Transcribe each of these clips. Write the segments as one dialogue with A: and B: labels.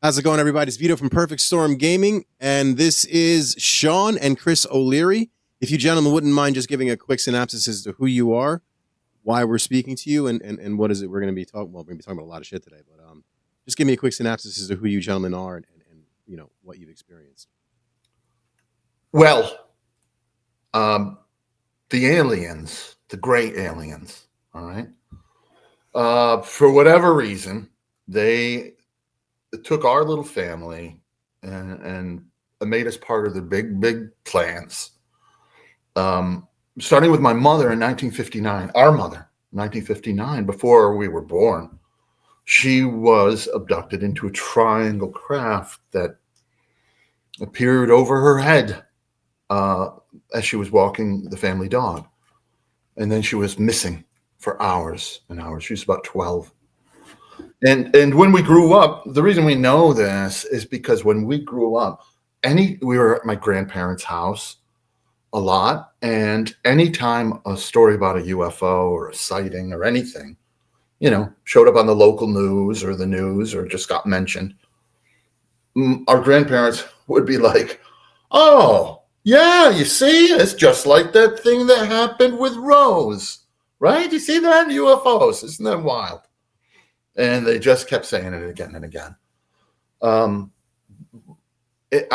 A: How's it going, everybody? It's Vito from Perfect Storm Gaming, and this is Sean and Chris O'Leary. If you gentlemen wouldn't mind just giving a quick synopsis as to who you are, why we're speaking to you, and what is it we're going to be talking. Well, we're going to be talking about a lot of shit today, but just give me a quick synopsis as to who you gentlemen are and you know what you've experienced.
B: Well, the aliens, the great aliens, all right. For whatever reason, they took our little family and made us part of their big plans. Starting with my mother in 1959, our mother, 1959, before we were born, she was abducted into a triangle craft that appeared over her head as she was walking the family dog. And then she was missing for hours and hours. She was about 12. And when we grew up, the reason we know this is because when we grew up, we were at my grandparents' house a lot, and anytime a story about a UFO or a sighting or anything, showed up on the local news or just got mentioned, our grandparents would be like, "Oh, yeah, you see, it's just like that thing that happened with Rose, right? You see that? UFOs, isn't that wild?" And they just kept saying it again and again. I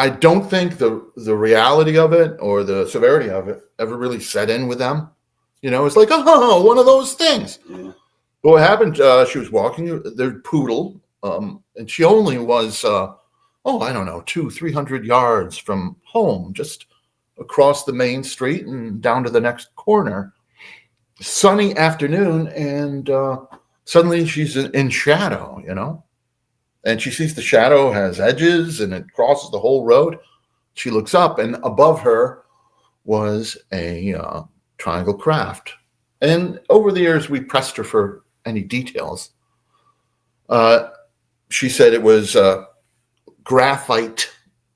B: don't think the reality of it or the severity of it ever really set in with them. It's like, oh, one of those things. Yeah. But what happened, she was walking their poodle, and she only was, 200-300 yards from home, just across the main street and down to the next corner. Sunny afternoon, and suddenly she's in shadow, and she sees the shadow has edges and it crosses the whole road. She looks up, and above her was a triangle craft. And over the years, we pressed her for any details. She said it was graphite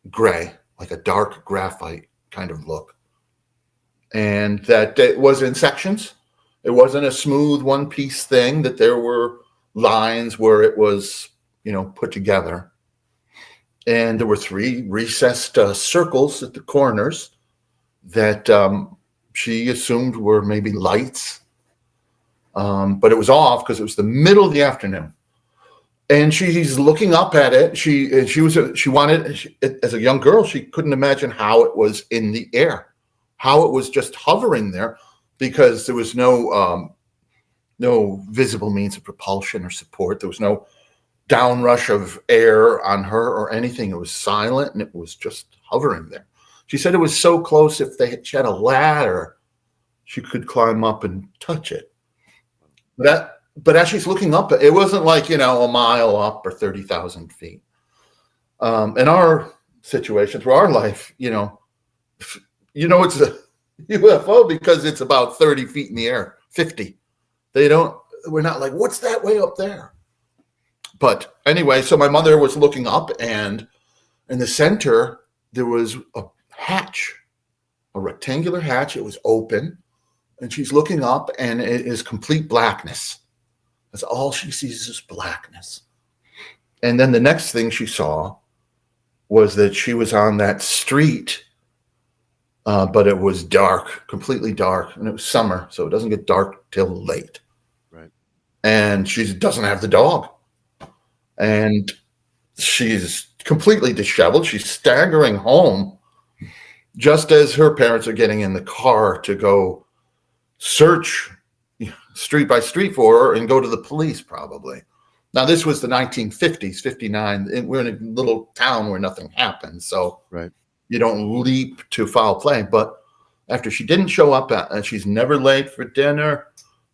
B: gray, like a dark graphite kind of look. And that it was in sections. It wasn't a smooth one-piece thing, that there were lines where it was, put together. And there were 3 recessed circles at the corners that she assumed were maybe lights. But it was off because it was the middle of the afternoon. And she's looking up at it. As a young girl, she couldn't imagine how it was in the air, how it was just hovering there, because there was no visible means of propulsion or support. There was no downrush of air on her or anything. It was silent, and it was just hovering there. She said it was so close, if she had a ladder, she could climb up and touch it. But as she's looking up, it wasn't like, a mile up or 30,000 feet. In our situation, through our life, it's a UFO because it's about 30 feet in the air, 50. We're not like, what's that way up there? But anyway, so my mother was looking up, and in the center, there was a hatch, a rectangular hatch. It was open, and she's looking up, and it is complete blackness. That's all she sees is blackness. And then the next thing she saw was that she was on that street, but it was dark, completely dark, and it was summer, so it doesn't get dark till late.
A: Right.
B: And she doesn't have the dog. And she's completely disheveled. She's staggering home just as her parents are getting in the car to go search street by street for her and go to the police, probably. Now, this was the 1950s, 59. We're in a little town where nothing happened, so
A: right.
B: You don't leap to foul play. But after she didn't show up, and she's never late for dinner,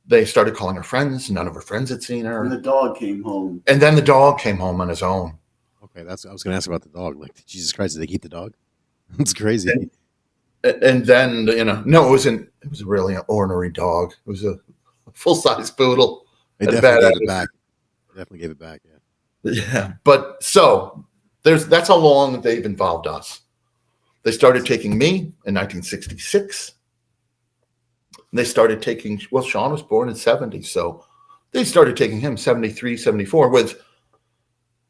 B: they started calling her friends. None of her friends had seen her.
C: And the dog came home.
B: And then the dog came home on his own.
A: Okay, I was going to ask about the dog. Like, Jesus Christ, did they keep the dog? It's crazy.
B: And then, no, it was really an ornery dog. It was a full-size poodle.
A: They definitely gave it back. Definitely gave it back, yeah.
B: Yeah, but so that's how long they've involved us. They started taking me in 1966. They started taking, Sean was born in 70, so they started taking him 73, 74 with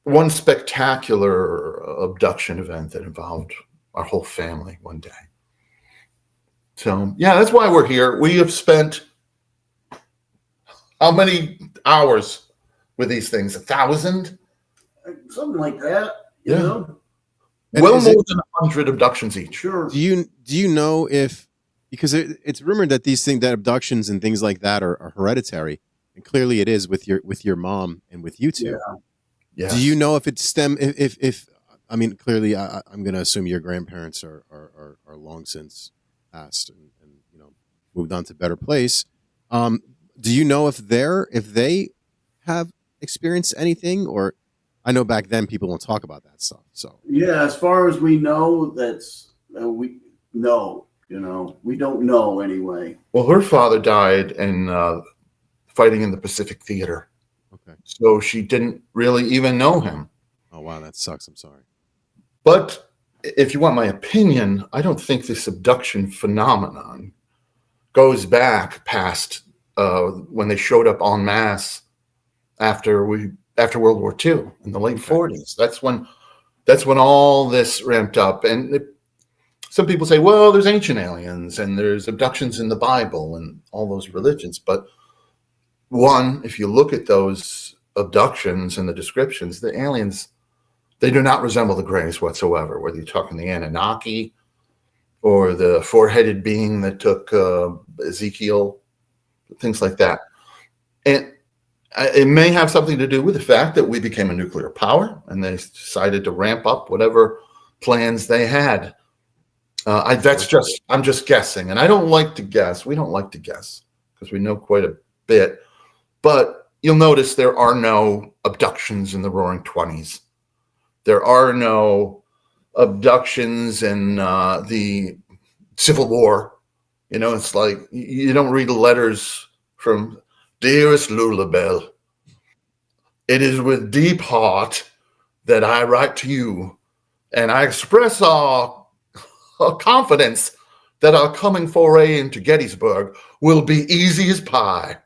B: one spectacular abduction event that involved our whole family one day. So, yeah, that's why we're here. We have spent how many hours with these things? 1,000?
C: Something like that. You
B: Yeah.
C: know?
A: And
B: Well
A: is
B: more
A: it-
B: than 100 abductions each.
C: Sure.
A: Do you know if, because it's rumored that these things, that abductions and things like that are hereditary, and clearly it is with your mom and with you two.
C: Yeah.
B: Yes.
A: Do you know if it's if I mean, clearly I'm going to assume your grandparents are long since passed and moved on to better place. Do you know if they have experienced anything? Or I know back then people don't talk about that stuff. So
C: Yeah, as far as we know, that's we no, we don't know anyway.
B: Well, her father died in fighting in the Pacific Theater.
A: okay.
B: So she didn't really even know him.
A: Oh wow, that sucks. I'm sorry.
B: But if you want my opinion, I don't think this abduction phenomenon goes back past when they showed up en masse after World War II in the late 40s. That's when all this ramped up. And some people say, well, there's ancient aliens and there's abductions in the Bible and all those religions. But one, if you look at those abductions and the descriptions, the aliens, they do not resemble the Greys whatsoever, whether you're talking the Anunnaki or the four-headed being that took Ezekiel, things like that. And it may have something to do with the fact that we became a nuclear power and they decided to ramp up whatever plans they had. I'm just guessing. And I don't like to guess. We don't like to guess because we know quite a bit. But you'll notice there are no abductions in the Roaring '20s. There are no abductions in the Civil War. It's like you don't read letters from dearest Lulabelle. It is with deep heart that I write to you, and I express our confidence that our coming foray into Gettysburg will be easy as pie.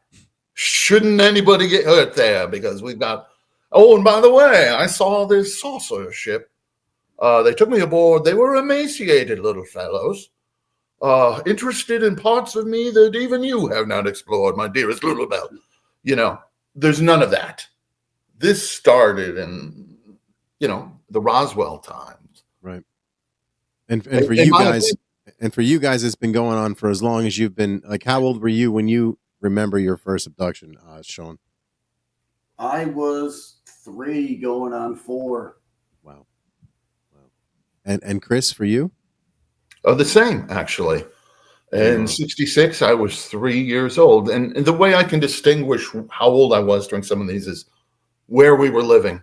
B: Shouldn't anybody get hurt there, because we've got... Oh, and by the way, I saw this saucer ship. They took me aboard. They were emaciated little fellows, interested in parts of me that even you have not explored, my dearest Lulabelle. There's none of that. This started in, the Roswell times.
A: Right. And for you guys, it's been going on for as long as you've been. Like, how old were you when you remember your first abduction, Sean?
C: I was 3 going on 4.
A: Wow. And Chris, for you?
B: The same, actually. In '66, I was 3 years old. And the way I can distinguish how old I was during some of these is where we were living,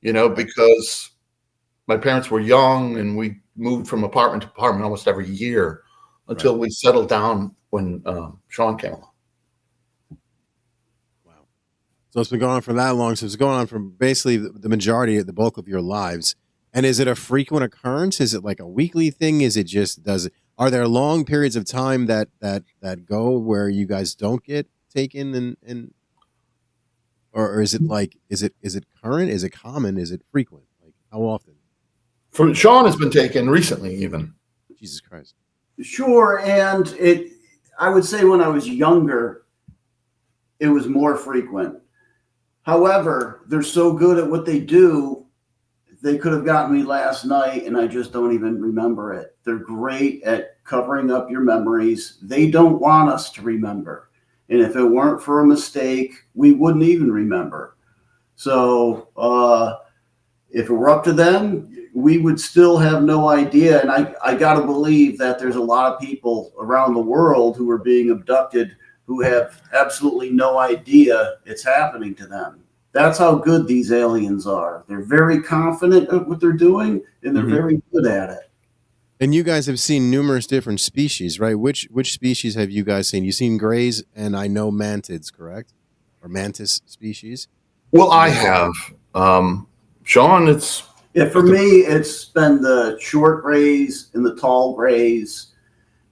B: because my parents were young and we moved from apartment to apartment almost every year until we settled down when Sean came along.
A: Wow. So it's been going on for that long. So it's going on for basically the majority of the bulk of your lives. And is it a frequent occurrence? Is it like a weekly thing? Is it just, are there long periods of time that go where you guys don't get taken and or is it like, is it current? Is it common? Is it frequent? Like, how often?
B: For Sean has been taken recently, even.
A: Jesus Christ.
C: Sure, and I would say when I was younger, it was more frequent. However, they're so good at what they do, they could have gotten me last night and I just don't even remember it. They're great at covering up your memories. They don't want us to remember. And if it weren't for a mistake, we wouldn't even remember. So if it were up to them, we would still have no idea. And I got to believe that there's a lot of people around the world who are being abducted who have absolutely no idea it's happening to them. That's how good these aliens are. They're very confident of what they're doing, and they're very good at it.
A: And you guys have seen numerous different species, right? Which species have you guys seen? You've seen grays, and I know mantids, correct? Or mantis species?
B: Well, I have. Sean, it's...
C: Yeah, for me, it's been the short grays and the tall grays.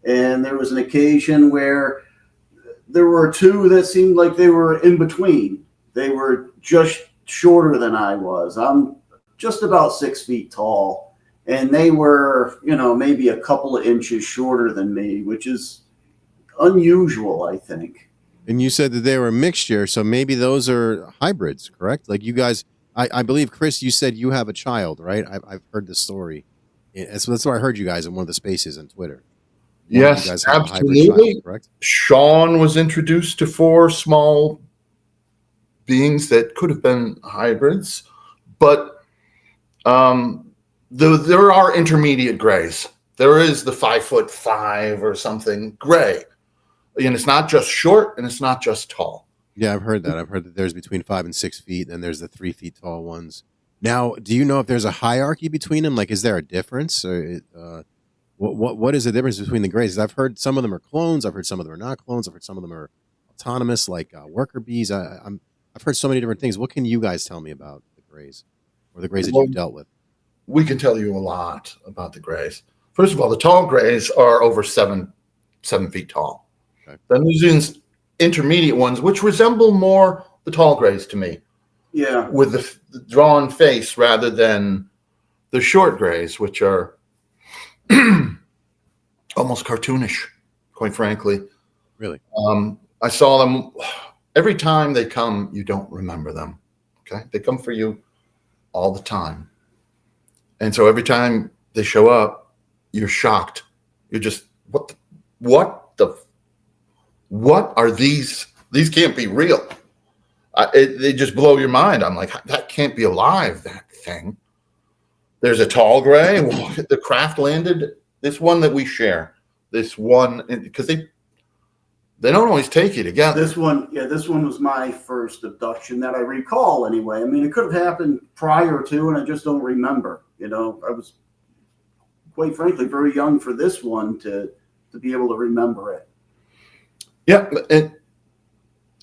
C: And there was an occasion where there were 2 that seemed like they were in between. They were just shorter than I was. I'm just about 6 feet tall, and they were, maybe a couple of inches shorter than me, which is unusual, I think.
A: And you said that they were a mixture, so maybe those are hybrids, correct? Like you guys, I believe, Chris, you said you have a child, right? I've heard the story. So that's where I heard you guys in one of the spaces on Twitter.
B: Yes,
A: you guys have
B: absolutely.
A: a hybrid child, correct?
B: Sean was introduced to 4 small beings that could have been hybrids, but there are intermediate grays. There is the 5'5" or something gray, and it's not just short and it's not just tall.
A: Yeah, I've heard that. I've heard that there's between 5 and 6 feet, and there's the 3 feet tall ones. Now, do you know if there's a hierarchy between them? Like, is there a difference? Or what is the difference between the grays? I've heard some of them are clones. I've heard some of them are not clones. I've heard some of them are autonomous, like worker bees. I've heard so many different things. What can you guys tell me about the grays, or the grays that you've dealt with?
B: We can tell you a lot about the grays. First of all, the tall grays are over 7 feet tall. Okay. Then there's these intermediate ones, which resemble more the tall grays to me.
C: Yeah.
B: With the drawn face rather than the short grays, which are almost cartoonish, quite frankly.
A: Really?
B: I saw them every time they come. You don't remember them. Okay. They come for you all the time. And so every time they show up, you're shocked. You're just, what are these? These can't be real. They just blow your mind. I'm like, that can't be alive, that thing. There's a tall gray. The craft landed, this one that we share, this one, because they don't always take you together.
C: This one was my first abduction that I recall anyway. I mean, it could have happened prior to, and I just don't remember. I was, quite frankly, very young for this one to be able to remember it.
B: Yeah,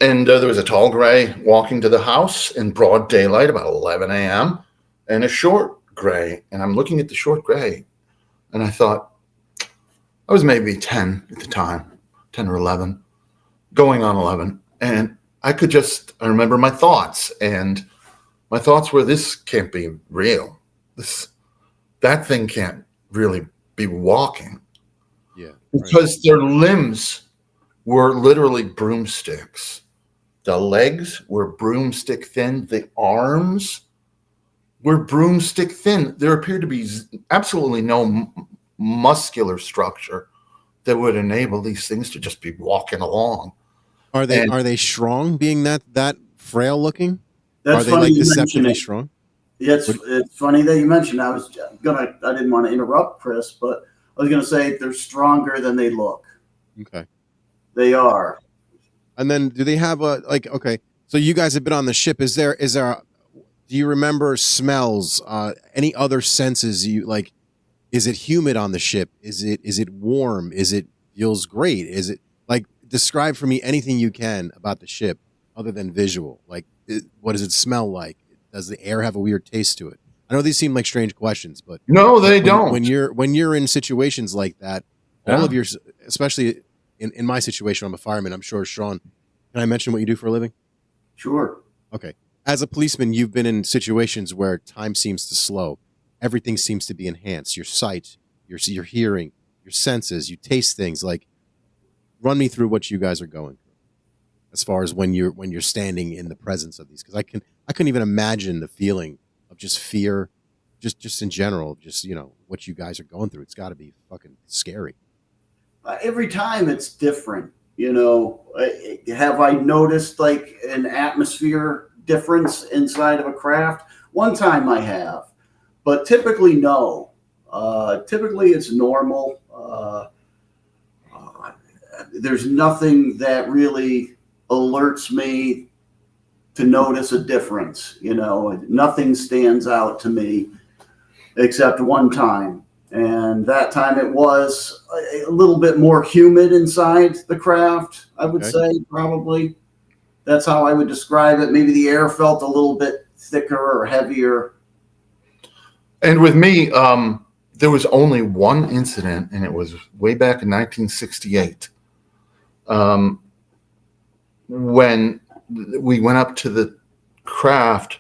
B: and there was a tall gray walking to the house in broad daylight about 11 a.m. and a short gray. And I'm looking at the short gray, and I thought, I was maybe 10 at the time, 10 or 11, going on 11. And I remember my thoughts. And my thoughts were, this can't be real. That thing can't really be walking.
A: Yeah.
B: Because their limbs were literally broomsticks. The legs were broomstick thin. The arms were broomstick thin. There appeared to be absolutely no muscular structure that would enable these things to just be walking along.
C: Are
A: they strong, being that frail looking?
C: That's
A: are they
C: funny
A: like
C: you
A: deceptively strong?
C: Yeah, it's funny that you mentioned. I didn't want to interrupt Chris, but I was gonna say they're stronger than they look.
A: Okay.
C: They are.
A: And then do they have okay, so you guys have been on the ship. Is there do you remember smells, any other senses you like? Is it humid on the ship? Is it warm? Is it feels great? Is it like, describe for me anything you can about the ship other than visual? Like, what does it smell like? Does the air have a weird taste to it? I know these seem like strange questions, but
B: no, they don't.
A: When you're in situations like that, all of your, especially in my situation, I'm a fireman. I'm sure, Sean, can I mention what you do for a living?
C: Sure.
A: Okay. As a policeman, you've been in situations where time seems to slow. Everything seems to be enhanced. Your sight, your hearing, your senses, you taste things. Like, run me through what you guys are going through as far as when you're standing in the presence of these. Because I couldn't even imagine the feeling of just fear, just in general, just, what you guys are going through. It's got to be fucking scary.
C: Every time it's different. Have I noticed like an atmosphere difference inside of a craft? One time I have, but typically no. Typically it's normal. There's nothing that really alerts me to notice a difference. Nothing stands out to me except one time. And that time it was a little bit more humid inside the craft, I would say, probably. That's how I would describe it. Maybe the air felt a little bit thicker or heavier. And
B: with me, there was only one incident, and it was way back in 1968. When we went up to the craft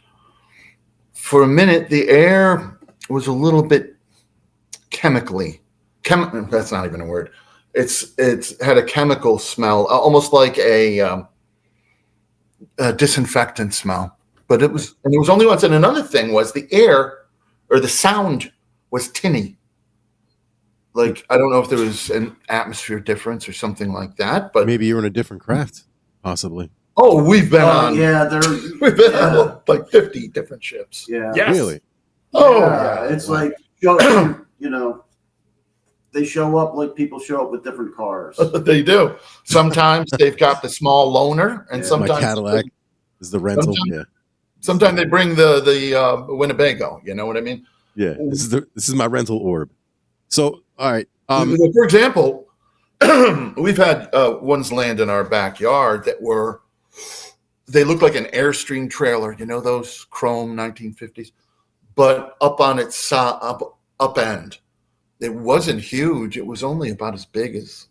B: for a minute, the air was a little bit chemically. That's not even a word. It's had a chemical smell, almost like a disinfectant smell. But it was only once. And another thing was the air or the sound was tinny. Like, I don't know if there was an atmosphere difference or something like that, but
A: maybe you're in a different craft, possibly.
B: Oh, we've been on.
C: Yeah,
B: we've been on like 50 different ships.
C: Yeah.
B: Yes.
A: Really?
B: Oh,
C: yeah. It's like, they show up like people show up with different cars.
B: They do. Sometimes they've got the small loaner, and
C: Yeah.
A: My
B: sometimes
A: Cadillac is the rental.
B: Sometimes they bring the Winnebago. You know what I mean?
A: Yeah. This is my rental orb. So, all right.
B: For example, we've had ones land in our backyard that they look like an Airstream trailer. You know those chrome 1950s, but up on its up end. It wasn't huge. It was only about as big as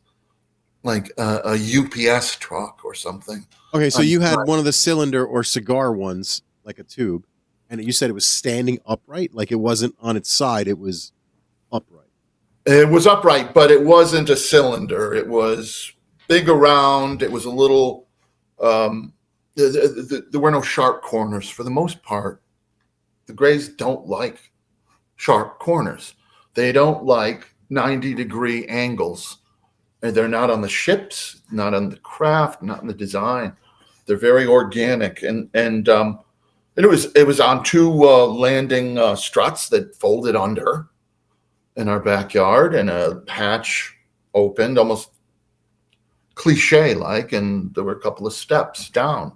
B: like a UPS truck or something.
A: Okay, so you had one of the cylinder or cigar ones, like a tube, and you said it was standing upright, like it wasn't on its side, it was upright.
B: It was upright, but it wasn't a cylinder. It was big around. It was a little. There were no sharp corners for the most part. The Greys don't like sharp corners. They don't like 90-degree angles. And they're not on the ships, not on the craft, not in the design. They're very organic. And it was on two landing struts that folded under in our backyard, and a hatch opened, almost cliche-like, and there were a couple of steps down.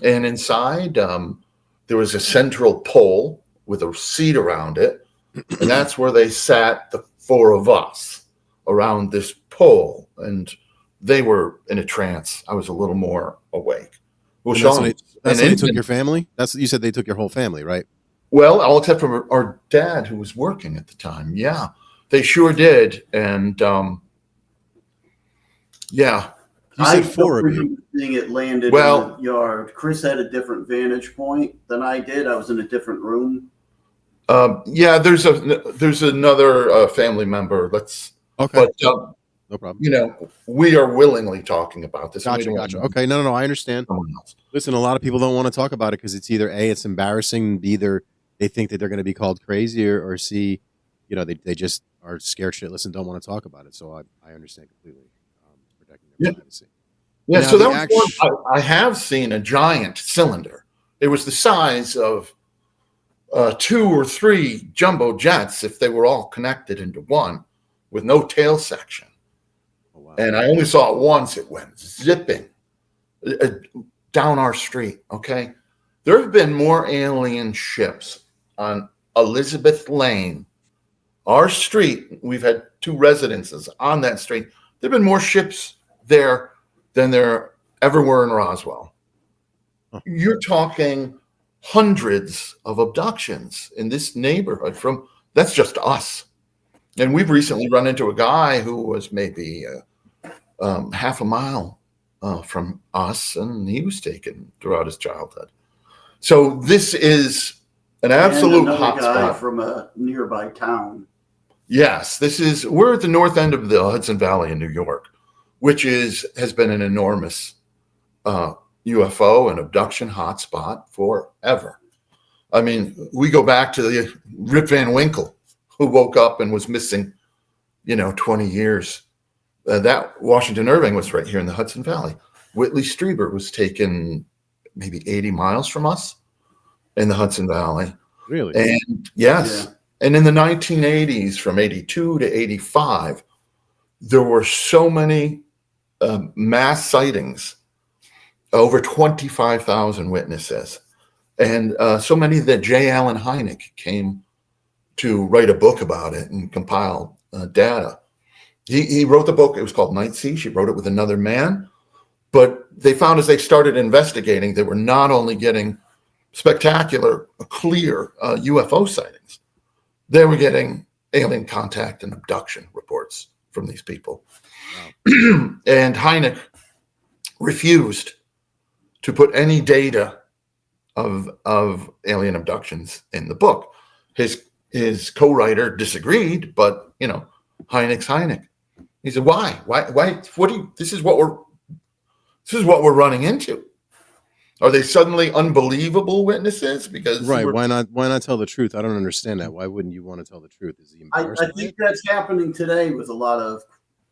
B: And inside, there was a central pole with a seat around it, and that's where they sat, the four of us, around this pole, and they were in a trance. I was a little more awake. Well,
A: that's when they took your family? You said they took your whole family, right?
B: Well, all except for our dad, who was working at the time. Yeah, they sure did. And yeah.
A: You said four of you.
C: Seeing it landed in the yard. Chris had a different vantage point than I did. I was in a different room.
B: Yeah, there's another family member.
A: Okay.
B: But
A: no problem.
B: We are willingly talking about this.
A: Gotcha. Okay, no, I understand. Listen, a lot of people don't want to talk about it because it's either A, it's embarrassing, B, they think that they're going to be called crazy, or C, they just are scared shitless and don't want to talk about it. So I understand completely. Protecting their privacy.
B: Yeah,
A: now,
B: so that was one. I have seen a giant cylinder. It was the size of 2 or 3 jumbo jets if they were all connected into one, with no tail section.
A: Oh, wow.
B: And I only saw it once. It went zipping down our street. Okay, there have been more alien ships on Elizabeth Lane, our street. We've had 2 residences on that street. There have been more ships there than there ever were in Roswell. Huh. You're talking hundreds of abductions in this neighborhood. That's just us. And we've recently run into a guy who was maybe half a mile from us, and he was taken throughout his childhood. So this is an absolute hotspot
C: from a nearby town.
B: Yes, we're at the north end of the Hudson Valley in New York, which has been an enormous UFO and abduction hotspot forever. I mean, we go back to the Rip Van Winkle, who woke up and was missing, 20 years. That Washington Irving was right here in the Hudson Valley. Whitley Strieber was taken maybe 80 miles from us in the Hudson Valley.
A: Really?
B: And yes. Yeah. And in the 1980s, from 82 to 85, there were so many mass sightings, over 25,000 witnesses, and so many that J. Allen Hynek came to write a book about it and compile data. He wrote the book. It was called Night Sea. She wrote it with another man. But they found as they started investigating, they were not only getting spectacular, clear UFO sightings, they were getting alien contact and abduction reports from these people. Wow. And Hynek refused to put any data of alien abductions in the book. His co-writer disagreed, but Hynek's Hynek. He said, "Why? This is what we're running into. Are they suddenly unbelievable witnesses? Because
A: Right. Why not tell the truth? I don't understand that. Why wouldn't you want to tell the truth? Is he embarrassed?
C: I think that's happening today with a lot of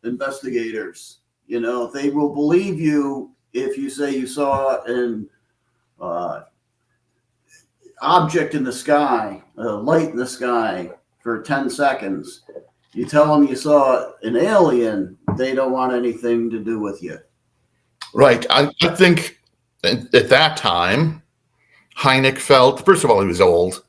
C: investigators. They will believe you if you say you saw an object in the sky, a light in the sky for 10 seconds. You tell them you saw an alien, they don't want anything to do with you.
B: Right. I think at that time, Hynek felt, first of all, he was old.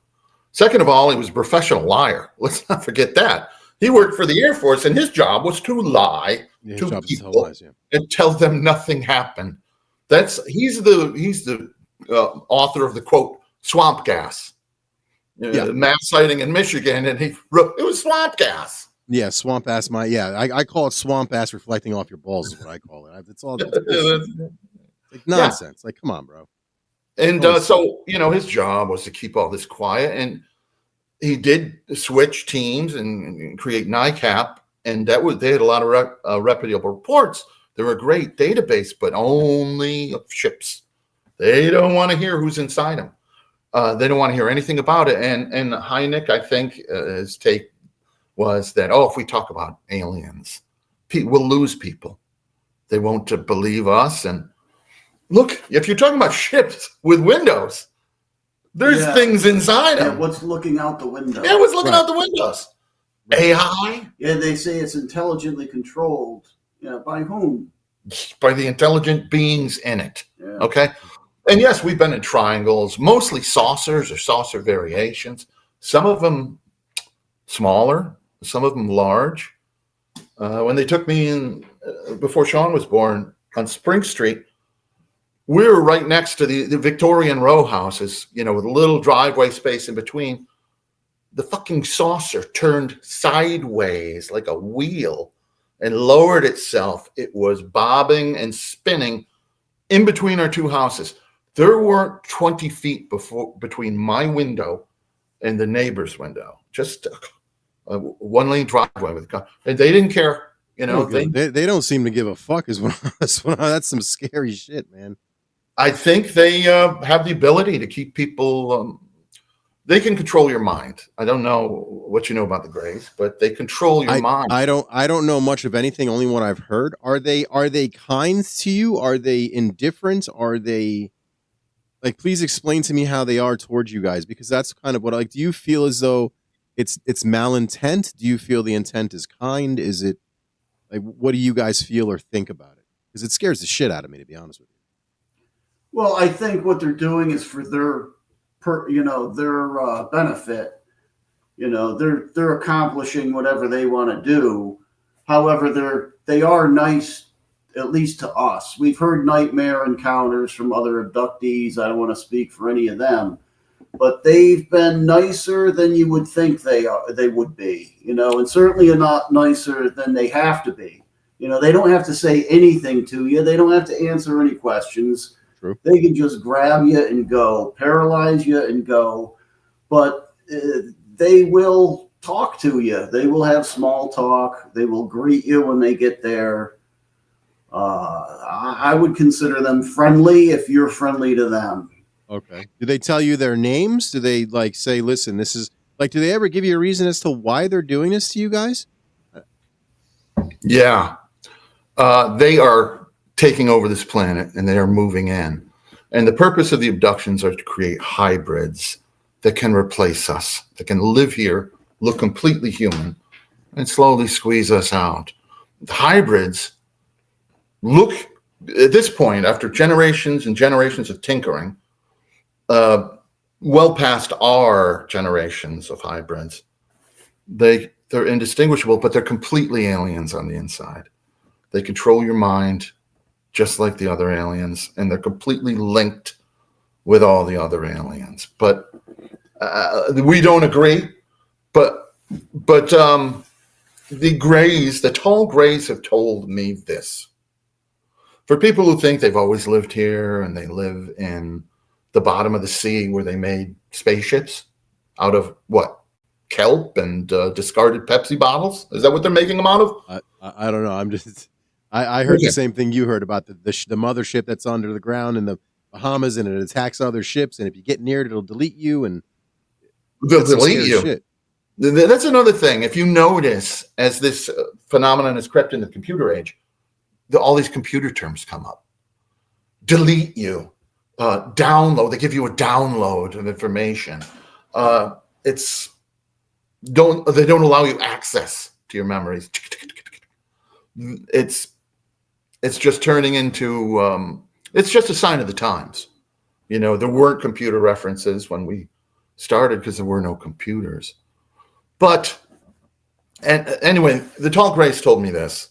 B: Second of all, he was a professional liar. Let's not forget that. He worked for the Air Force, and his job was to lie to people and tell them nothing happened. He's the author of the quote swamp gas. Mass sighting in Michigan, and he wrote it was swamp gas.
A: Yeah, swamp ass. I call it swamp ass reflecting off your balls is what I call it. It's all like nonsense. Like, come on, bro.
B: And so his job was to keep all this quiet, and he did switch teams and create NICAP, and they had a lot of reputable reports. They were a great database, but only of ships. They don't want to hear who's inside them. They don't want to hear anything about it. And Hynek, I think, his take was that, if we talk about aliens, we'll lose people. They won't believe us. And look, if you're talking about ships with windows, there's things inside them.
C: What's looking out the window?
B: Yeah, what's looking out the windows? AI?
C: Yeah, they say it's intelligently controlled. By whom?
B: By the intelligent beings in it.
C: Yeah.
B: Okay? And yes, we've been in triangles, mostly saucers or saucer variations. Some of them smaller, some of them large. When they took me in, before Sean was born, on Spring Street, we were right next to the Victorian row houses, with a little driveway space in between. The fucking saucer turned sideways like a wheel and lowered itself. It was bobbing and spinning in between our two houses. There weren't 20 feet between my window and the neighbor's window. Just a one-lane driveway with a car. And they didn't care.
A: They don't seem to give a fuck. That's some scary shit, man.
B: I think they have the ability to keep people. They can control your mind. I don't know what you know about the Greys, but they control your mind.
A: I don't know much of anything. Only what I've heard. Are they kind to you? Are they indifferent? Are they like? Please explain to me how they are towards you guys, because that's kind of what I like. Do you feel as though it's malintent? Do you feel the intent is kind? Is it like, what do you guys feel or think about it? Because it scares the shit out of me, to be honest with you.
C: Well, I think what they're doing is for their benefit. They're accomplishing whatever they want to do. However, they are nice, at least to us. We've heard nightmare encounters from other abductees. I don't want to speak for any of them, but they've been nicer than you would think they would be. And certainly not nicer than they have to be. They don't have to say anything to you. They don't have to answer any questions.
A: True.
C: They can just grab you and go, paralyze you and go. But they will talk to you. They will have small talk. They will greet you when they get there. I would consider them friendly if you're friendly to them.
A: Okay. Do they tell you their names? Do they say, listen, this is do they ever give you a reason as to why they're doing this to you guys?
B: Yeah. They are taking over this planet, and they are moving in. And the purpose of the abductions are to create hybrids that can replace us, that can live here, look completely human, and slowly squeeze us out. The hybrids look, at this point, after generations and generations of tinkering, well past our generations of hybrids. They're indistinguishable, but they're completely aliens on the inside. They control your mind, just like the other aliens, and they're completely linked with all the other aliens. But we don't agree. But the Greys, the tall Greys, have told me this. For people who think they've always lived here and they live in the bottom of the sea where they made spaceships out of what? Kelp and discarded Pepsi bottles? Is that what they're making them out of?
A: I don't know. I heard
B: Okay.
A: the same thing you heard about the mothership that's under the ground in the Bahamas, and it attacks other ships, and if you get near it, it'll delete you, and
B: They'll
A: that's some
B: delete
A: scary
B: you.
A: shit.
B: That's another thing. If you notice, as this phenomenon has crept in the computer age, all these computer terms come up. Delete you, download. They give you a download of information. They don't allow you access to your memories. It's just turning into. It's just a sign of the times. You know, there weren't computer references when we started because there were no computers. But, and anyway, the Tall Grays told me this,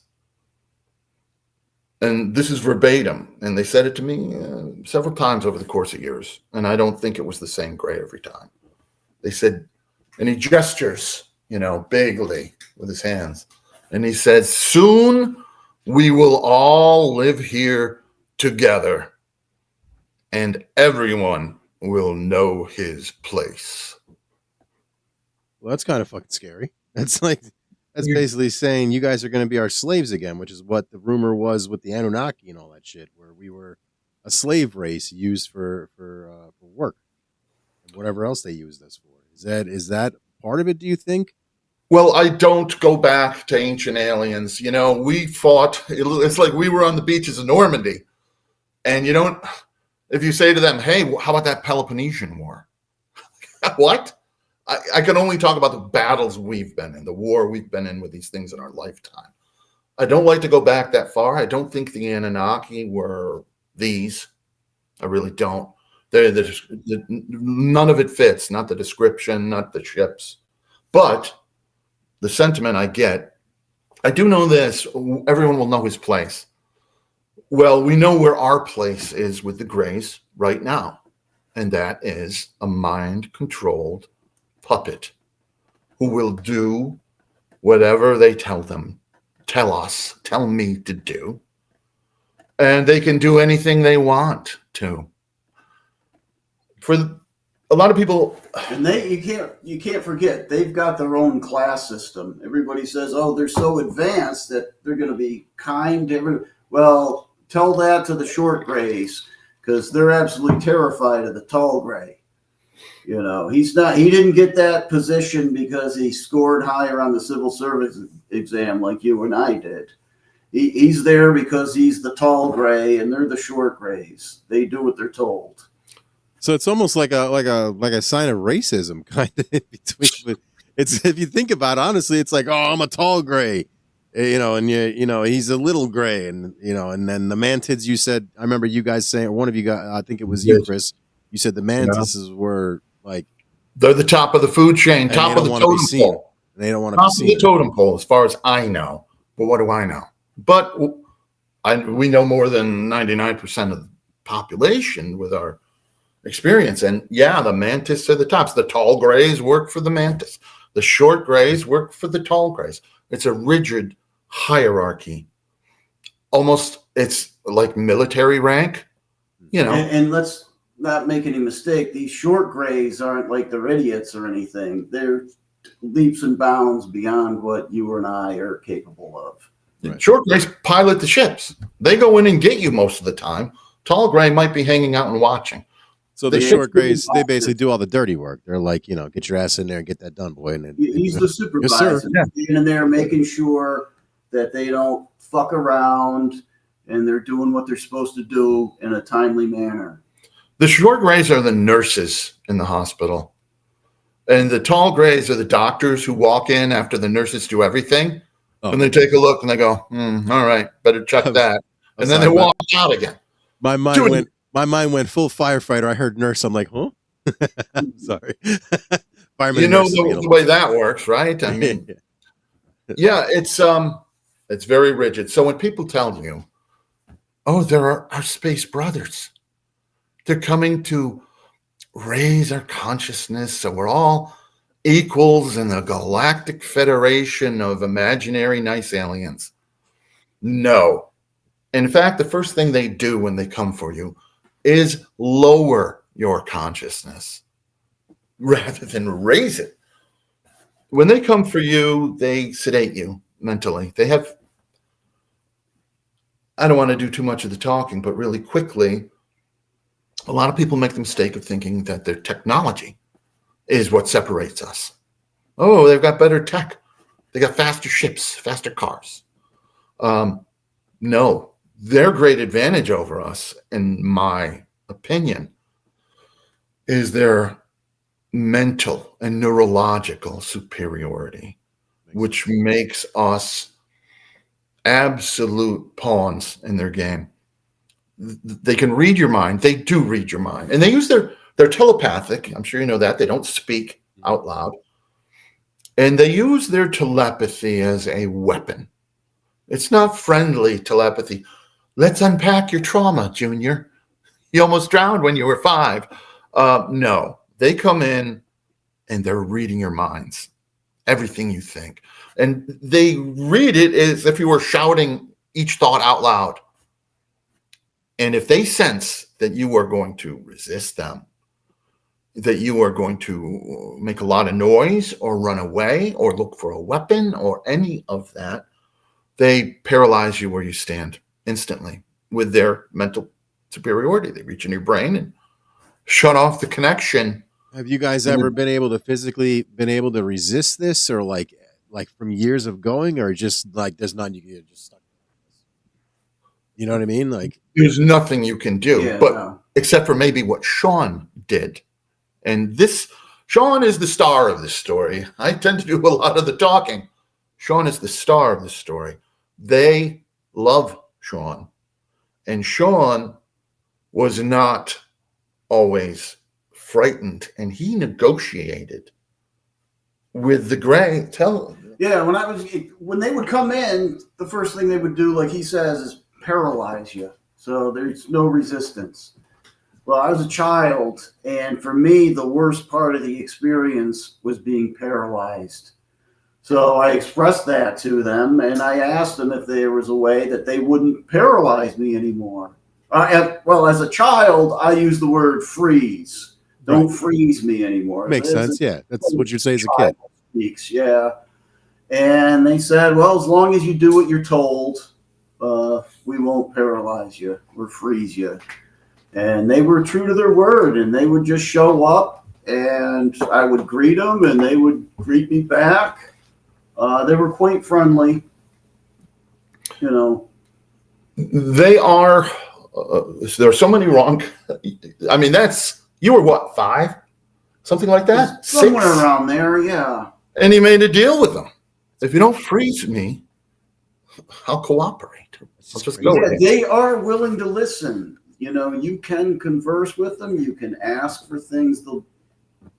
B: and this is verbatim, and they said it to me several times over the course of years, and I don't think it was the same gray every time. They said, and he gestures, you know, bigly with his hands, and he says, soon we will all live here together, and everyone will know his place.
A: Well, that's kind of fucking scary. That's basically saying you guys are going to be our slaves again, which is what the rumor was with the Anunnaki and all that shit, where we were a slave race used for work and whatever else they used us for. Is that part of it? Do you think?
B: Well, I don't go back to ancient aliens. You know, we fought. It's like we were on the beaches of Normandy, and you don't. If you say to them, "Hey, how about that Peloponnesian War?" What? I can only talk about the battles we've been in, the war we've been in with these things in our lifetime. I don't like to go back that far. I don't think the Anunnaki were these. I really don't. None of it fits, not the description, not the ships. But the sentiment I get, I do know this, everyone will know his place. Well, we know where our place is with the Greys right now, and that is a mind-controlled puppet who will do whatever they tell me to do, and they can do anything they want to. For a lot of people,
C: and you can't forget they've got their own class system. Everybody says, "Oh, they're so advanced that they're going to be kind to everyone." Well, tell that to the short grays, because they're absolutely terrified of the tall gray. You know, he didn't get that position because he scored higher on the civil service exam like you and I did. He's there because he's the tall gray and they're the short grays. They do what they're told.
A: So it's almost like a sign of racism, kind of. Between, it's, if you think about it, honestly, it's like, oh, I'm a tall gray, you know, and you know he's a little gray, and you know, and then the Mantids. You said, I remember you guys saying, or one of you guys, I think it was you, Chris. You said the Mantises were like
B: they're the top of the food chain, top of the totem pole.
A: They don't want to be seen.
B: Top of the totem pole, as far as I know. But what do I know? But we know more than 99% of the population with our experience. And yeah, the Mantis are the tops. The tall grays work for the Mantis. The short grays work for the tall grays. It's a rigid hierarchy. Almost, it's like military rank, you know.
C: And let's not make any mistake. These short grays aren't like they're idiots or anything. They're leaps and bounds beyond what you and I are capable of.
B: Right. Short grays pilot the ships. They go in and get you most of the time. Tall gray might be hanging out and watching.
A: So the short grays, they basically do all the dirty work. They're like, you know, get your ass in there and get that done, boy. And
C: he's the supervisor.
A: Yes, sir.
C: He's in there making sure that they don't fuck around and they're doing what they're supposed to do in a timely manner.
B: The short grays are the nurses in the hospital. And the tall grays are the doctors who walk in after the nurses do everything. Oh. And they take a look and they go, all right, better check that. And then they walk out again.
A: My mind went full firefighter. I heard nurse. I'm like, huh? I'm sorry. Fireman,
B: you know the way that works, right? I mean, yeah, it's very rigid. So when people tell you, oh, there are our space brothers, they're coming to raise our consciousness so we're all equals in the galactic federation of imaginary nice aliens. No. In fact, the first thing they do when they come for you is lower your consciousness rather than raise it. When they come for you, they sedate you mentally. They have, I don't want to do too much of the talking, but really quickly, a lot of people make the mistake of thinking that their technology is what separates us. Oh, they've got better tech. They got faster ships, faster cars. No, their great advantage over us, in my opinion, is their mental and neurological superiority, which makes us absolute pawns in their game. They can read your mind. They do read your mind. And they use their telepathic. I'm sure you know that. They don't speak out loud. And they use their telepathy as a weapon. It's not friendly telepathy. Let's unpack your trauma, Junior. You almost drowned when you were 5. No, they come in and they're reading your minds, everything you think. And they read it as if you were shouting each thought out loud. And if they sense that you are going to resist them, that you are going to make a lot of noise or run away or look for a weapon or any of that, they paralyze you where you stand instantly with their mental superiority. They reach in your brain and shut off the connection.
A: Have you guys ever been able to resist this, or like from years of going, or just like there's none, you're just stuck? You know what I mean? Like
B: there's nothing you can do, except for maybe what Sean did. And Sean is the star of this story. I tend to do a lot of the talking. Sean is the star of the story. They love Sean. And Sean was not always frightened. And he negotiated with the gray.
C: Yeah, when they would come in, the first thing they would do, like he says, is paralyze you. So there's no resistance. Well, I was a child, and for me, the worst part of the experience was being paralyzed. So I expressed that to them, and I asked them if there was a way that they wouldn't paralyze me anymore. As a child, I used the word freeze. Don't freeze me anymore.
A: Makes sense, yeah. That's what you'd say as a kid.
C: Speaks, yeah. And they said, well, as long as you do what you're told, we won't paralyze you or freeze you. And they were true to their word, and they would just show up, and I would greet them, and they would greet me back. They were quite friendly, you know.
B: They are. There are so many wrong. I mean, you were what, 5, something like that,
C: somewhere
B: 6?
C: around there, yeah.
B: And he made a deal with them. If you don't freeze me, I'll cooperate. I'll just go.
C: Yeah, they are willing to listen. You know, you can converse with them. You can ask for things.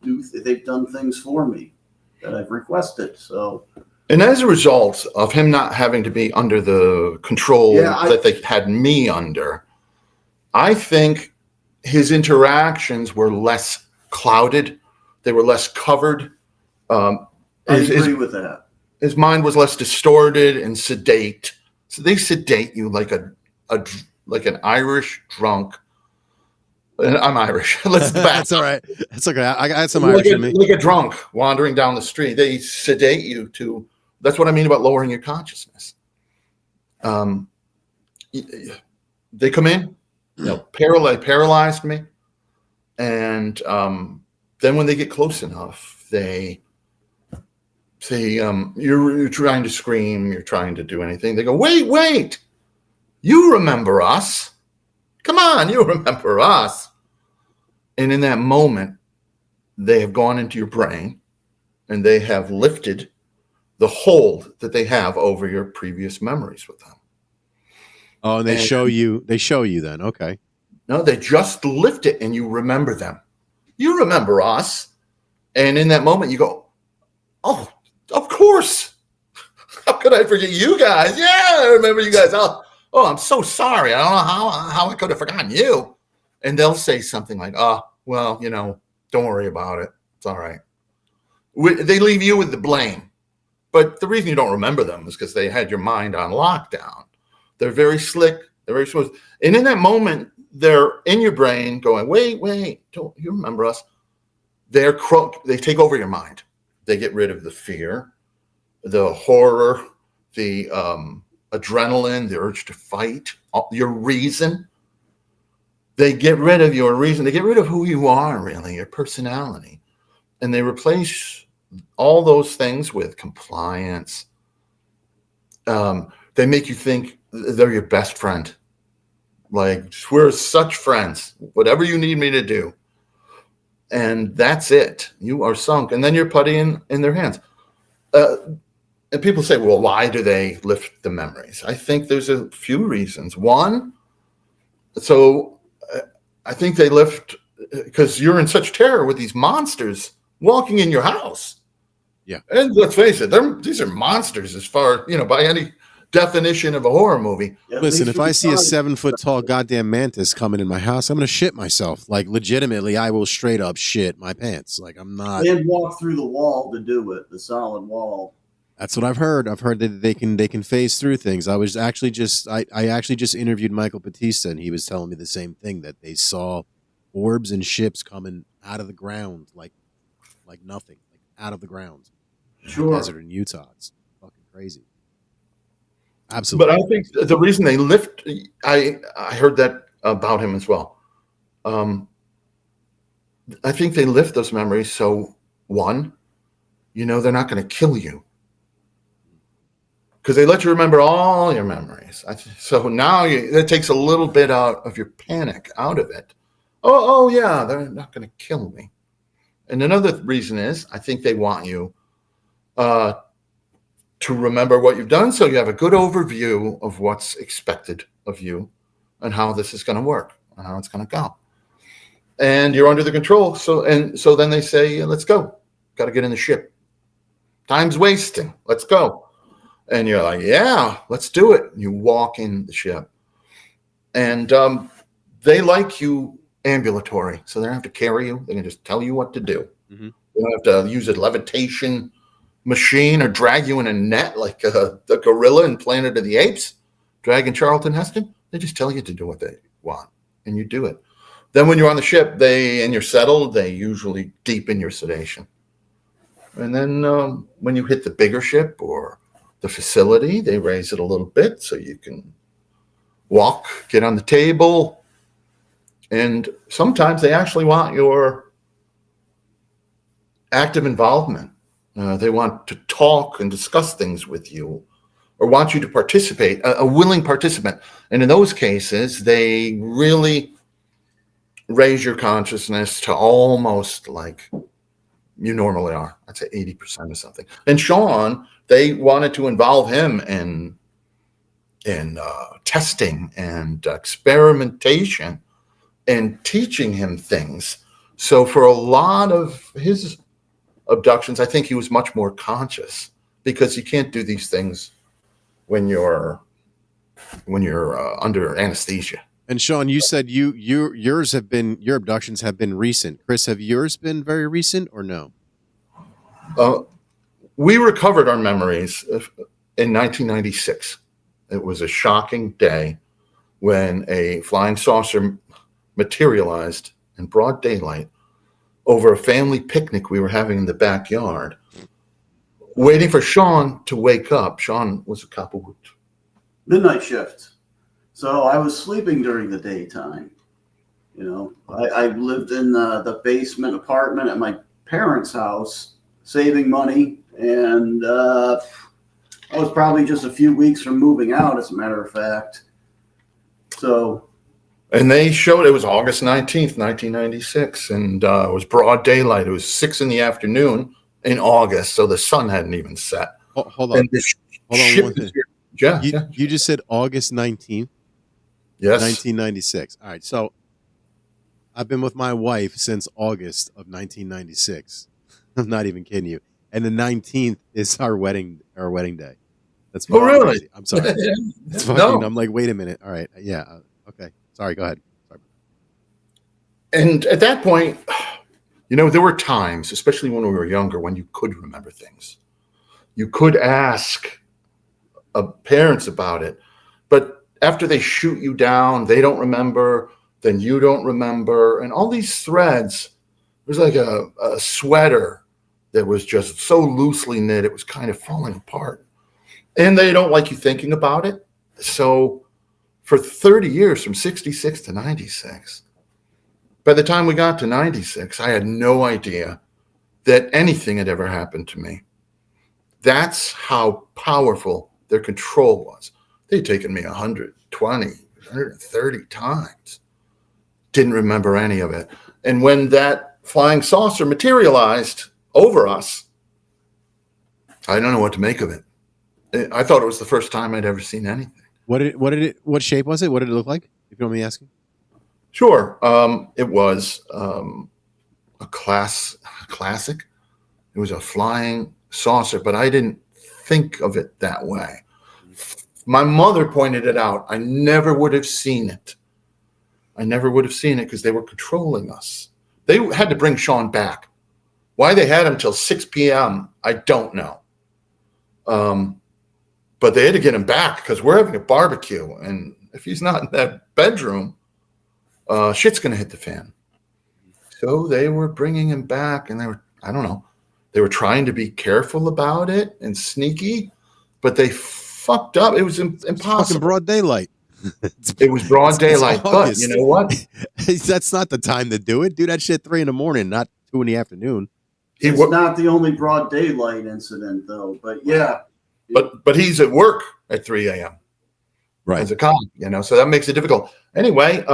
C: They've done things for me that I've requested. So,
B: and as a result of him not having to be under the control that they had me under, I think his interactions were less clouded. They were less covered.
C: I agree with that.
B: His mind was less distorted and sedate. So they sedate you like an Irish drunk. I'm Irish.
A: That's all right. That's okay. I got some Irish in me.
B: Like a drunk wandering down the street. They sedate you to. That's what I mean about lowering your consciousness. They come in, paralyzed me, and then when they get close enough, they say, "You're trying to scream. You're trying to do anything." They go, "Wait! You remember us? Come on, you remember us." And in that moment, they have gone into your brain and they have lifted the hold that they have over your previous memories with them.
A: Oh, and they show you then. Okay.
B: No, they just lift it and you remember them. You remember us. And in that moment you go, "Oh, of course. How could I forget you guys? Yeah, I remember you guys. Oh, I'm so sorry. I don't know how I could have forgotten you." And they'll say something like, "Well, don't worry about it. It's all right." They leave you with the blame. But the reason you don't remember them is because they had your mind on lockdown. They're very slick. They're very smooth. And in that moment, they're in your brain going, wait, don't you remember us? They take over your mind. They get rid of the fear, the horror, the adrenaline, the urge to fight, your reason. They get rid of your reason. They get rid of who you are, really, your personality. And they replace all those things with compliance. They make you think they're your best friend. Like, we're such friends, whatever you need me to do. And that's it. You are sunk. And then you're putty in their hands. And people say, well, why do they lift the memories? I think there's a few reasons. One, I think they lift because you're in such terror with these monsters walking in your house.
A: Yeah.
B: And let's face it, these are monsters as far, by any definition of a horror movie.
C: Yeah,
A: Listen, if I see a 7-foot tall goddamn mantis coming in my house, I'm going to shit myself. Like, legitimately, I will straight up shit my pants. Like, I'm not.
C: And walk through the wall to do it, the solid wall.
A: That's what I've heard. I've heard that they can phase through things. I actually just interviewed Michael Batista, and he was telling me the same thing, that they saw orbs and ships coming out of the ground like nothing, like out of the ground.
C: Sure.
A: In the desert in Utah. It's fucking crazy. Absolutely.
B: But I think the reason they lift, I heard that about him as well. I think they lift those memories so, one, they're not going to kill you. Because they let you remember all your memories. So now that takes a little bit out of your panic, out of it. Oh yeah, they're not going to kill me. And another reason is, I think they want you to remember what you've done, so you have a good overview of what's expected of you and how this is going to work and how it's going to go. And you're under the control. So then they say, let's go. Got to get in the ship. Time's wasting. Let's go. And you're like, yeah, let's do it. You walk in the ship. And they like you ambulatory, so they don't have to carry you. They can just tell you what to do. Mm-hmm. They don't have to use a levitation machine or drag you in a net like the gorilla in Planet of the Apes, dragging Charlton Heston. They just tell you to do what they want, and you do it. Then when you're on the ship, and you're settled, they usually deepen your sedation. And then when you hit the bigger ship or the facility, they raise it a little bit so you can walk, get on the table. And sometimes they actually want your active involvement. They want to talk and discuss things with you, or want you to participate, a willing participant. And in those cases, they really raise your consciousness to almost like you normally are. I'd say 80% or something. And Sean, they wanted to involve him in testing and experimentation and teaching him things. So for a lot of his abductions, I think he was much more conscious, because you can't do these things when you're under anesthesia.
A: And Sean, you said your abductions have been recent. Chris, have yours been very recent or no?
B: We recovered our memories in 1996. It was a shocking day when a flying saucer materialized in broad daylight over a family picnic we were having in the backyard, waiting for Sean to wake up. Sean was a cop who worked
C: midnight shift. So I was sleeping during the daytime. I lived in the basement apartment at my parents' house, saving money. And I was probably just a few weeks from moving out, as a matter of fact.
B: And they showed it was August 19th, 1996, and it was broad daylight. It was 6 p.m. in August, so the sun hadn't even set.
A: Hold on. Hold on.
B: Yeah.
A: You just said August 19th?
B: Yes.
A: 1996. All right, so I've been with my wife since August of 1996. I'm not even kidding you. And the 19th is our wedding day. That's
B: really?
A: Crazy. I'm sorry. It's fucking, no. I'm like, wait a minute. All right. Yeah. Okay. Sorry. Go ahead. Sorry.
B: And at that point, there were times, especially when we were younger, when you could remember things. You could ask parents about it. But after they shoot you down, they don't remember. then you don't remember, and all these threads. There's like a sweater that was just so loosely knit, it was kind of falling apart. And they don't like you thinking about it. So for 30 years, from 66 to 96, by the time we got to 96, I had no idea that anything had ever happened to me. That's how powerful their control was. They'd taken me 120, 130 times. Didn't remember any of it. And when that flying saucer materialized over us, I don't know what to make of it. I thought it was the first time I'd ever seen anything.
A: What shape was it? What did it look like? If you don't mind me asking.
B: Sure. It was a classic. It was a flying saucer, but I didn't think of it that way. My mother pointed it out. I never would have seen it. Because they were controlling us. They had to bring Sean back. Why they had him till 6 p.m., I don't know. But they had to get him back because we're having a barbecue. And if he's not in that bedroom, shit's going to hit the fan. So they were bringing him back, and they were trying to be careful about it and sneaky, but they fucked up. It was impossible.
A: Fucking broad daylight.
B: It was broad daylight, but you know what?
A: That's not the time to do it. Do that shit 3 a.m, not 2 p.m.
C: It's not the only broad daylight incident, though. But yeah,
B: but he's at work at 3 a.m.
A: right
B: as a cop, so that makes it difficult. Anyway,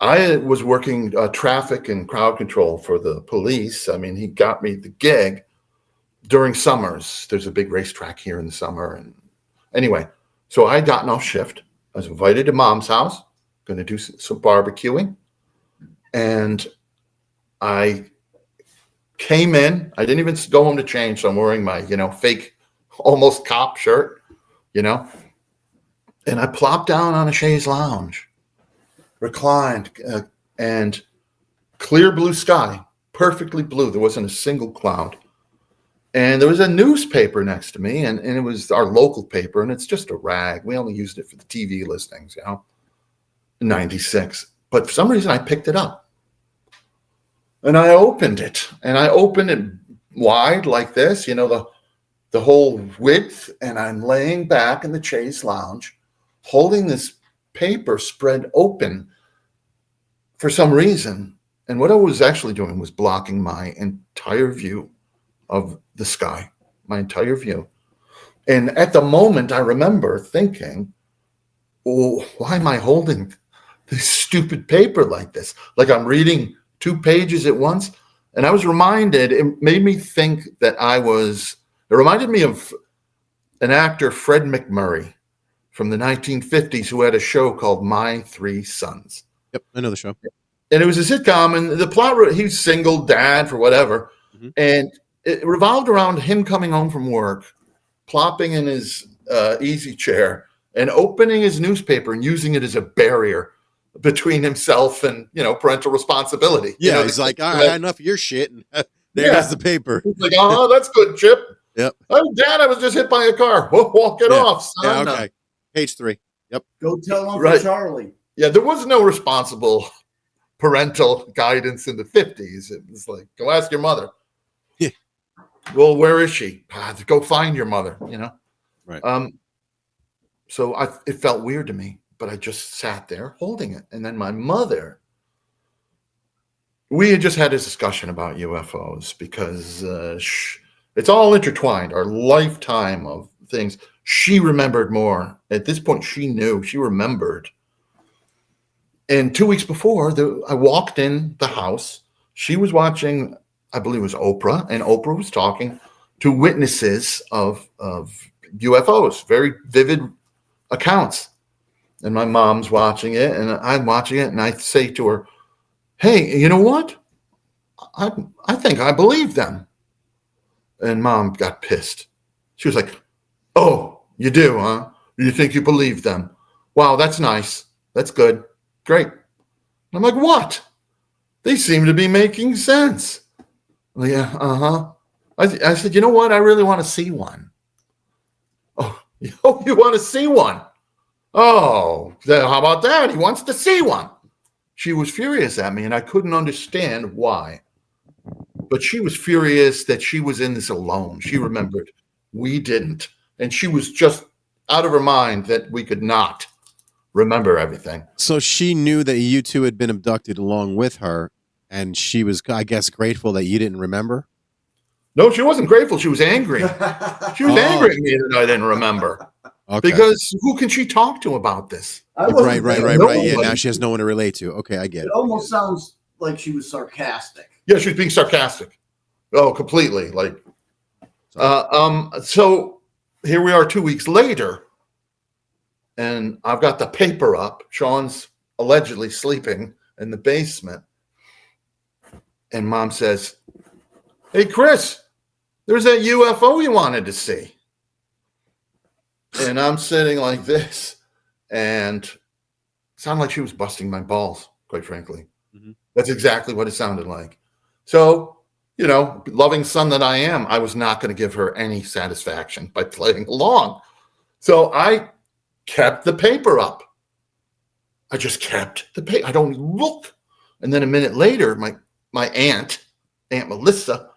B: I was working traffic and crowd control for the police. I mean, he got me the gig during summers. There's a big racetrack here in the summer, and anyway. So I got off shift. I was invited to Mom's house, going to do some barbecuing. And I came in. I didn't even go home to change, so I'm wearing my, fake almost cop shirt, And I plopped down on a chaise lounge, reclined, and clear blue sky, perfectly blue. There wasn't a single cloud. And there was a newspaper next to me, and it was our local paper, and it's just a rag. We only used it for the TV listings, in 96. But for some reason, I picked it up. And I opened it, wide like this, the whole width, and I'm laying back in the chaise lounge, holding this paper spread open for some reason. And what I was actually doing was blocking my entire view of the sky, my entire view. And at the moment, I remember thinking, oh, why am I holding this stupid paper like this? Like I'm reading 2 pages at once. And I was reminded, it made me think that it reminded me of an actor, Fred McMurray, from the 1950s, who had a show called My Three Sons.
A: Yep, I know the show.
B: And it was a sitcom, and the plot, he's single dad for whatever. Mm-hmm. And it revolved around him coming home from work, plopping in his easy chair, and opening his newspaper and using it as a barrier between himself and parental responsibility.
A: Yeah, he's like, all right, enough of your shit. And there's the paper.
B: He's like, oh, that's good, Chip.
A: Yep.
B: Oh, Dad, I was just hit by a car. Walk it off, son.
A: Yeah, okay. Page 3. Yep.
C: Go tell Uncle Charlie.
B: Yeah, there was no responsible parental guidance in the 50s. It was like, go ask your mother. Well, where is she? Go find your mother, Right. So it felt weird to me, but I just sat there holding it. And then my mother, we had just had this discussion about UFOs because it's all intertwined, our lifetime of things. She remembered more. At this point, she remembered. And 2 weeks before, I walked in the house. She was watching, I believe it was Oprah, and Oprah was talking to witnesses of UFOs, very vivid accounts. And my mom's watching it, and I'm watching it, and I say to her, hey, you know what? I think I believe them. And Mom got pissed. She was like, oh, you do, huh? You think you believe them? Wow, that's nice. That's good. Great. I'm like, what? They seem to be making sense. Yeah, uh-huh. I said, you know what? I really want to see one. Oh, you want to see one? Oh, then how about that? He wants to see one. She was furious at me, and I couldn't understand why. But she was furious that she was in this alone. She remembered we didn't. And she was just out of her mind that we could not remember everything.
A: So she knew that you two had been abducted along with her, and she was, I guess, grateful that you didn't remember?
B: No, she wasn't grateful. She was angry. She was angry at me that I didn't remember.
A: Okay.
B: Because who can she talk to about this?
A: Right. Yeah, now she has no one to relate to. Okay, I get it.
C: It almost sounds like she was sarcastic.
B: Yeah, she was being sarcastic. Oh, completely. Like, so here we are 2 weeks later, and I've got the paper up. Sean's allegedly sleeping in the basement. And Mom says, "Hey, Chris, there's that UFO you wanted to see." And I'm sitting like this, and it sounded like she was busting my balls, quite frankly. Mm-hmm. That's exactly what it sounded like. So, loving son that I am, I was not going to give her any satisfaction by playing along. So I kept the paper up. I just kept the paper. I don't look. And then a minute later, my Aunt Melissa,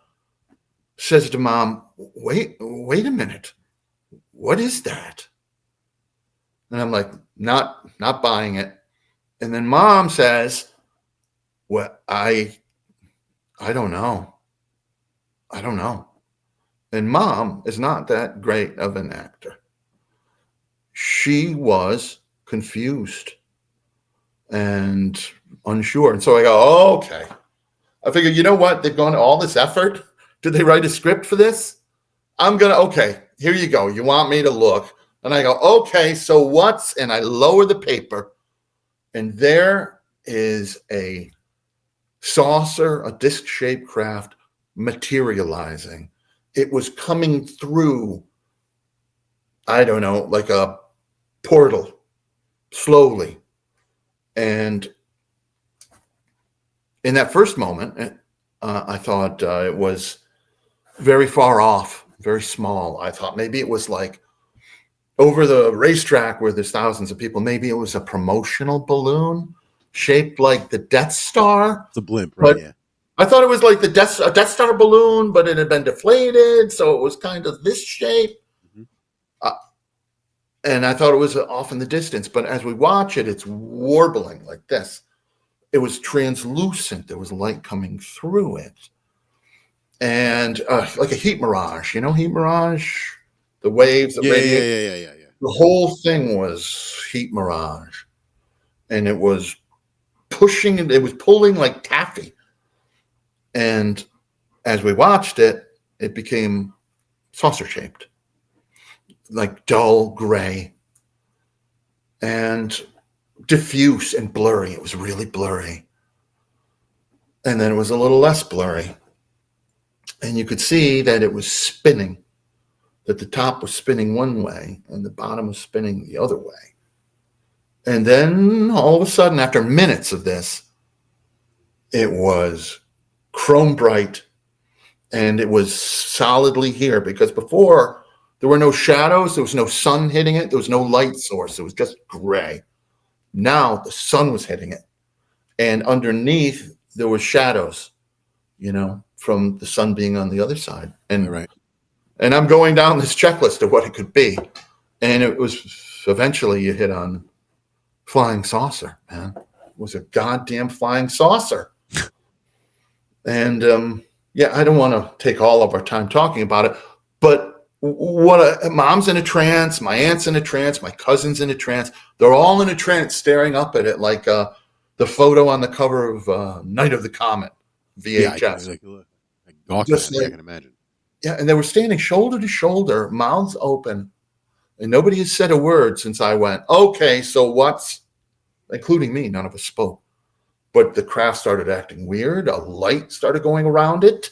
B: says to Mom, wait a minute. What is that? And I'm like, not buying it. And then Mom says, well, I don't know. I don't know. And Mom is not that great of an actor. She was confused and unsure. And so I go, okay. I figured, you know what? They've gone to all this effort. Did they write a script for this? Okay, here you go. You want me to look. And I go, okay, so what's, and I lower the paper, and there is a saucer, a disc-shaped craft materializing. It was coming through, I don't know, like a portal, slowly. And in that first moment, I thought it was very far off, very small. I thought maybe it was like over the racetrack where there's thousands of people. Maybe it was a promotional balloon shaped like the Death Star.
A: It's a blimp, right? Yeah.
B: I thought it was like a Death Star balloon, but it had been deflated, so it was kind of this shape. Mm-hmm. And I thought it was off in the distance. But as we watch it, it's warbling like this. It was translucent. There was light coming through it. And like a heat mirage, heat mirage, the waves, the radiation.
A: Yeah.
B: The whole thing was heat mirage. And it was pushing, it was pulling like taffy. And as we watched it, it became saucer shaped, like dull gray and diffuse and blurry. It was really blurry. And then it was a little less blurry. And you could see that it was spinning, that the top was spinning one way and the bottom was spinning the other way. And then all of a sudden, after minutes of this, it was chrome bright and it was solidly here, because before there were no shadows, there was no sun hitting it, there was no light source, it was just gray. Now the sun was hitting it, and underneath there were shadows, from the sun being on the other side. And
A: right.
B: And I'm going down this checklist of what it could be. And it was eventually you hit on flying saucer, man. It was a goddamn flying saucer. And I don't want to take all of our time talking about it, but mom's in a trance, my aunt's in a trance, my cousin's in a trance. They're all in a trance staring up at it like the photo on the cover of Night of the Comet, VHS.
A: I can imagine.
B: Yeah, and they were standing shoulder to shoulder, mouths open, and nobody has said a word since I went, okay, so what's, including me, none of us spoke. But the craft started acting weird. A light started going around it,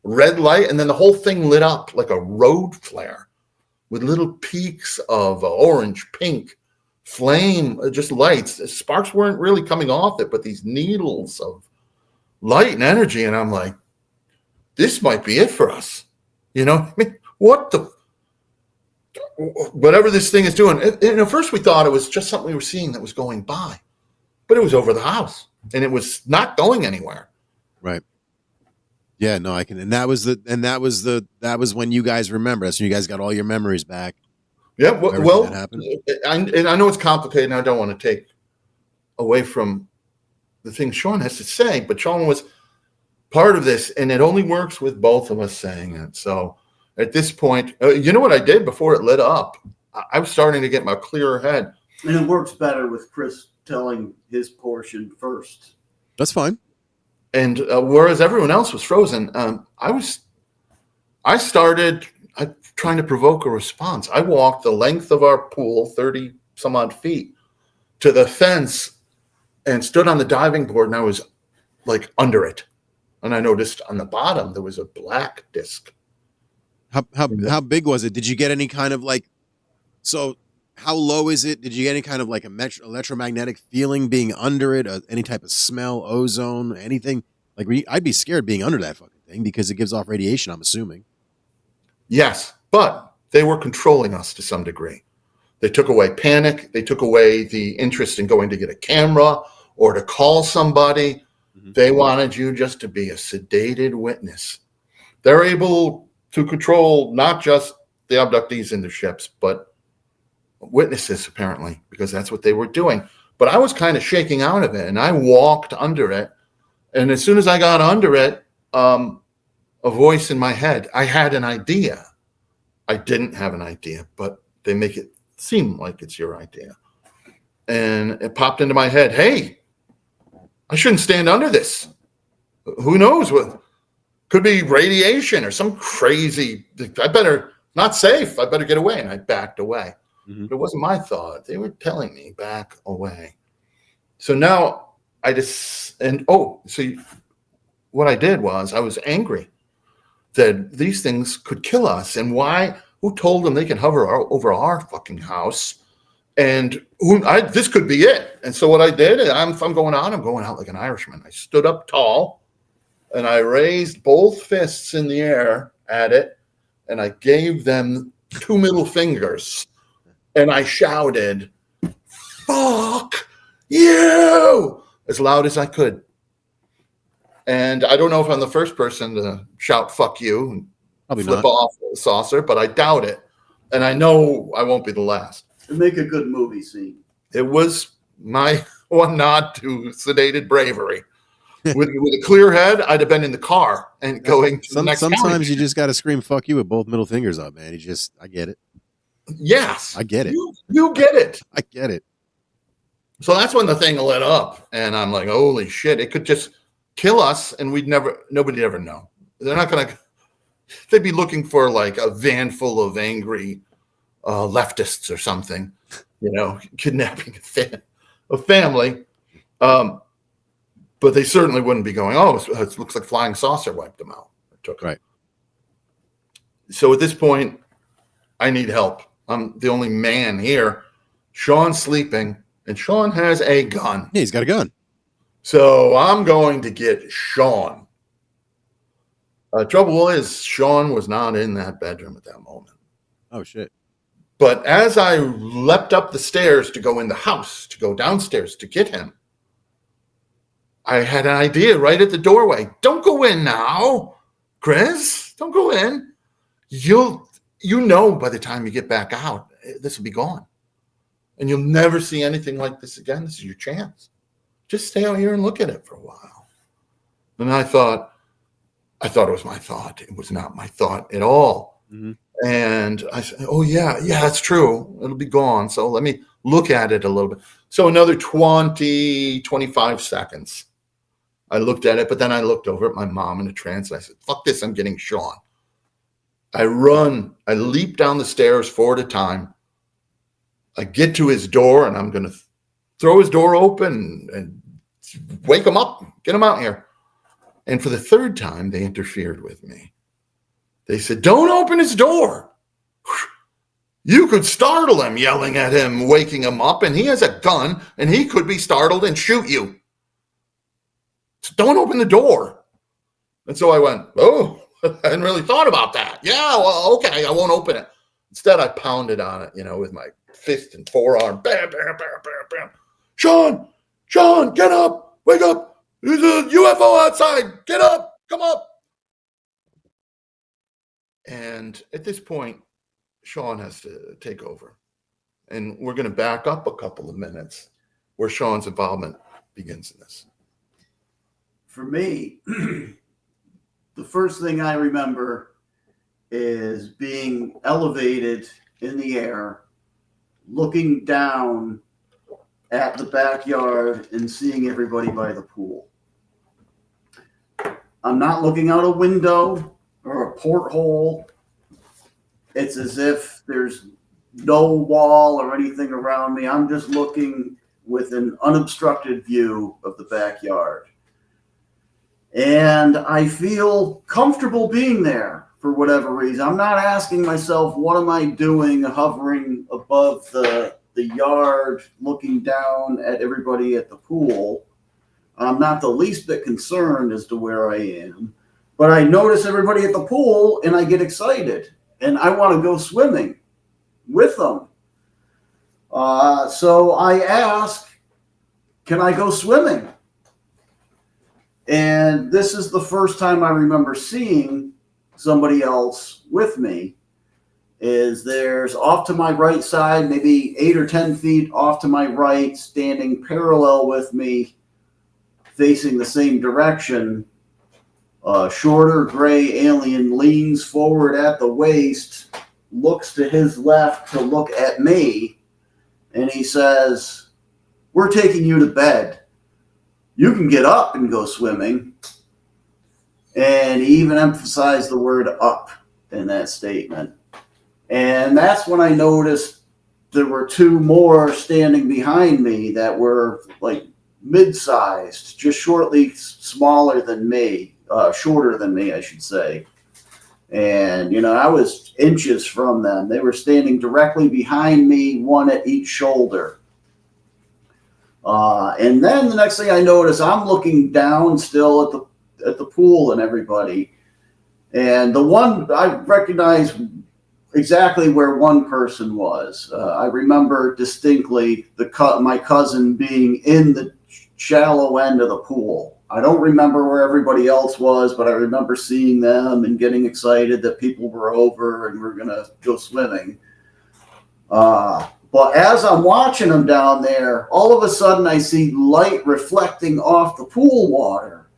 B: red light, and then the whole thing lit up like a road flare with little peaks of orange, pink, flame, just lights. The sparks weren't really coming off it, but these needles of light and energy. And I'm like, this might be it for us. I mean, what the? whatever this thing is doing. And at first we thought it was just something we were seeing that was going by, but it was over the house and it was not going anywhere.
A: Right. Yeah, no, I can. And that was when you guys remember. That's when you guys got all your memories back.
B: Yeah. Well,
A: that happened.
B: and I know it's complicated and I don't want to take away from the things Sean has to say, but Sean was part of this and it only works with both of us saying it. So at this point, you know what I did before it lit up? I was starting to get my clearer head.
C: And it works better with Chris telling his portion first.
A: That's fine.
B: And whereas everyone else was frozen, I started trying to provoke a response. I walked the length of our pool, 30 some odd feet, to the fence and stood on the diving board, and I was like under it. And I noticed on the bottom there was a black disc.
A: How big was it? Did you get any kind of like, so how low is it? Did you get any kind of like electromagnetic feeling being under it? Any type of smell, ozone, anything? Like I'd be scared being under that fucking thing because it gives off radiation, I'm assuming.
B: Yes, but they were controlling us to some degree. They took away panic. They took away the interest in going to get a camera or to call somebody. Mm-hmm. They wanted you just to be a sedated witness. They're able to control not just the abductees in the ships, but witnesses, apparently, because that's what they were doing. But I was kind of shaking out of it, and I walked under it. And as soon as I got under it, a voice in my head, I had an idea. I didn't have an idea, but they make it seem like it's your idea. And it popped into my head, hey, I shouldn't stand under this. Who knows what? Could be radiation or some crazy, I better, not safe. I better get away. And I backed away. Mm-hmm. But it wasn't my thought. They were telling me back away. So now what I did was I was angry that these things could kill us. And why? Who told them they can hover over our fucking house? And this could be it. And so what I did, I'm going out like an Irishman. I stood up tall and I raised both fists in the air at it. And I gave them 2 middle fingers. And I shouted, fuck you, as loud as I could. And I don't know if I'm the first person to shout fuck you and
A: probably
B: flip
A: not
B: off the saucer, but I doubt it. And I know I won't be the last.
C: It'd make a good movie scene.
B: It was my one nod to sedated bravery. with a clear head, I'd have been in the car and going to the next
A: Sometimes
B: county.
A: You just got to scream fuck you with both middle fingers up, man. I get it.
B: Yes.
A: I get it.
B: You get it.
A: I get it.
B: So that's when the thing lit up. And I'm like, holy shit, it could just kill us and nobody'd ever know. They're not going to, they'd be looking for like a van full of angry leftists or something, kidnapping a family. But they certainly wouldn't be going, oh, it looks like flying saucer wiped them out.
A: Right.
B: So at this point, I need help. I'm the only man here. Sean's sleeping, and Sean has a gun.
A: Yeah, he's got a gun.
B: So I'm going to get Sean. Trouble is, Sean was not in that bedroom at that moment.
A: Oh, shit.
B: But as I leapt up the stairs to go in the house, to go downstairs to get him, I had an idea right at the doorway. Don't go in now, Chris. Don't go in. By the time you get back out, this will be gone. And you'll never see anything like this again. This is your chance. Just stay out here and look at it for a while. And I thought it was my thought. It was not my thought at all. Mm-hmm. And I said, oh, yeah, that's true. It'll be gone. So let me look at it a little bit. So another 20, 25 seconds. I looked at it, but then I looked over at my mom in a trance. And I said, fuck this, I'm getting Sean. I leap down the stairs 4 at a time. I get to his door, and I'm going to throw his door open and wake him up, get him out here. And for the 3rd time, they interfered with me. They said, don't open his door. You could startle him, yelling at him, waking him up, and he has a gun, and he could be startled and shoot you. So don't open the door. And so I went, oh, I hadn't really thought about that. Yeah, well, okay, I won't open it. Instead, I pounded on it, with my fist and forearm. Bam, bam, bam, bam, bam. Sean, get up. Wake up. There's a UFO outside. Get up. Come up. And at this point, Sean has to take over. And we're going to back up a couple of minutes where Sean's involvement begins in this.
C: For me, the first thing I remember is being elevated in the air, looking down at the backyard and seeing everybody by the pool. I'm not looking out a window or a porthole. It's as if there's no wall or anything around me. I'm just looking with an unobstructed view of the backyard. And I feel comfortable being there for whatever reason. I'm not asking myself, what am I doing hovering above the yard, looking down at everybody at the pool. I'm not the least bit concerned as to where I am. But I notice everybody at the pool and I get excited. And I want to go swimming with them. So I ask, can I go swimming? And this is the first time I remember seeing somebody else with me. There's off to my right side, maybe 8 or 10 feet off to my right, standing parallel with me, facing the same direction. Shorter gray alien leans forward at the waist, looks to his left to look at me, and he says, "We're taking you to bed. You can get up and go swimming." And he even emphasized the word up in that statement. And that's when I noticed there were 2 more standing behind me that were like mid-sized, just shortly smaller than me, shorter than me, I should say. And, I was inches from them. They were standing directly behind me, one at each shoulder. And then the next thing I notice, I'm looking down still at the pool and everybody. And the one, I recognize exactly where one person was. I remember distinctly my cousin being in the shallow end of the pool. I don't remember where everybody else was, but I remember seeing them and getting excited that people were over and we're going to go swimming. But as I'm watching them down there, all of a sudden I see light reflecting off the pool water,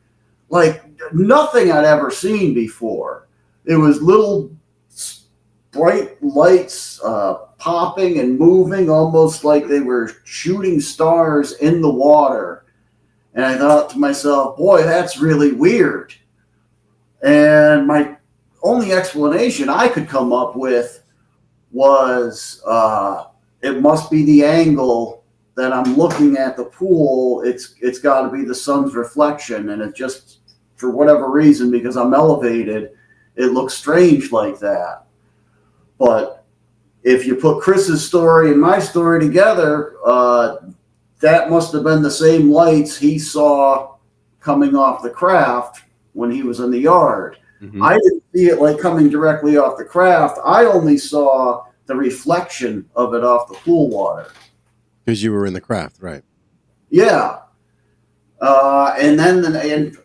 C: like nothing I'd ever seen before. It was little bright lights popping and moving, almost like they were shooting stars in the water. And I thought to myself, boy, that's really weird. And my only explanation I could come up with was it must be the angle that I'm looking at the pool. It's got to be the sun's reflection. And it just, for whatever reason, because I'm elevated, it looks strange like that. But if you put Chris's story and my story together, that must have been the same lights he saw coming off the craft when he was in the yard. Mm-hmm. I didn't see it like coming directly off the craft. I only saw the reflection of it off the pool water.
A: Because you were in the craft, right?
C: Yeah. And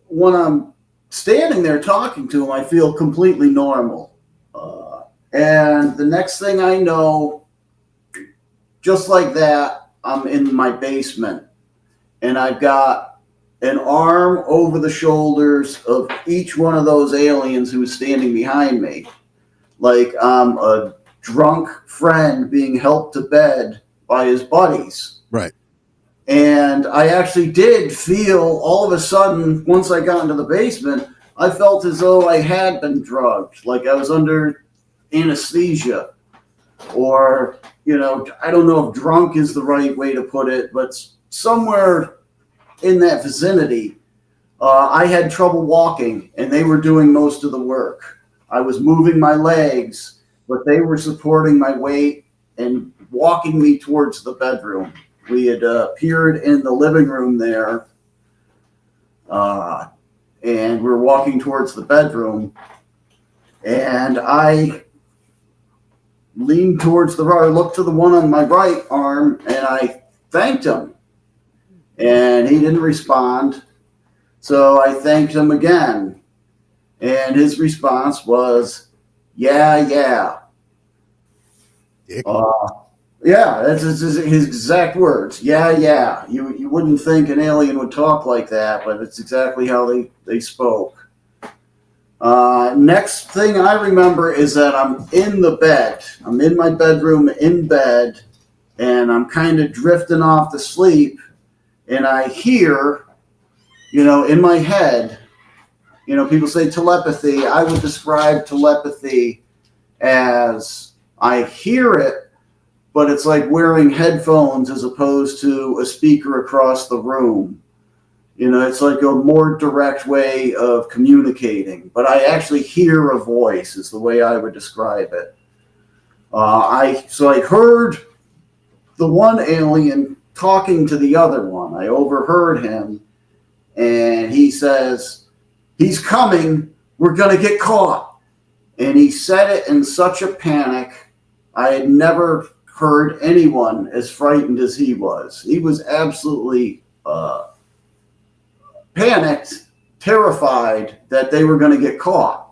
C: when I'm standing there talking to him, I feel completely normal. And the next thing I know, just like that, I'm in my basement. And I've got an arm over the shoulders of each one of those aliens who was standing behind me. Like I'm a drunk friend being helped to bed by his buddies.
A: Right.
C: And I actually did feel all of a sudden, once I got into the basement, I felt as though I had been drugged, like I was under anesthesia, or, I don't know if drunk is the right way to put it, but somewhere in that vicinity, I had trouble walking and they were doing most of the work. I was moving my legs, but they were supporting my weight and walking me towards the bedroom. We had appeared in the living room there, and we're walking towards the bedroom, and I leaned towards the right, looked to the one on my right arm, and I thanked him. And he didn't respond. So I thanked him again. And his response was, yeah. Yeah, that's his exact words. Yeah. You wouldn't think an alien would talk like that, but it's exactly how they spoke. Next thing I remember is that I'm in the bed. I'm in my bedroom in bed, and I'm kind of drifting off to sleep, and I hear, in my head, people say telepathy. I would describe telepathy as I hear it, but it's like wearing headphones as opposed to a speaker across the room. It's like a more direct way of communicating, but I actually hear a voice is the way I would describe it. I heard the one alien talking to the other one. I overheard him, and he says, "He's coming. We're going to get caught." And he said it in such a panic. I had never heard anyone as frightened as he was. He was absolutely panicked, terrified that they were going to get caught.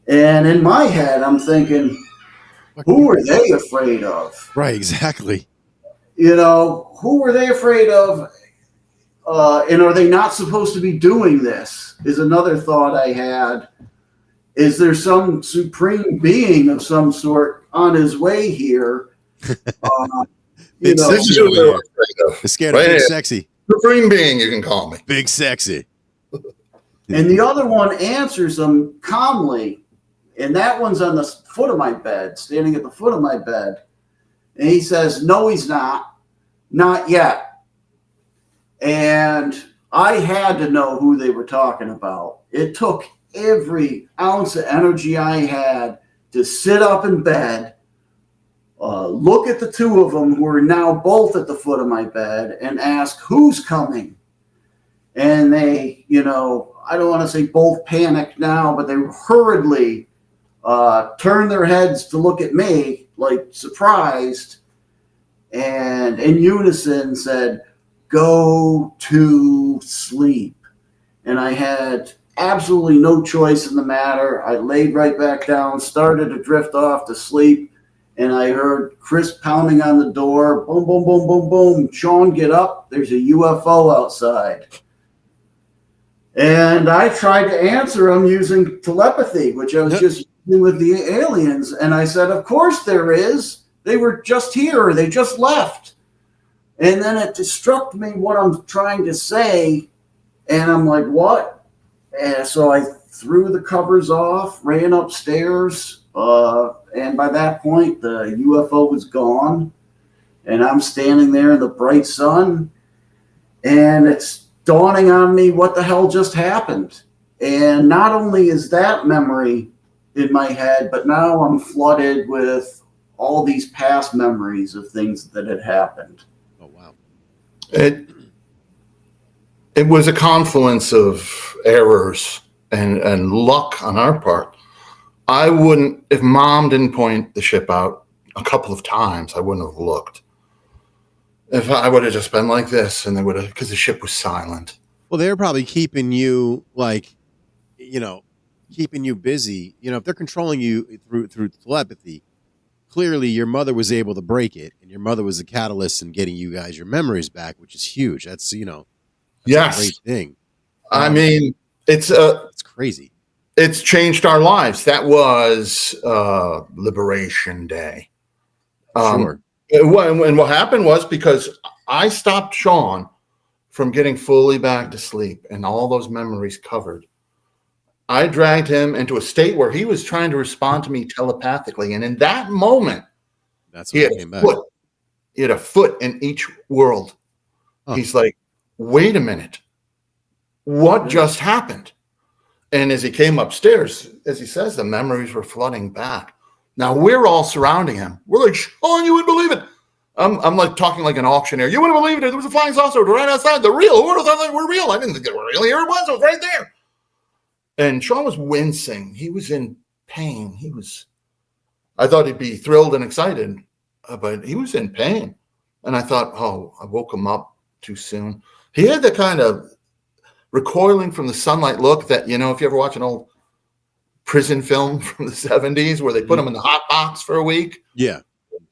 C: And in my head, I'm thinking, who are they afraid of?
A: Right, exactly.
C: Who are they afraid of? And are they not supposed to be doing this? Is another thought I had. Is there some supreme being of some sort on his way here?
A: Big
B: This
A: sexy
B: is
A: over
B: what they're
A: here.
B: afraid of.
A: I'm scared of
B: Right
A: big
B: here.
A: sexy.
B: Supreme being, you can call me.
A: Big sexy.
C: And the other one answers him calmly. And that one's on the foot of my bed, standing at the foot of my bed. And he says, "No, he's not. Not yet." And I had to know who they were talking about. It took every ounce of energy I had to sit up in bed, look at the two of them who are now both at the foot of my bed, and ask, "Who's coming?" And they, I don't want to say both panicked now, but they hurriedly turned their heads to look at me, like surprised, and in unison said, "Go to sleep." And I had absolutely no choice in the matter. I laid right back down, started to drift off to sleep, and I heard Chris pounding on the door. Boom, boom, boom, boom, boom. "Sean, get up. There's a UFO outside." And I tried to answer him using telepathy, which I was just using with the aliens. And I said, "Of course there is. They were just here. They just left." And then it struck me what I'm trying to say. And I'm like, "What?" And so I threw the covers off, ran upstairs. And by that point, the UFO was gone. And I'm standing there in the bright sun. And it's dawning on me what the hell just happened. And not only is that memory in my head, but now I'm flooded with all these past memories of things that had happened.
A: Oh, wow.
B: It was a confluence of errors and luck on our part. I wouldn't, if Mom didn't point the ship out a couple of times, I wouldn't have looked. If I would have just been like this, and they would have, because the ship was silent.
A: Well, they're probably keeping you keeping you busy. If they're controlling you through telepathy, clearly your mother was able to break it, and your mother was the catalyst in getting you guys your memories back, which is huge. That's
B: Yes.
A: a great thing.
B: I mean, it's
A: crazy.
B: It's changed our lives. That was Liberation Day.
A: Sure.
B: And what happened was, because I stopped Sean from getting fully back to sleep and all those memories covered, I dragged him into a state where he was trying to respond to me telepathically. And in that moment,
A: That's
B: he
A: when
B: had
A: it came back.
B: he had a foot in each world.
A: Huh.
B: He's like, "Wait a minute. What just happened?" And as he came upstairs, as he says, the memories were flooding back. Now we're all surrounding him. We're like, "Sean, you wouldn't believe it." I'm like talking like an auctioneer. "You wouldn't believe it. There was a flying saucer right outside. The real. Who would have thought they were real? I didn't think they were real. Here it was. It was right there." And Sean was wincing. He was in pain. He was I thought he'd be thrilled and excited, but he was in pain. And I thought, oh, I woke him up too soon. He had the kind of recoiling from the sunlight look that, you know, if you ever watch an old prison film from the 70s where they put him in the hot box for a week.
A: Yeah.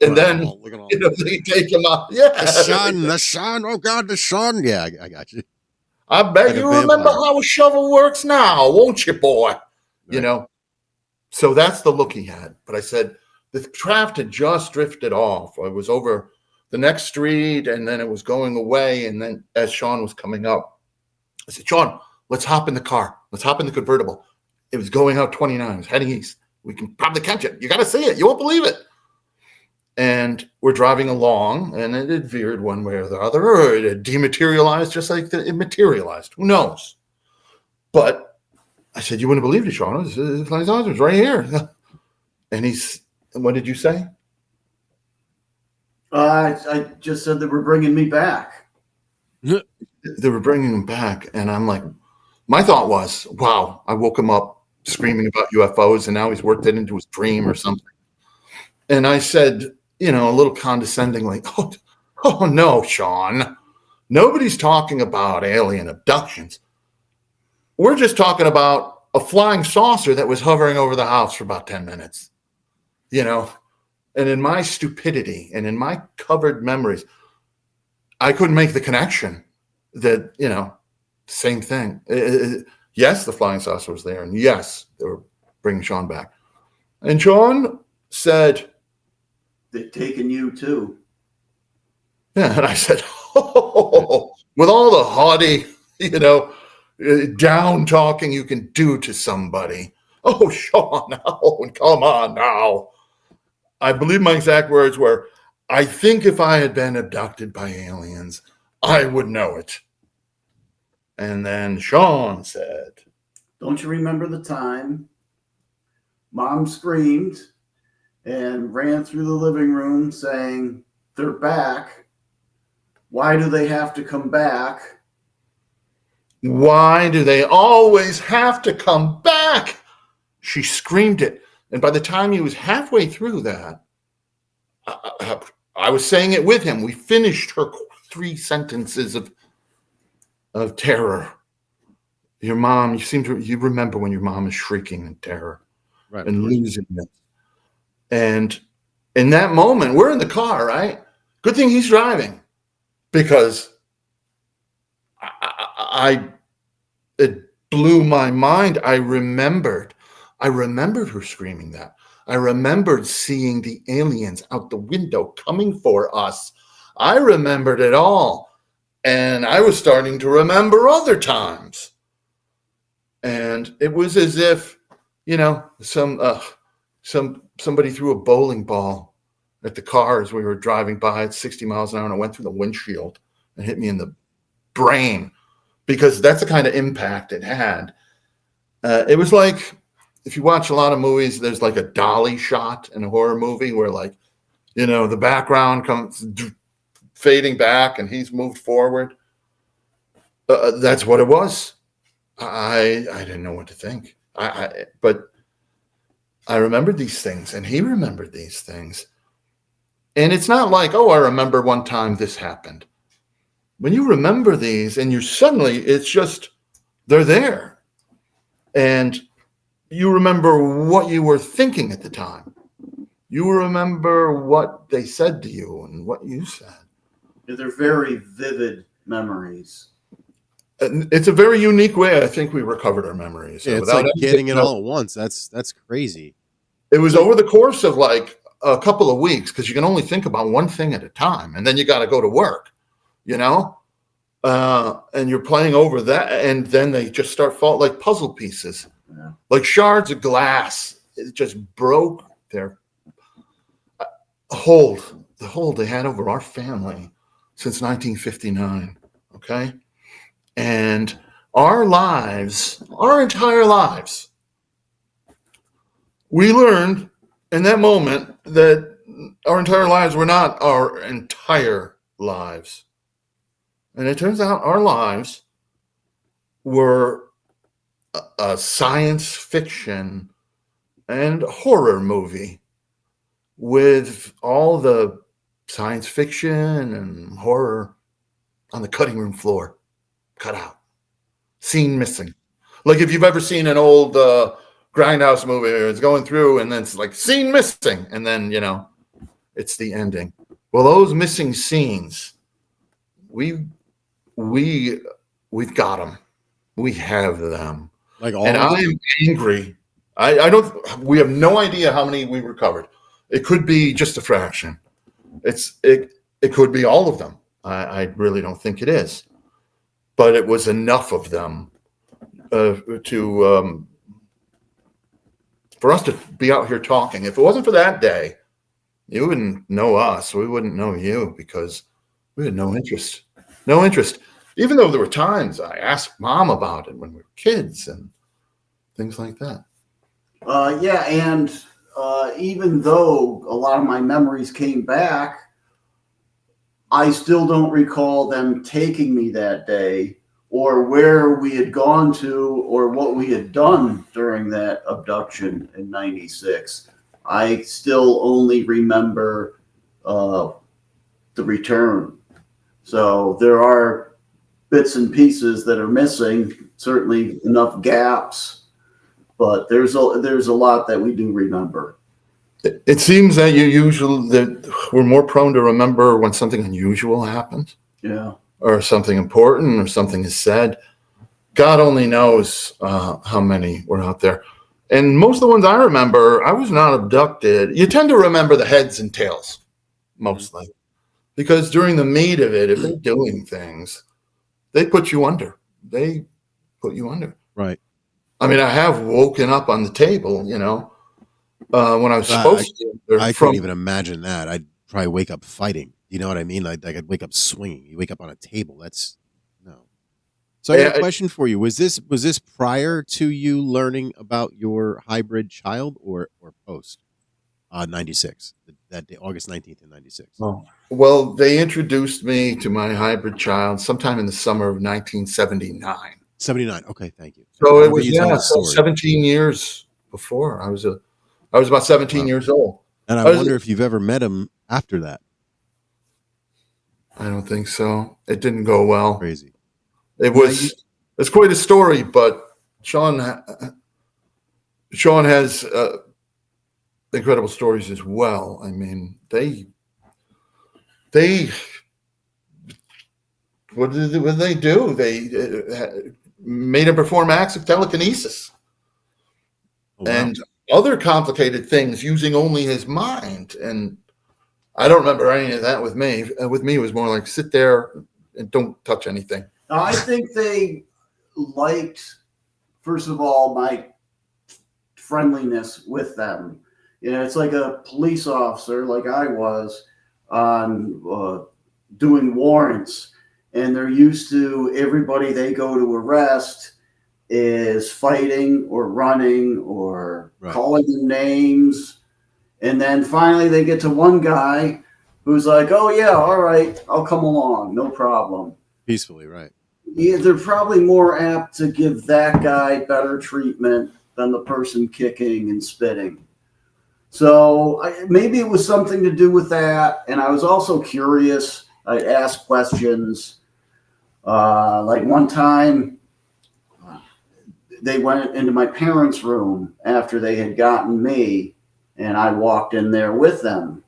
B: And then,
A: look at all
B: you know, they take him out. Yeah.
A: the sun. Oh, God, the sun. Yeah, I got you.
B: I bet
A: Like a
B: you remember
A: vampire.
B: how a shovel works now, won't you, boy?
A: Right.
B: You know? So that's the look he had. But I said, the craft had just drifted off. I was over the next street, and then it was going away. And then as Sean was coming up, I said, Sean, let's hop in the car. Let's hop in the convertible. It was going out 29. It was heading east. We can probably catch it. You got to see it. You won't believe it. And we're driving along, and it had veered one way or the other, or it had dematerialized just like it materialized. Who knows? But I said, you wouldn't believe it, Sean. It's right here. And what did you say?
C: I just said they were bringing me back.
B: They were bringing him back. And I'm like, my thought was, wow, I woke him up screaming about UFOs, and now he's worked it into his dream or something. And I said, you know, a little condescendingly, oh no, Sean, nobody's talking about alien abductions. We're just talking about a flying saucer that was hovering over the house for about 10 minutes, you know. And in my stupidity and in my covered memories, I couldn't make the connection that, you know, same thing. Yes, the flying saucer was there. And yes, they were bringing Sean back. And Sean said,
C: they've taken you too.
B: Yeah. And I said, oh, with all the haughty, you know, down talking you can do to somebody. Oh, Sean, oh, come on now. I believe my exact words were, I think if I had been abducted by aliens, I would know it. And then Sean said,
C: don't you remember the time Mom screamed and ran through the living room saying, they're back. Why do they have to come back?
B: Why do they always have to come back? She screamed it. And by the time he was halfway through that, I was saying it with him. We finished her 3 sentences of terror. Your mom, you remember when your mom is shrieking in terror, right, and losing it. And in that moment, we're in the car, right? Good thing he's driving, because it blew my mind. I remembered her screaming that. I remembered seeing the aliens out the window coming for us. I remembered it all. And I was starting to remember other times. And it was as if, you know, somebody threw a bowling ball at the car as we were driving by at 60 miles an hour, and it went through the windshield and hit me in the brain, because that's the kind of impact it had. It was like, if you watch a lot of movies, there's like a dolly shot in a horror movie where, like, you know, the background comes fading back and he's moved forward. That's what it was. I didn't know what to think. But I remembered these things, and he remembered these things. And it's not like, oh, I remember one time this happened. When you remember these, and it's just, they're there. And you remember what you were thinking at the time. You remember what they said to you and what you said.
C: They're very vivid memories.
B: It's a very unique way I think we recovered our memories.
A: Yeah, it's like getting it all at once. That's crazy.
B: It was over the course of like a couple of weeks, because you can only think about one thing at a time, and then you got to go to work, you know? And you're playing over that, and then they just start falling like puzzle pieces, like shards of glass. It just broke their the hold they had over our family since 1959. Okay. And our lives, our entire lives, we learned in that moment that our entire lives were not our entire lives. And it turns out our lives were a science fiction and horror movie with all the science fiction and horror on the cutting room floor, cut out, scene missing. Like if you've ever seen an old Grindhouse movie, it's going through and then it's like scene missing, and then it's the ending. Well, those missing scenes, we've got them. We have them.
A: Like all
B: and
A: of them?
B: I'm angry. I don't. We have no idea how many we recovered. It could be just a fraction. It could be all of them. I really don't think it is, but it was enough of them for us to be out here talking. If it wasn't for that day, you wouldn't know us. We wouldn't know you because we had no interest. No interest. Even though there were times I asked Mom about it when we were kids and things like that.
C: Yeah, and even though a lot of my memories came back, I still don't recall them taking me that day or where we had gone to or what we had done during that abduction in 96. I still only remember the return. So there are bits and pieces that are missing, certainly enough gaps, but there's a lot that we do remember.
B: It seems that that we're more prone to remember when something unusual happens.
C: Yeah.
B: Or something important or something is said. God only knows how many were out there. And most of the ones I remember, I was not abducted. You tend to remember the heads and tails, mostly. Because during the meat of it, if they're doing things, they put you under. They put you under.
A: Right.
B: I mean, I have woken up on the table, when I was supposed to.
A: I can't even imagine that. I'd probably wake up fighting. You know what I mean? Like I'd wake up swinging. You wake up on a table. That's no. So I got a question for you. Was this prior to you learning about your hybrid child or post 96? That day, August 19th in 96.
B: Oh. Well, they introduced me to my hybrid child sometime in the summer of 1979.
A: 79. Okay, thank you.
B: So it was 17 years before. I was about 17 years old.
A: And I wonder if you've ever met him after that.
B: I don't think so. It didn't go well.
A: Crazy.
B: It's quite a story, but Sean has incredible stories as well. I mean, they what did they do? They made him perform acts of telekinesis and other complicated things using only his mind. And I don't remember any of that with me. With me, it was more like sit there and don't touch anything.
C: I think they liked, first of all, my friendliness with them. It's like a police officer, like I was, on doing warrants. And they're used to everybody they go to arrest is fighting or running or calling them names. And then finally they get to one guy who's like, oh, yeah, all right, I'll come along. No problem.
A: Peacefully, right.
C: Yeah, they're probably more apt to give that guy better treatment than the person kicking and spitting. So maybe it was something to do with that. And I was also curious. I asked questions. Like one time, they went into my parents' room after they had gotten me, and I walked in there with them.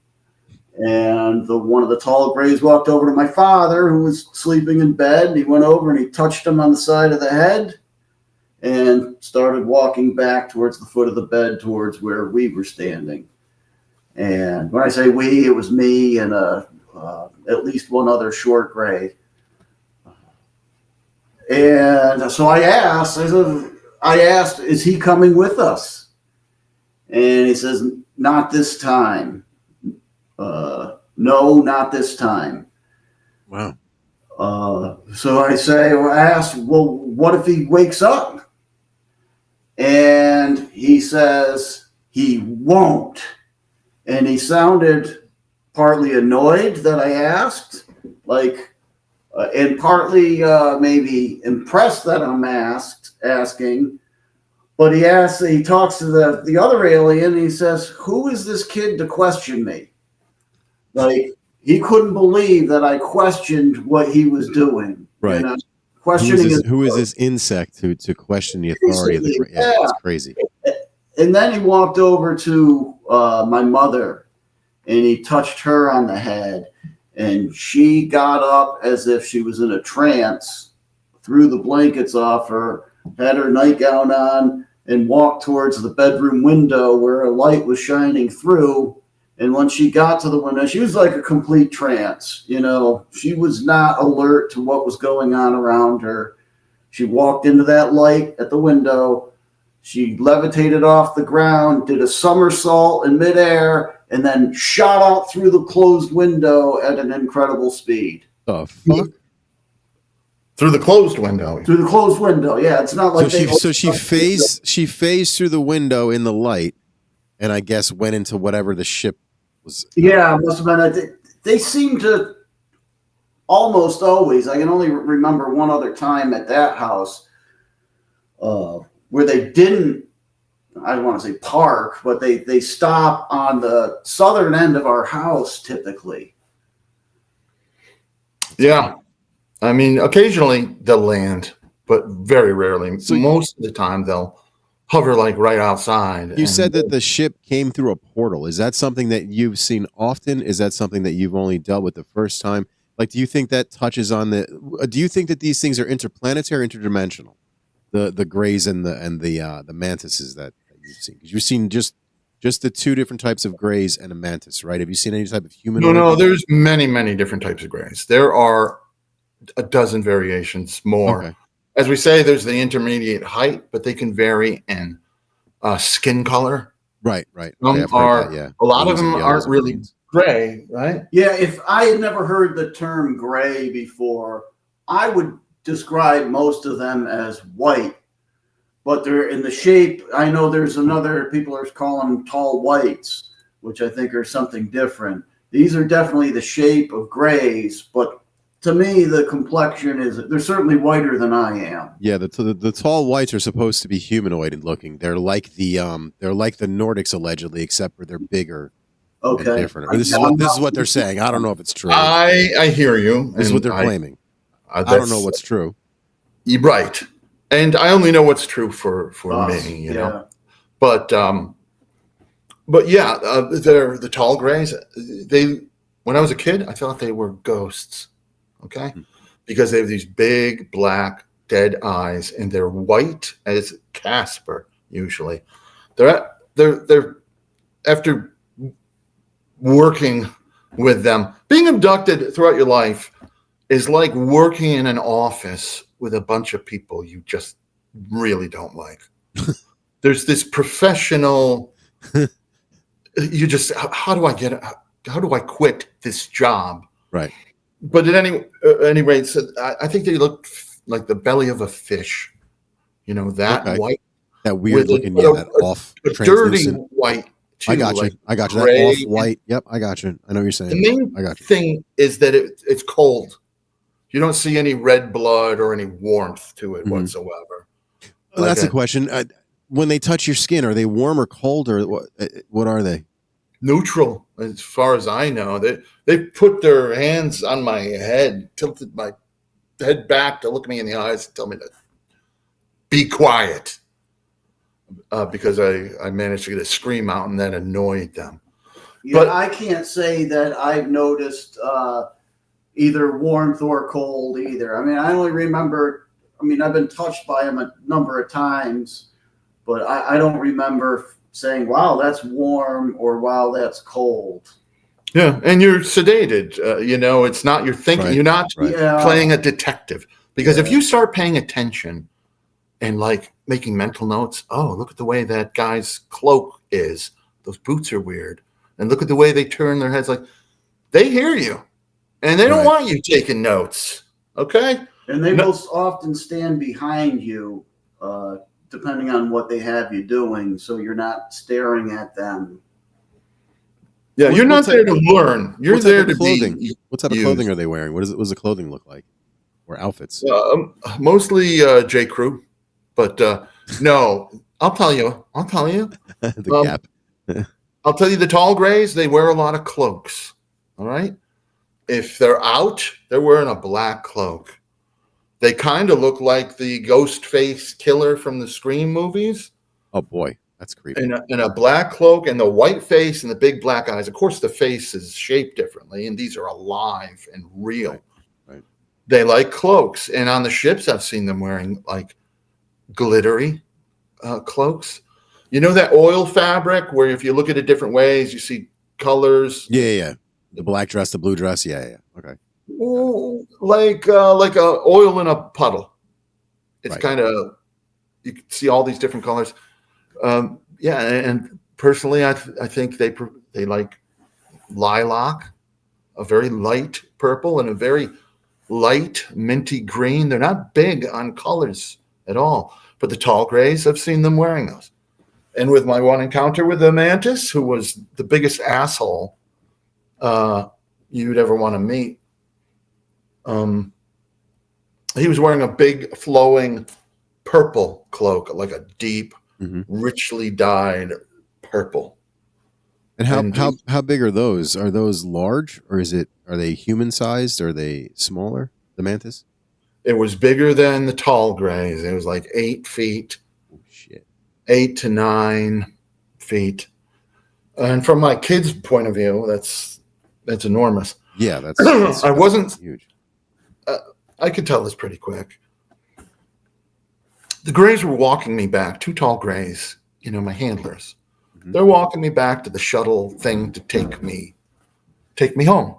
C: And one of the tall grays walked over to my father, who was sleeping in bed. And he went over and he touched him on the side of the head and started walking back towards the foot of the bed, towards where we were standing. And when I say we, it was me and at least one other short gray. And so I asked, is he coming with us? And he says, not this time. No, not this time.
A: Wow.
C: So I asked, well, what if he wakes up? And he says, he won't. And he sounded partly annoyed that I asked, and partly maybe impressed that I'm asking. But he talks to the other alien, and he says, "Who is this kid to question me?" Like, he couldn't believe that I questioned what he was doing.
A: Right.
C: You know? Questioning
A: who is this insect to question the authority of the yeah, it's crazy.
C: And then he walked over to my mother, and he touched her on the head, and she got up as if she was in a trance, threw the blankets off her, had her nightgown on, and walked towards the bedroom window where a light was shining through. And when she got to the window, she was like a complete trance. You know, she was not alert to what was going on around her. She walked into that light at the window. She levitated off the ground, did a somersault in midair, and then shot out through the closed window at an incredible speed.
A: The fuck?
B: Through the closed window.
C: Through the closed window, yeah. It's not like
A: she phased through the window in the light, and I guess went into whatever the ship was.
C: Yeah, it must have been. They seem to almost always. I can only remember one other time at that house where they didn't. I don't want to say park, but they stop on the southern end of our house typically.
B: Yeah. I mean, occasionally they'll land, but very rarely. So most of the time they'll hover like right outside.
A: You said that the ship came through a portal. Is that something that you've seen often? Is that something that you've only dealt with the first time? Like, do you think that touches on do you think that these things are interplanetary, interdimensional? The grays and the mantises that you've seen? Because you've seen just the two different types of grays and a mantis, right? Have you seen any type of humanoid?
B: No, there's many different types of grays. There are a dozen variations more.
A: Okay.
B: As we say, there's the intermediate height, but they can vary in skin color.
A: Right.
B: A lot of them aren't really gray, right?
C: Yeah, if I had never heard the term gray before, I would describe most of them as white. But they're in the shape. I know there's another, people are calling them tall whites, which I think are something different. These are definitely the shape of grays, but to me, the complexion they're certainly whiter than I am.
A: Yeah, the tall whites are supposed to be humanoid looking. They're like the Nordics allegedly, except for they're bigger.
C: Okay.
A: And different. This is what they're saying. I don't know if it's true.
B: I hear you.
A: This is what they're claiming. I don't know what's true.
B: You're right. And I only know what's true for me, you know. But yeah, they're the tall grays. When I was a kid, I thought they were ghosts. Okay, because they have these big black dead eyes, and they're white as Casper. Usually, they're after working with them. Being abducted throughout your life is like working in an office with a bunch of people you just really don't like. There's this professional. You just how do I quit this job?
A: Right.
B: But at any rate, so I think they look like the belly of a fish. You know, that white.
A: That weird looking, that off
B: dirty white. Too,
A: I got you. That off white. Yep, I got you. I know what you're saying.
B: The main thing is that it's cold. You don't see any red blood or any warmth to it whatsoever.
A: Well, that's a question. When they touch your skin, are they warm or cold, or what are they?
B: Neutral, as far as I know. They put their hands on my head, tilted my head back to look me in the eyes and tell me to be quiet, because I managed to get a scream out, and that annoyed them.
C: Yeah, but I can't say that I've noticed either warmth or cold either. I mean, I only remember. I mean, I've been touched by them a number of times, but I don't remember saying, wow, that's warm, or wow, that's cold.
B: Yeah, and you're sedated. You know, it's not your thinking. Right. You're not playing a detective. Because if you start paying attention and like making mental notes, oh, look at the way that guy's cloak is. Those boots are weird. And look at the way they turn their heads. Like, they hear you. And they don't want you taking notes. Okay?
C: And they most often stand behind you, depending on what they have you doing, so you're not staring at them.
B: Yeah, you're not there to learn. You're there to
A: be. What type of clothing are they wearing? What does the clothing look like? Or outfits?
B: Mostly J. Crew, but no, I'll tell you.
A: The gap.
B: I'll tell you the tall grays, they wear a lot of cloaks. All right. If they're out, they're wearing a black cloak. They kind of look like the ghost face killer from the Scream movies.
A: Oh boy, that's creepy.
B: In a black cloak and the white face and the big black eyes. Of course, the face is shaped differently, and these are alive and real.
A: Right.
B: They like cloaks. And on the ships, I've seen them wearing like glittery cloaks. You know that oil fabric where if you look at it different ways, you see colors?
A: Yeah. The black dress, the blue dress. Yeah. Okay.
B: Ooh, like a oil in a puddle. It's
A: Right.
B: kind of, you can see all these different colors. Yeah, and personally, I think they like lilac, a very light purple, and a very light minty green. They're not big on colors at all, but the tall grays, I've seen them wearing those. And with my one encounter with the Mantis, who was the biggest asshole you'd ever want to meet, he was wearing a big flowing purple cloak, like a deep, richly dyed purple.
A: And how big are those? Are those large, or are they human sized? Are they smaller? The Mantis?
B: It was bigger than the tall grays. It was like 8 feet.
A: Oh shit.
B: 8 to 9 feet. And from my kid's point of view, that's enormous.
A: Yeah, that's
B: I wasn't
A: huge.
B: I could tell this pretty quick. The grays were walking me back, 2 tall grays, my handlers. They're walking me back to the shuttle thing to take me home.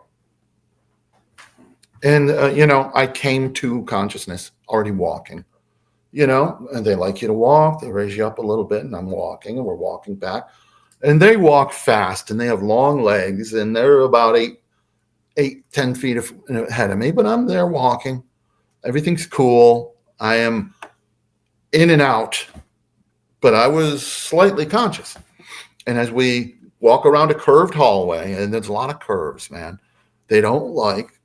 B: And, I came to consciousness already walking, and they like you to walk. They raise you up a little bit, and I'm walking, and we're walking back. And they walk fast, and they have long legs, and they're about 10 feet ahead of me, but I'm there walking. Everything's cool. I am in and out, but I was slightly conscious. And as we walk around a curved hallway, and there's a lot of curves, man, they don't like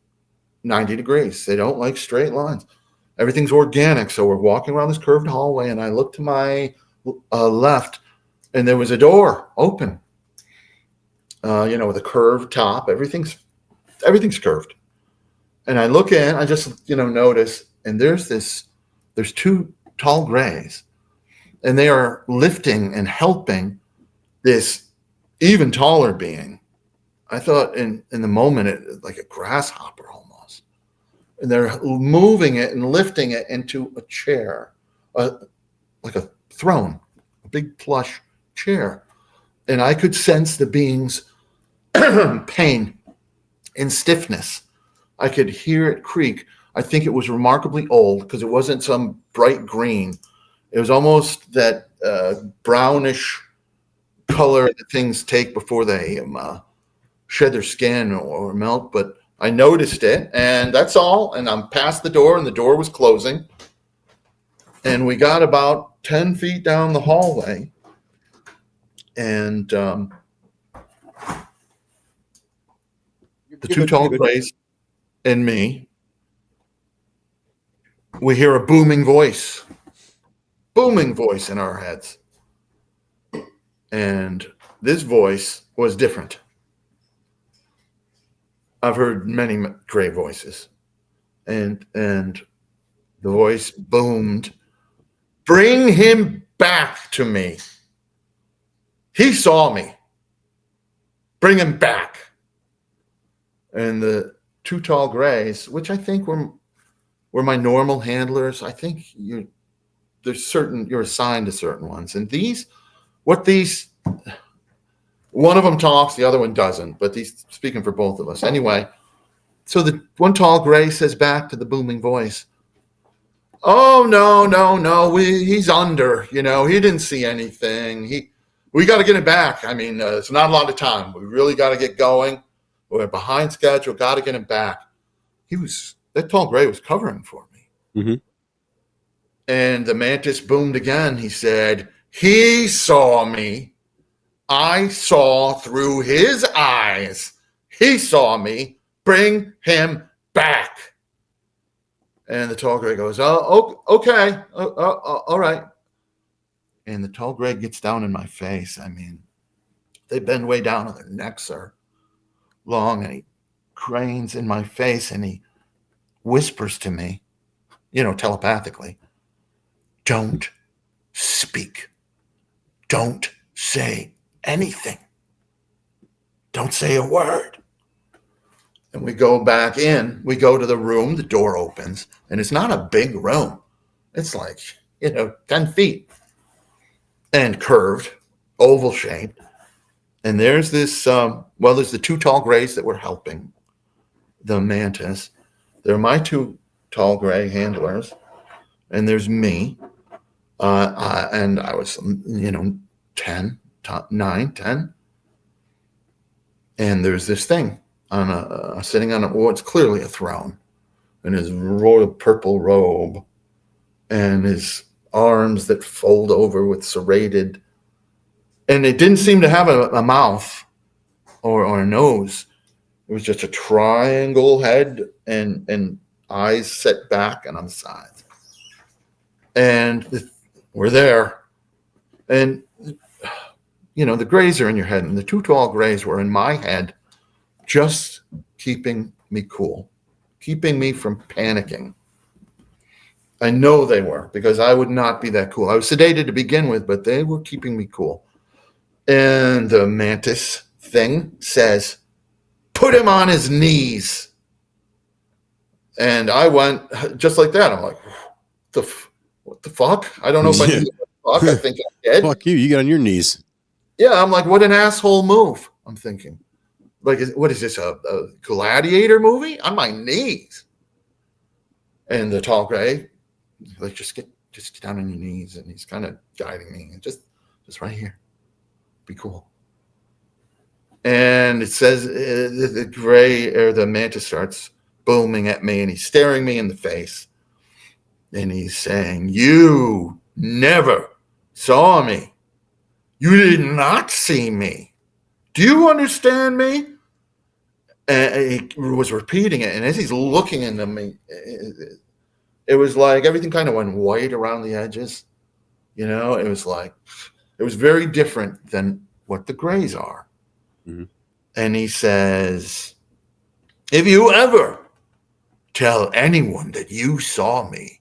B: 90 degrees. They don't like straight lines. Everything's organic. So we're walking around this curved hallway, and I look to my left, and there was a door open, with a curved top. Everything's curved. And I look in, I just, notice, and there's 2 tall grays, and they are lifting and helping this even taller being. I thought in the moment, it like a grasshopper almost. And they're moving it and lifting it into a chair, like a throne, a big plush chair. And I could sense the being's pain and stiffness. I could hear it creak. I think it was remarkably old because it wasn't some bright green. It was almost that brownish color that things take before they shed their skin or melt. But I noticed it, and that's all. And I'm past the door, and the door was closing. And we got about 10 feet down the hallway, and the 2 tall grays and me, we hear a booming voice in our heads. And this voice was different. I've heard many gray voices. And the voice boomed, "Bring him back to me. He saw me. Bring him back." And the 2 tall grays, which I think were my normal handlers. I think you're assigned to certain ones. And one of them talks, the other one doesn't, but he's speaking for both of us. Anyway, so the 1 tall gray says back to the booming voice, "Oh, no, he's under, he didn't see anything. We got to get him back. I mean, it's not a lot of time. We really got to get going. We're behind schedule, got to get him back." That tall gray was covering for me.
A: Mm-hmm.
B: And the Mantis boomed again. He said, "He saw me. I saw through his eyes. He saw me. Bring him back." And the tall gray goes, "Oh, okay. All right." and the tall gray gets down in my face. I mean, they bend way down and their necks are long, and he cranes in my face and he whispers to me, telepathically, don't speak. Don't say anything. Don't say a word. And we go back in. We go to the room. The door opens, and it's not a big room. It's like, 10 feet and curved, oval shaped. And there's this, there's the two tall grays that were helping the Mantis. They're my two tall gray handlers. And there's me. And I was, 10, 9, 10. And there's this thing sitting on it's clearly a throne, in his royal purple robe and his arms that fold over with serrated. And it didn't seem to have a mouth or a nose. It was just a triangle head and eyes set back and on the sides. And we're there. And, the grays are in your head. And the two tall grays were in my head, just keeping me cool, keeping me from panicking. I know they were, because I would not be that cool. I was sedated to begin with, but they were keeping me cool. And the Mantis thing says, put him on his knees. And I went just like that. I'm like, what the fuck? I don't know if I knew what the fuck. I think I did.
A: Fuck you. You got on your knees.
B: Yeah, I'm like, what an asshole move. I'm thinking. Like, what is this, a gladiator movie? On my knees. And the tall gray, like, just get down on your knees. And he's kind of guiding me. And just right here. Be cool. And it says the gray, or the Mantis, starts booming at me, and he's staring me in the face. And he's saying, you never saw me. You did not see me. Do you understand me? And he was repeating it. And as he's looking into me, it was like everything kind of went white around the edges. It was like, it was very different than what the grays are. Mm-hmm. And he says, if you ever tell anyone that you saw me,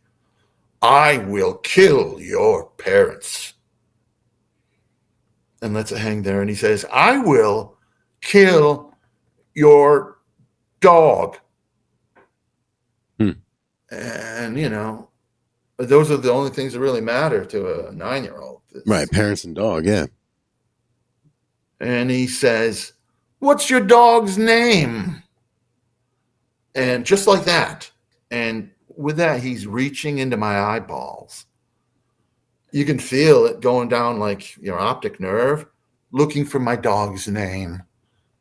B: I will kill your parents. And lets it hang there. And he says, I will kill your dog. And, those are the only things that really matter to a 9-year-old.
A: Right. Parents and dog. Yeah.
B: And he says, what's your dog's name? And just like that. And with that, he's reaching into my eyeballs. You can feel it going down like your optic nerve, looking for my dog's name.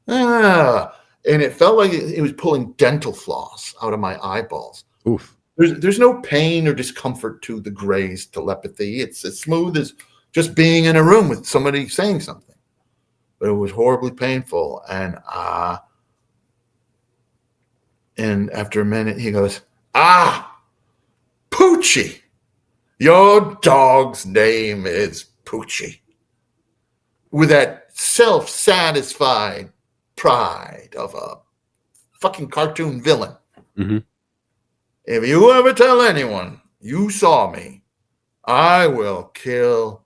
B: And it felt like it was pulling dental floss out of my eyeballs.
A: Oof.
B: There's no pain or discomfort to the gray's telepathy. It's as smooth as just being in a room with somebody saying something. But it was horribly painful. And after a minute, he goes, Poochie. Your dog's name is Poochie. With that self-satisfied pride of a fucking cartoon villain. Mm-hmm. If you ever tell anyone you saw me, I will kill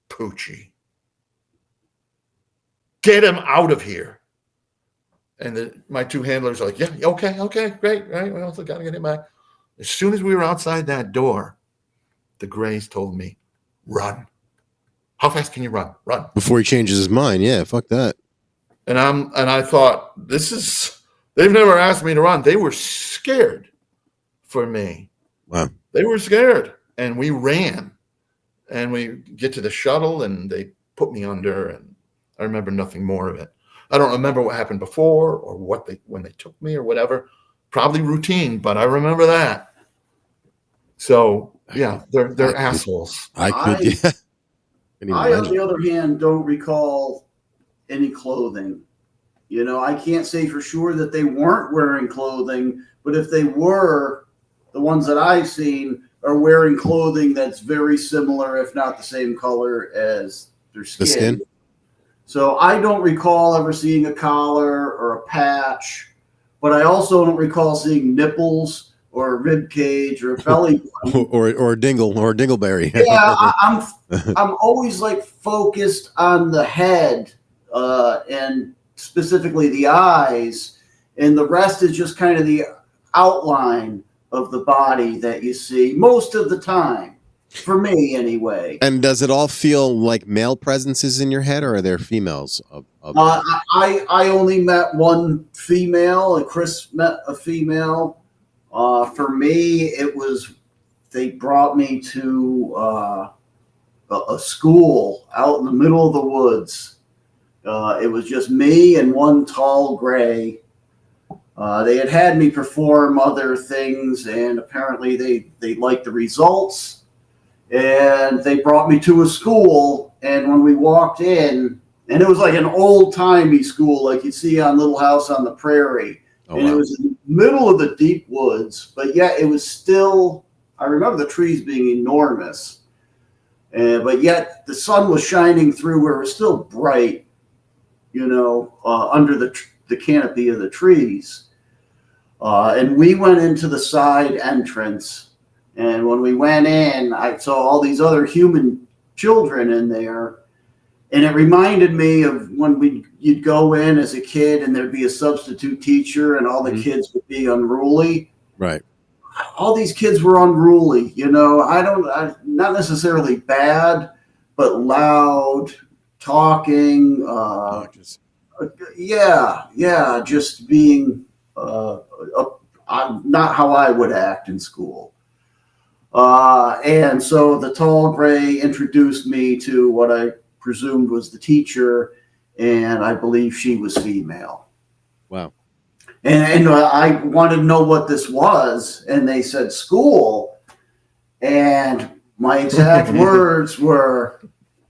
B: Poochie. Get him out of here. And my two handlers are like, yeah, okay, great, right? We also got to get him back. As soon as we were outside that door, the grays told me, run. How fast can you run? Run.
A: Before he changes his mind. Yeah, fuck that.
B: And I thought, they've never asked me to run. They were scared for me.
A: Wow.
B: They were scared. And we ran. And we get to the shuttle and they put me under, and I remember nothing more of it. I don't remember what happened before or when they took me or whatever. Probably routine, but I remember that. So yeah, they're assholes.
A: I could.
C: I, on the other hand, don't recall any clothing. I can't say for sure that they weren't wearing clothing, but if they were, the ones that I've seen, are wearing clothing that's very similar, if not the same color as their skin.
A: The skin?
C: So I don't recall ever seeing a collar or a patch, but I also don't recall seeing nipples or a rib cage or a belly button.
A: or a dingle or a dingleberry.
C: Yeah, I'm always like focused on the head and specifically the eyes, and the rest is just kind of the outline of the body that you see most of the time. For me, anyway.
A: And does it all feel like male presences in your head, or are there females?
C: I only met one female, and Chris met a female. For me, it was they brought me to a school out in the middle of the woods. It was just me and one tall gray. They had me perform other things, and apparently they liked the results. And they brought me to a school, and when we walked in, and it was like an old-timey school like you see on Little House on the Prairie. And It was in the middle of the deep woods, but yet it was still, I remember the trees being enormous, but yet the sun was shining through where it was still bright, under the canopy of the trees. And we went into the side entrance. And when we went in, I saw all these other human children in there. And it reminded me of when you'd go in as a kid and there'd be a substitute teacher and all the kids would be unruly.
A: Right.
C: All these kids were unruly, not necessarily bad, but loud, talking. Just being not how I would act in school. And so the tall gray introduced me to what I presumed was the teacher, and I believe she was female.
A: Wow.
C: And I wanted to know what this was, and they said school, and my exact words were,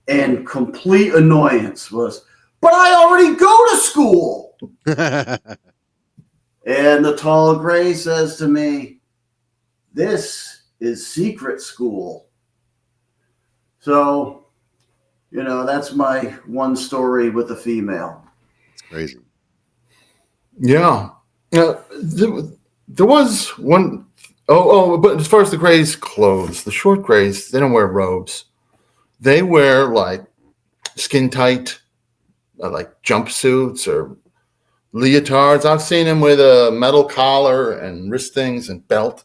C: in complete annoyance, was, "But I already go to school." And the tall gray says to me, "This is secret school." So, that's my one story with a female.
A: It's crazy.
B: Yeah. There was one. But as far as the Greys' clothes, the short Greys, they don't wear robes. They wear like skin tight, like jumpsuits or leotards. I've seen them with a metal collar and wrist things and belt.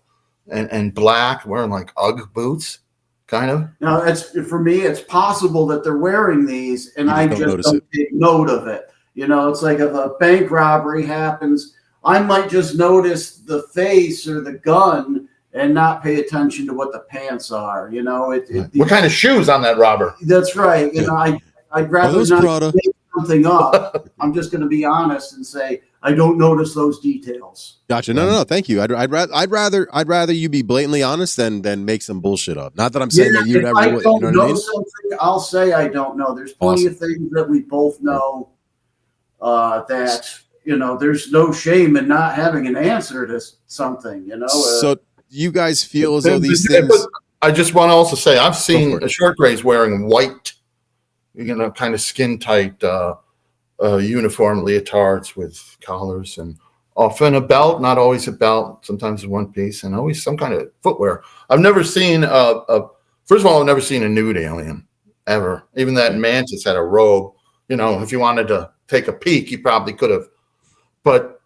B: And black, wearing like UGG boots, kind of.
C: Now, for me, it's possible that they're wearing these, and I just don't take note of it. It's like if a bank robbery happens, I might just notice the face or the gun and not pay attention to what the pants are.
B: What kind of shoes on that robber?
C: That's right. I'd rather not make something up. I'm just going to be honest and say I don't notice those details.
A: Gotcha. No. Thank you. I'd rather you be blatantly honest than make some bullshit up. Not that I'm saying that you'd ever.
C: If I don't know something, I'll say I don't know. There's plenty of things that we both know that there's no shame in not having an answer to something.
A: So you guys feel as though these things.
B: I just want to also say I've seen a short Greys wearing white, kind of skin tight. Uniform leotards with collars and often a belt, not always a belt, sometimes a one piece, and always some kind of footwear. I've never seen first of all, I've never seen a nude alien ever. Even that Mantis had a robe. If you wanted to take a peek, you probably could have. But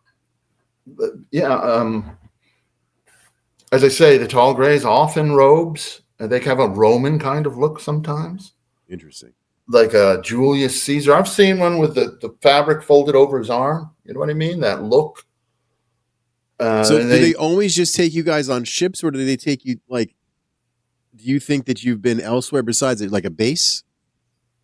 B: as I say, the tall Greys often robes. They have a Roman kind of look sometimes.
A: Interesting.
B: Like a Julius Caesar. I've seen one with the fabric folded over his arm. You know what I mean? That look.
A: So do they always just take you guys on ships, or do they take you, like, do you think that you've been elsewhere besides it, like a base?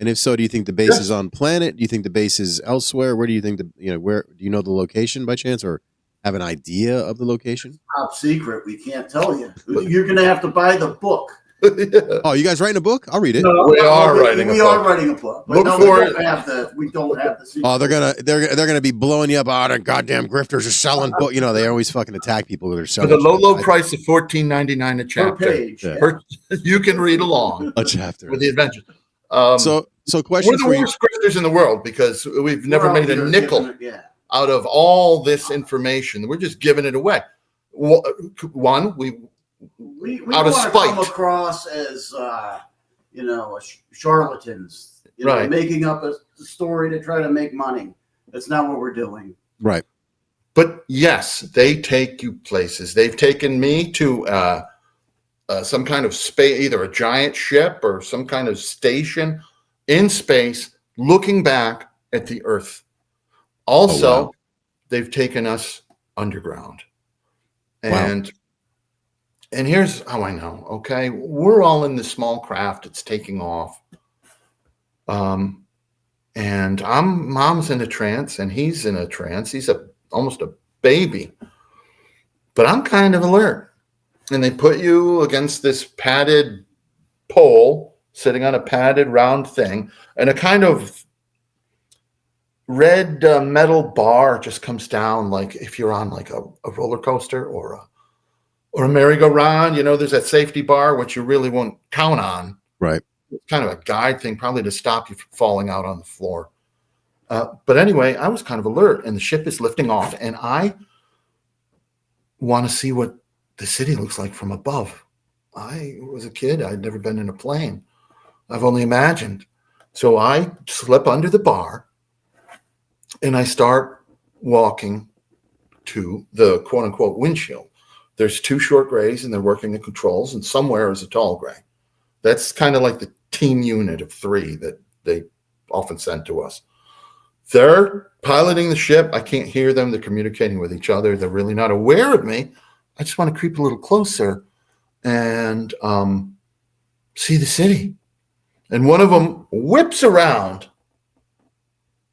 A: And if so, do you think the base is on planet? Do you think the base is elsewhere? Where do you think where do you know the location by chance, or have an idea of the location?
C: Top secret. We can't tell you. You're going to have to buy the book.
B: Yeah.
A: Oh, you guys writing a book? I'll read it.
C: No,
B: We are writing a
C: we
B: book.
C: are writing a book. But
B: Look
C: no,
B: for
C: we don't have the secret.
A: Oh, they're gonna be blowing you up. Oh, the goddamn grifters are selling book. You know, they always fucking attack people that are
B: For
A: selling
B: the low
A: shit.
B: price of $14.99 a
C: per
B: chapter.
C: page.
A: Yeah.
C: Yeah.
B: You can read along
A: A chapter.
B: with the adventures.
A: So
B: We're
A: questions
B: the
A: for you.
B: worst grifters in the world because we've never
C: We're
B: made
C: out
B: a
C: here
B: nickel
C: giving it- Yeah.
B: out of all this information. We're just giving it away. One, we
C: We
B: out
C: don't
B: of
C: want to
B: spite.
C: come across as charlatans,
B: Right.
C: making up a story to try to make money. That's not what we're doing.
A: Right.
B: But yes, they take you places. They've taken me to some kind of space, either a giant ship or some kind of station in space, looking back at the Earth. Also,
A: Oh, wow.
B: they've taken us underground.
A: Wow.
B: And here's how I know, okay? We're all in this small craft. It's taking off. And mom's in a trance and he's in a trance. He's almost a baby. But I'm kind of alert. And they put you against this padded pole, sitting on a padded round thing, and a kind of red metal bar just comes down, like if you're on like a roller coaster or a merry-go-round. There's that safety bar, which you really won't count on.
A: Right.
B: It's kind of a guide thing, probably to stop you from falling out on the floor. But anyway, I was kind of alert, and the ship is lifting off, and I want to see what the city looks like from above. I was a kid. I'd never been in a plane. I've only imagined. So I slip under the bar, and I start walking to the quote-unquote windshield. There's two short grays, and they're working the controls, and somewhere is a tall gray. That's kind of like the team unit of 3 that they often send to us. They're piloting the ship. I can't hear them. They're communicating with each other. They're really not aware of me. I just want to creep a little closer and see the city. And one of them whips around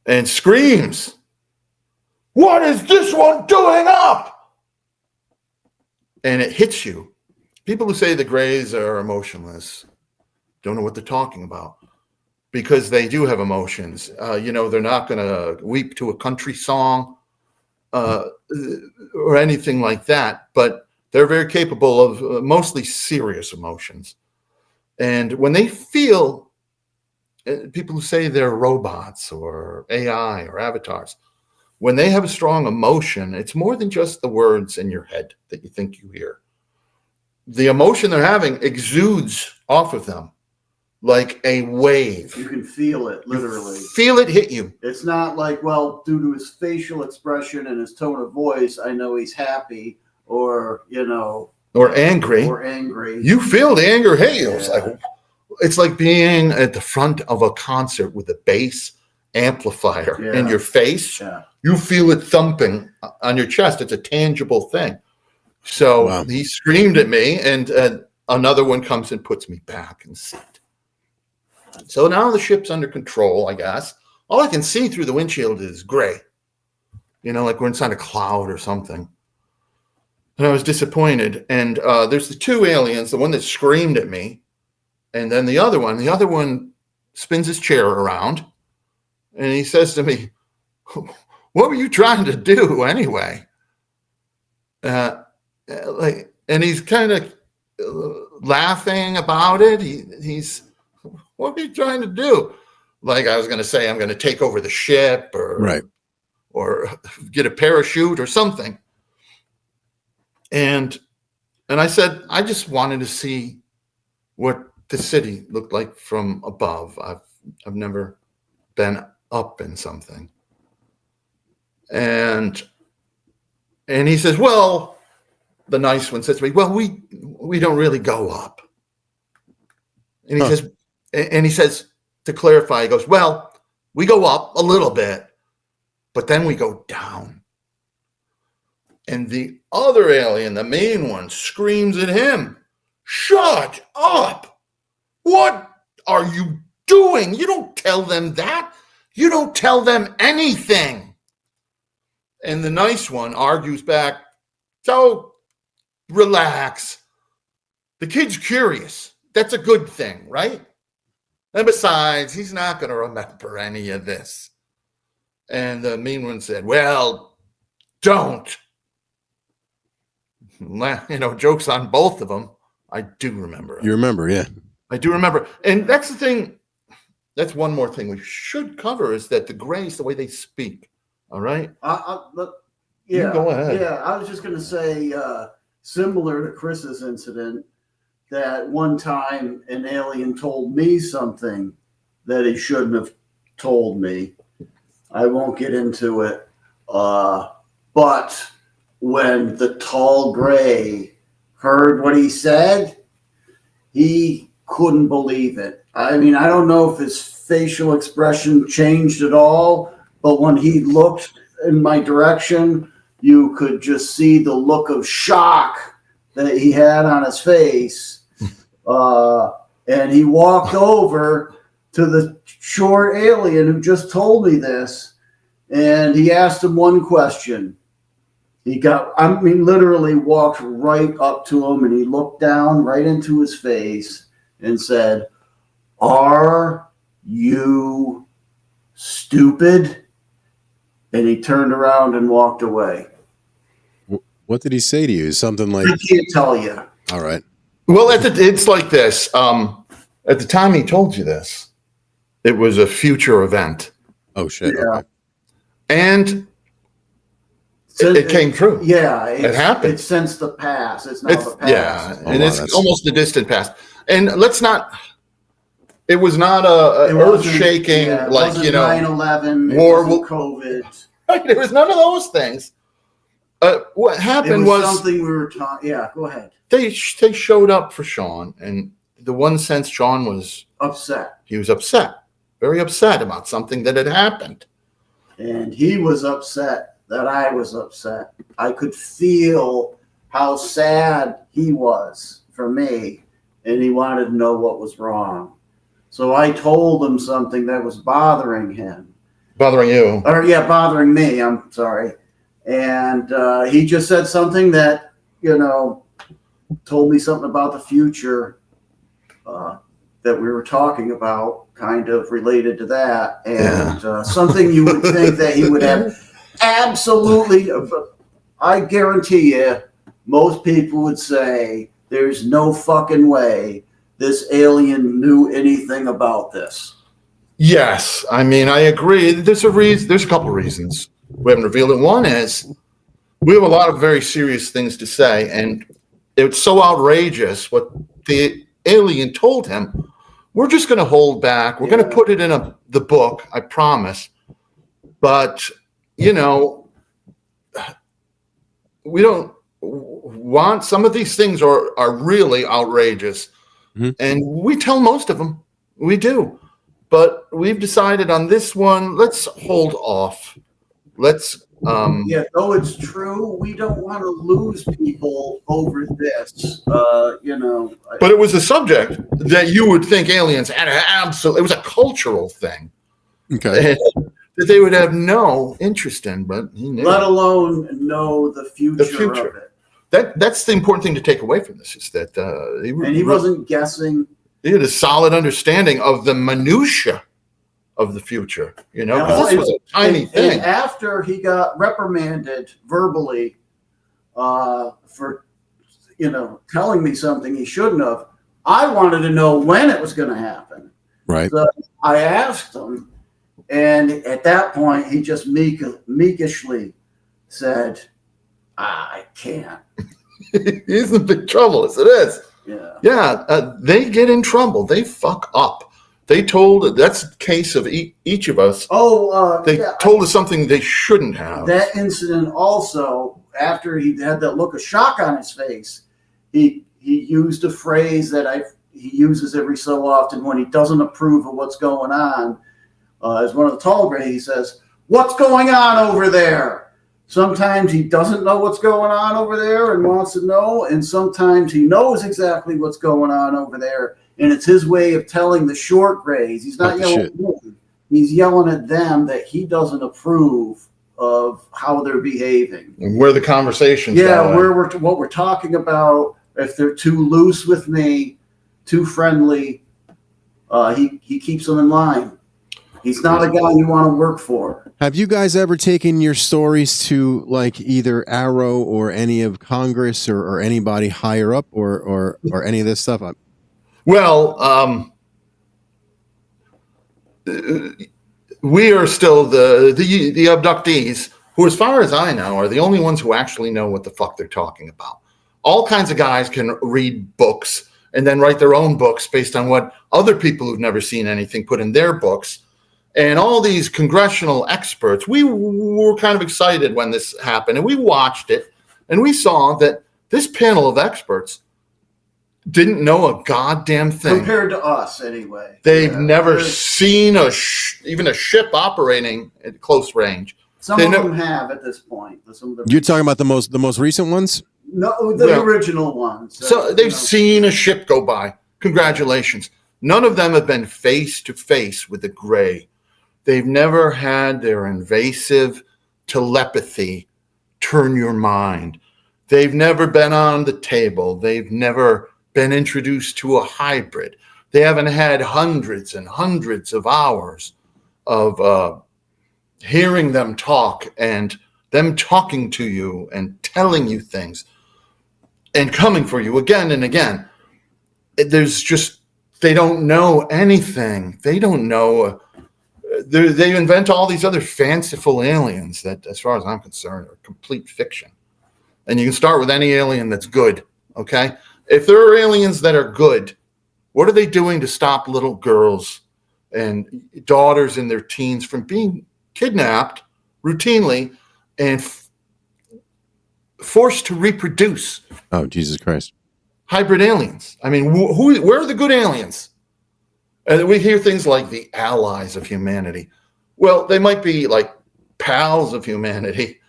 B: and screams, "What is this one doing up?" And it hits you. People who say the grays are emotionless don't know what they're talking about, because they do have emotions. They're not going to weep to a country song or anything like that, but they're very capable of mostly serious emotions. And when they feel, people who say they're robots or AI or avatars, when they have a strong emotion, it's more than just the words in your head that you think you hear. The emotion they're having exudes off of them like a wave.
C: You can feel it, literally.
B: You feel it hit you.
C: It's not like, well, due to his facial expression and his tone of voice, I know he's happy or,
B: Or angry. You feel the anger hit you.
C: Yeah.
B: It's like being at the front of a concert with a bass amplifier in your face.
C: Yeah.
B: You feel it thumping on your chest. It's a tangible thing. So
A: Wow.
B: He screamed at me, and another one comes and puts me back in seat. So now the ship's under control, I guess. All I can see through the windshield is gray. Like we're inside a cloud or something. And I was disappointed. And there's the 2 aliens, the one that screamed at me, and then the other one. The other one spins his chair around, and he says to me, "What were you trying to do anyway?" And he's kind of laughing about it. He's, "What are you trying to do?" Like I was going to say, I'm going to take over the ship or get a parachute or something. And I said, I just wanted to see what the city looked like from above. I've never been up in something. And he says, well, the nice one says to me, well, we don't really go up. And he says, to clarify, he goes, well, we go up a little bit, but then we go down. And the other alien, the main one, screams at him, "Shut up! What are you doing? You don't tell them that. You don't tell them anything." And the nice one argues back, "So relax. The kid's curious. that's a good thing, right? And besides, he's not going to remember any of this. And the mean one said, well, don't. Jokes on both of them. I do remember it.
A: You remember, yeah.
B: I do remember. And that's the thing. That's one more thing we should cover is that the Greys, the way they speak. All right?
C: Yeah.
B: Go ahead.
C: Yeah, I was just going to say, similar to Chris's incident, that one time an alien told me something that he shouldn't have told me. I won't get into it. But when the tall gray heard what he said, he couldn't believe it. I mean, I don't know if his facial expression changed at all, but when he looked in my direction, you could just see the look of shock that he had on his face. And he walked over to the short alien who just told me this, and he asked him one question. Literally walked right up to him, and he looked down right into his face and said, "Are you stupid?" And he turned around and walked away.
A: What did he say to you? Something like,
C: I can't tell you.
A: all right.
B: Well, it's like this. At the time he told you this, it was a future event.
A: Oh, shit.
C: Yeah.
A: Okay.
B: And it came true.
C: Yeah.
B: It happened.
C: It's since the past. It's now the past.
B: Yeah.
A: Oh,
B: And
A: wow,
B: it's
A: that's-
B: almost the distant past. And it was not
C: It wasn't-
B: earth-shaking,
C: yeah, it
B: like,
C: wasn't 9/11,
B: war
C: it wasn't COVID.
B: Right, there was none of those things. What
C: It
B: happened
C: was
B: was
C: something we were talking. Yeah, go ahead.
B: they showed up for Sean, and the one sense Sean was
C: Upset.
B: upset, very upset about something that had happened.
C: And he was upset that I was upset. I could feel how sad he was for me, and he wanted to know what was wrong. So I told him something that was bothering him.
B: Bothering you?
C: Bothering me. I'm sorry. And he just said something that, told me something about the future that we were talking about, kind of related to that. And something you would think that he would have absolutely, I guarantee you, most people would say, there's no fucking way this alien knew anything about this.
B: Yes, I mean, I agree. There's a reason. There's a couple of reasons we haven't revealed it. One is we have a lot of very serious things to say, and it's so outrageous what the alien told him. We're just going to hold back. We're going to put it in the book, I promise. But we don't want. Some of these things are really outrageous, and we tell most of them. We do. But we've decided on this one, let's hold off. Let's.
C: Though it's true, we don't want to lose people over this. But
B: it was a subject that you would think aliens had it was a cultural thing.
A: Okay.
B: That they would have no interest in, but he knew.
C: Let alone know the future of it.
B: That's the important thing to take away from this is that
C: he wasn't guessing.
B: He had a solid understanding of the minutia of the future, this was a tiny thing.
C: And after he got reprimanded verbally for, telling me something he shouldn't have, I wanted to know when it was going to happen.
A: Right.
C: So I asked him, and at that point, he just meekishly said, I can't.
B: He's in big trouble, as it is.
C: Yeah.
B: They get in trouble. They fuck up. They told that's a case of each of us. They told us something they shouldn't have.
C: That incident also, after he had that look of shock on his face, he used a phrase that he uses every so often when he doesn't approve of what's going on. As one of the tall gray, he says, "What's going on over there?" Sometimes he doesn't know what's going on over there and wants to know, and sometimes he knows exactly what's going on over there, and it's his way of telling the short grays. He's not yelling at them. He's yelling at them that he doesn't approve of how they're behaving.
B: And where the conversation's going.
C: What we're talking about, if they're too loose with me, too friendly. He keeps them in line. He's not a guy you want to work for.
A: Have you guys ever taken your stories to like either Arrow or any of Congress or anybody higher up or any of this stuff?
B: Well, we are still the abductees, who, as far as I know, are the only ones who actually know what the fuck they're talking about. All kinds of guys can read books and then write their own books based on what other people who've never seen anything put in their books. And all these congressional experts, we were kind of excited when this happened, and we watched it, and we saw that this panel of experts didn't know a goddamn thing.
C: Compared to us, anyway.
B: They've never seen even a ship operating at close range.
C: Some of them have at this point.
A: You're talking about the most recent ones?
C: No, the original ones.
B: So they've seen a ship go by. Congratulations. None of them have been face to face with the gray. They've never had their invasive telepathy turn your mind. They've never been on the table. They've never been introduced to a hybrid. They haven't had hundreds and hundreds of hours of hearing them talk and them talking to you and telling you things and coming for you again and again. They don't know anything. They don't know. They invent all these other fanciful aliens that, as far as I'm concerned, are complete fiction. And you can start with any alien that's good, okay? If there are aliens that are good, what are they doing to stop little girls and daughters in their teens from being kidnapped routinely and forced to reproduce?
A: Oh, Jesus Christ.
B: Hybrid aliens. I mean, where are the good aliens? And we hear things like the allies of humanity. Well, they might be like pals of humanity,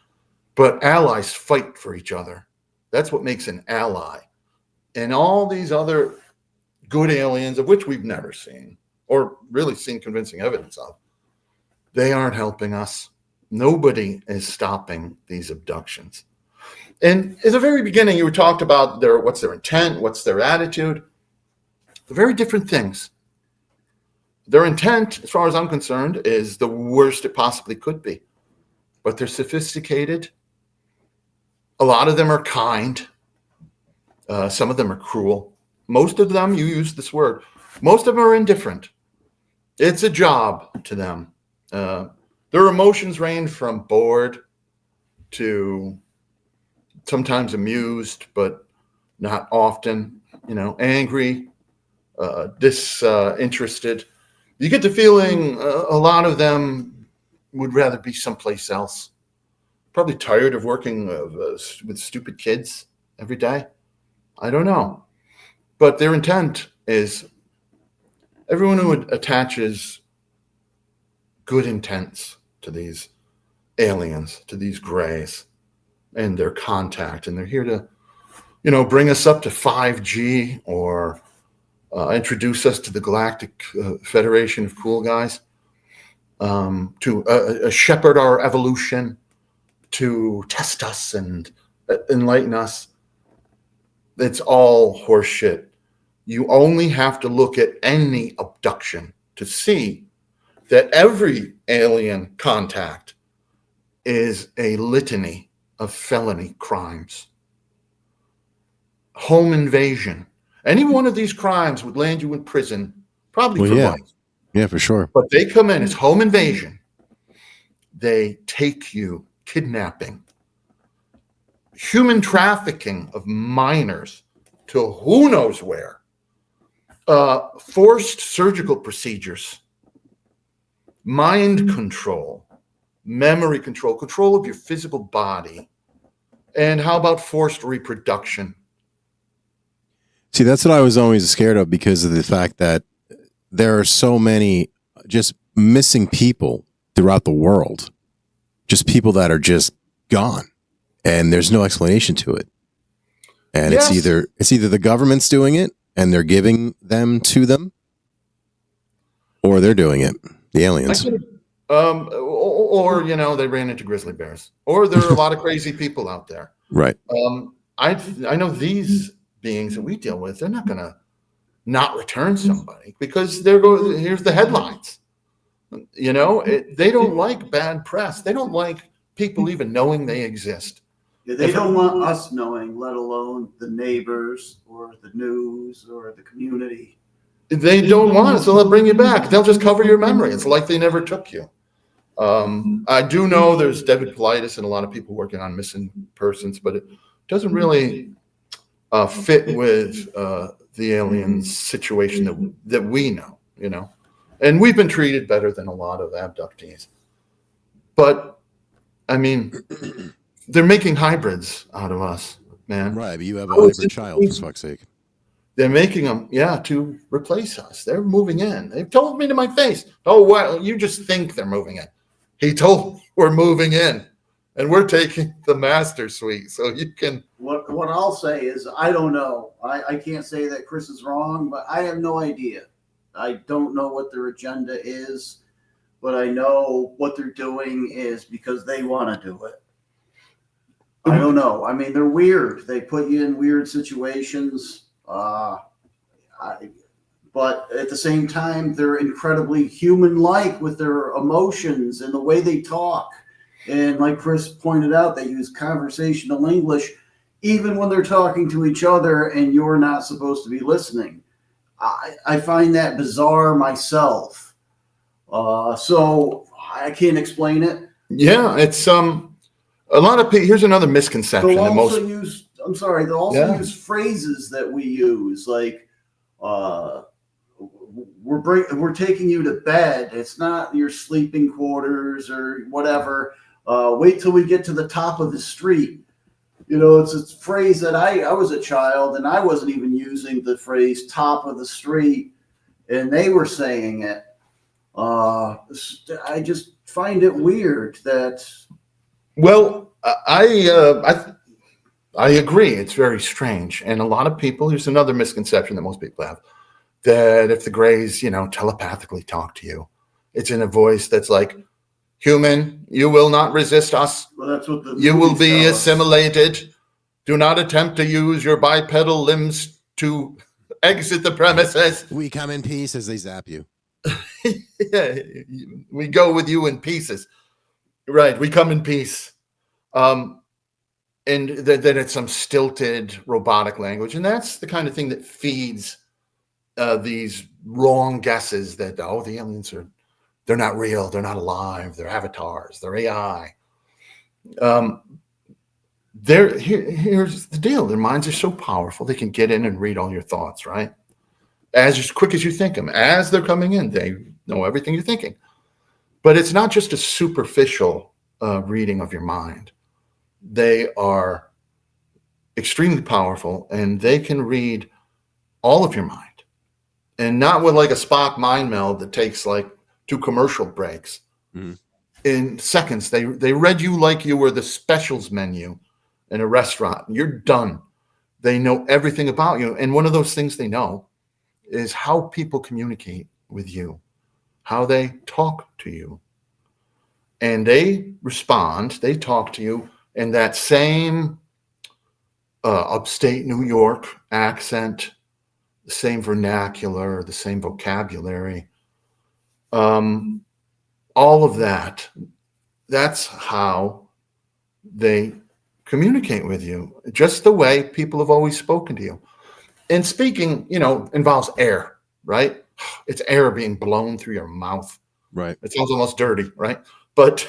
B: but allies fight for each other. That's what makes an ally. And all these other good aliens, of which we've never seen or really seen convincing evidence of, they aren't helping us. Nobody is stopping these abductions. And at the very beginning, you were talked about what's their intent, what's their attitude. They're very different things. Their intent, as far as I'm concerned, is the worst it possibly could be. But they're sophisticated. A lot of them are kind. Some of them are cruel. Most of them, you use this word, most of them are indifferent. It's a job to them. Their emotions range from bored to sometimes amused, but not often, angry, disinterested. You get the feeling a lot of them would rather be someplace else. Probably tired of working with stupid kids every day. I don't know. But their intent is everyone who attaches good intents to these aliens, to these grays, and their contact, and they're here to, bring us up to 5G or introduce us to the Galactic Federation of Cool Guys, to shepherd our evolution, to test us and enlighten us. It's all horseshit. You only have to look at any abduction to see that every alien contact is a litany of felony crimes. Home invasion. Any one of these crimes would land you in prison, probably for life.
A: Yeah, for sure.
B: But they come in as home invasion. They take you, kidnapping, human trafficking of minors to who knows where, forced surgical procedures, mind control, memory control, control of your physical body, and how about forced reproduction?
A: See, that's what I was always scared of because of the fact that there are so many just missing people throughout the world, just people that are just gone, and there's no explanation to it. And
B: Yes.
A: it's either the government's doing it and they're giving them to them, or they're doing it, the aliens.
B: Or they ran into grizzly bears, or there are a lot of crazy people out there.
A: Right.
B: I know these beings that we deal with, they're not gonna not return somebody because here's the headlines. They don't like bad press. They don't like people even knowing they exist.
C: Yeah, they don't want us knowing, let alone the neighbors or the news or the community.
B: They don't want it, so they'll bring you back. They'll just cover your memory. It's like they never took you. I do know there's David Politis and a lot of people working on missing persons, but it doesn't really fit with the aliens situation that we know, and we've been treated better than a lot of abductees. But I mean, they're making hybrids out of us, man.
A: Right, but you have a hybrid child, for fuck's sake.
B: They're making them, to replace us. They're moving in. They've told me to my face, oh, well, you just think they're moving in. He told we're moving in, and we're taking the master suite. So you can.
C: What I'll say is I don't know. I can't say that Chris is wrong, but I have no idea. I don't know what their agenda is, but I know what they're doing is because they want to do it. I don't know. I mean, they're weird. They put you in weird situations. But at the same time, they're incredibly human-like with their emotions and the way they talk. And like Chris pointed out, they use conversational English even when they're talking to each other and you're not supposed to be listening. I find that bizarre myself. So I can't explain it.
B: Yeah, it's a lot of people. Here's another misconception.
C: They'll also use phrases that we use, like we're taking you to bed. It's not your sleeping quarters or whatever. Wait till we get to the top of the street. It's a phrase that I was a child and I wasn't even using the phrase top of the street, and they were saying it. I just find it weird that.
B: Well, I agree. It's very strange. And a lot of people, here's another misconception that most people have, that if the Greys, telepathically talk to you, it's in a voice that's like, human, you will not resist us.
C: Well, that's what
B: you will be assimilated. Do not attempt to use your bipedal limbs to exit the premises.
A: We come in peace as they zap you.
B: Yeah, we go with you in pieces. Right, we come in peace. And then it's some stilted robotic language. And that's the kind of thing that feeds these wrong guesses that, the aliens they're not real. They're not alive. They're avatars. They're AI. Here's the deal. Their minds are so powerful. They can get in and read all your thoughts, right? As quick as you think them. As they're coming in, they know everything you're thinking. But it's not just a superficial reading of your mind. They are extremely powerful, and they can read all of your mind. And not with like a Spock mind meld that takes like 2 commercial breaks. Mm-hmm. In seconds, they read you like you were the specials menu in a restaurant. You're done. They know everything about you. And one of those things they know is how people communicate with you, how they talk to you. And they respond, they talk to you in that same upstate New York accent, the same vernacular, the same vocabulary. All of that, that's how they communicate with you, just the way people have always spoken to you. And speaking, involves air, right? It's air being blown through your mouth.
A: Right.
B: It sounds almost dirty, right? But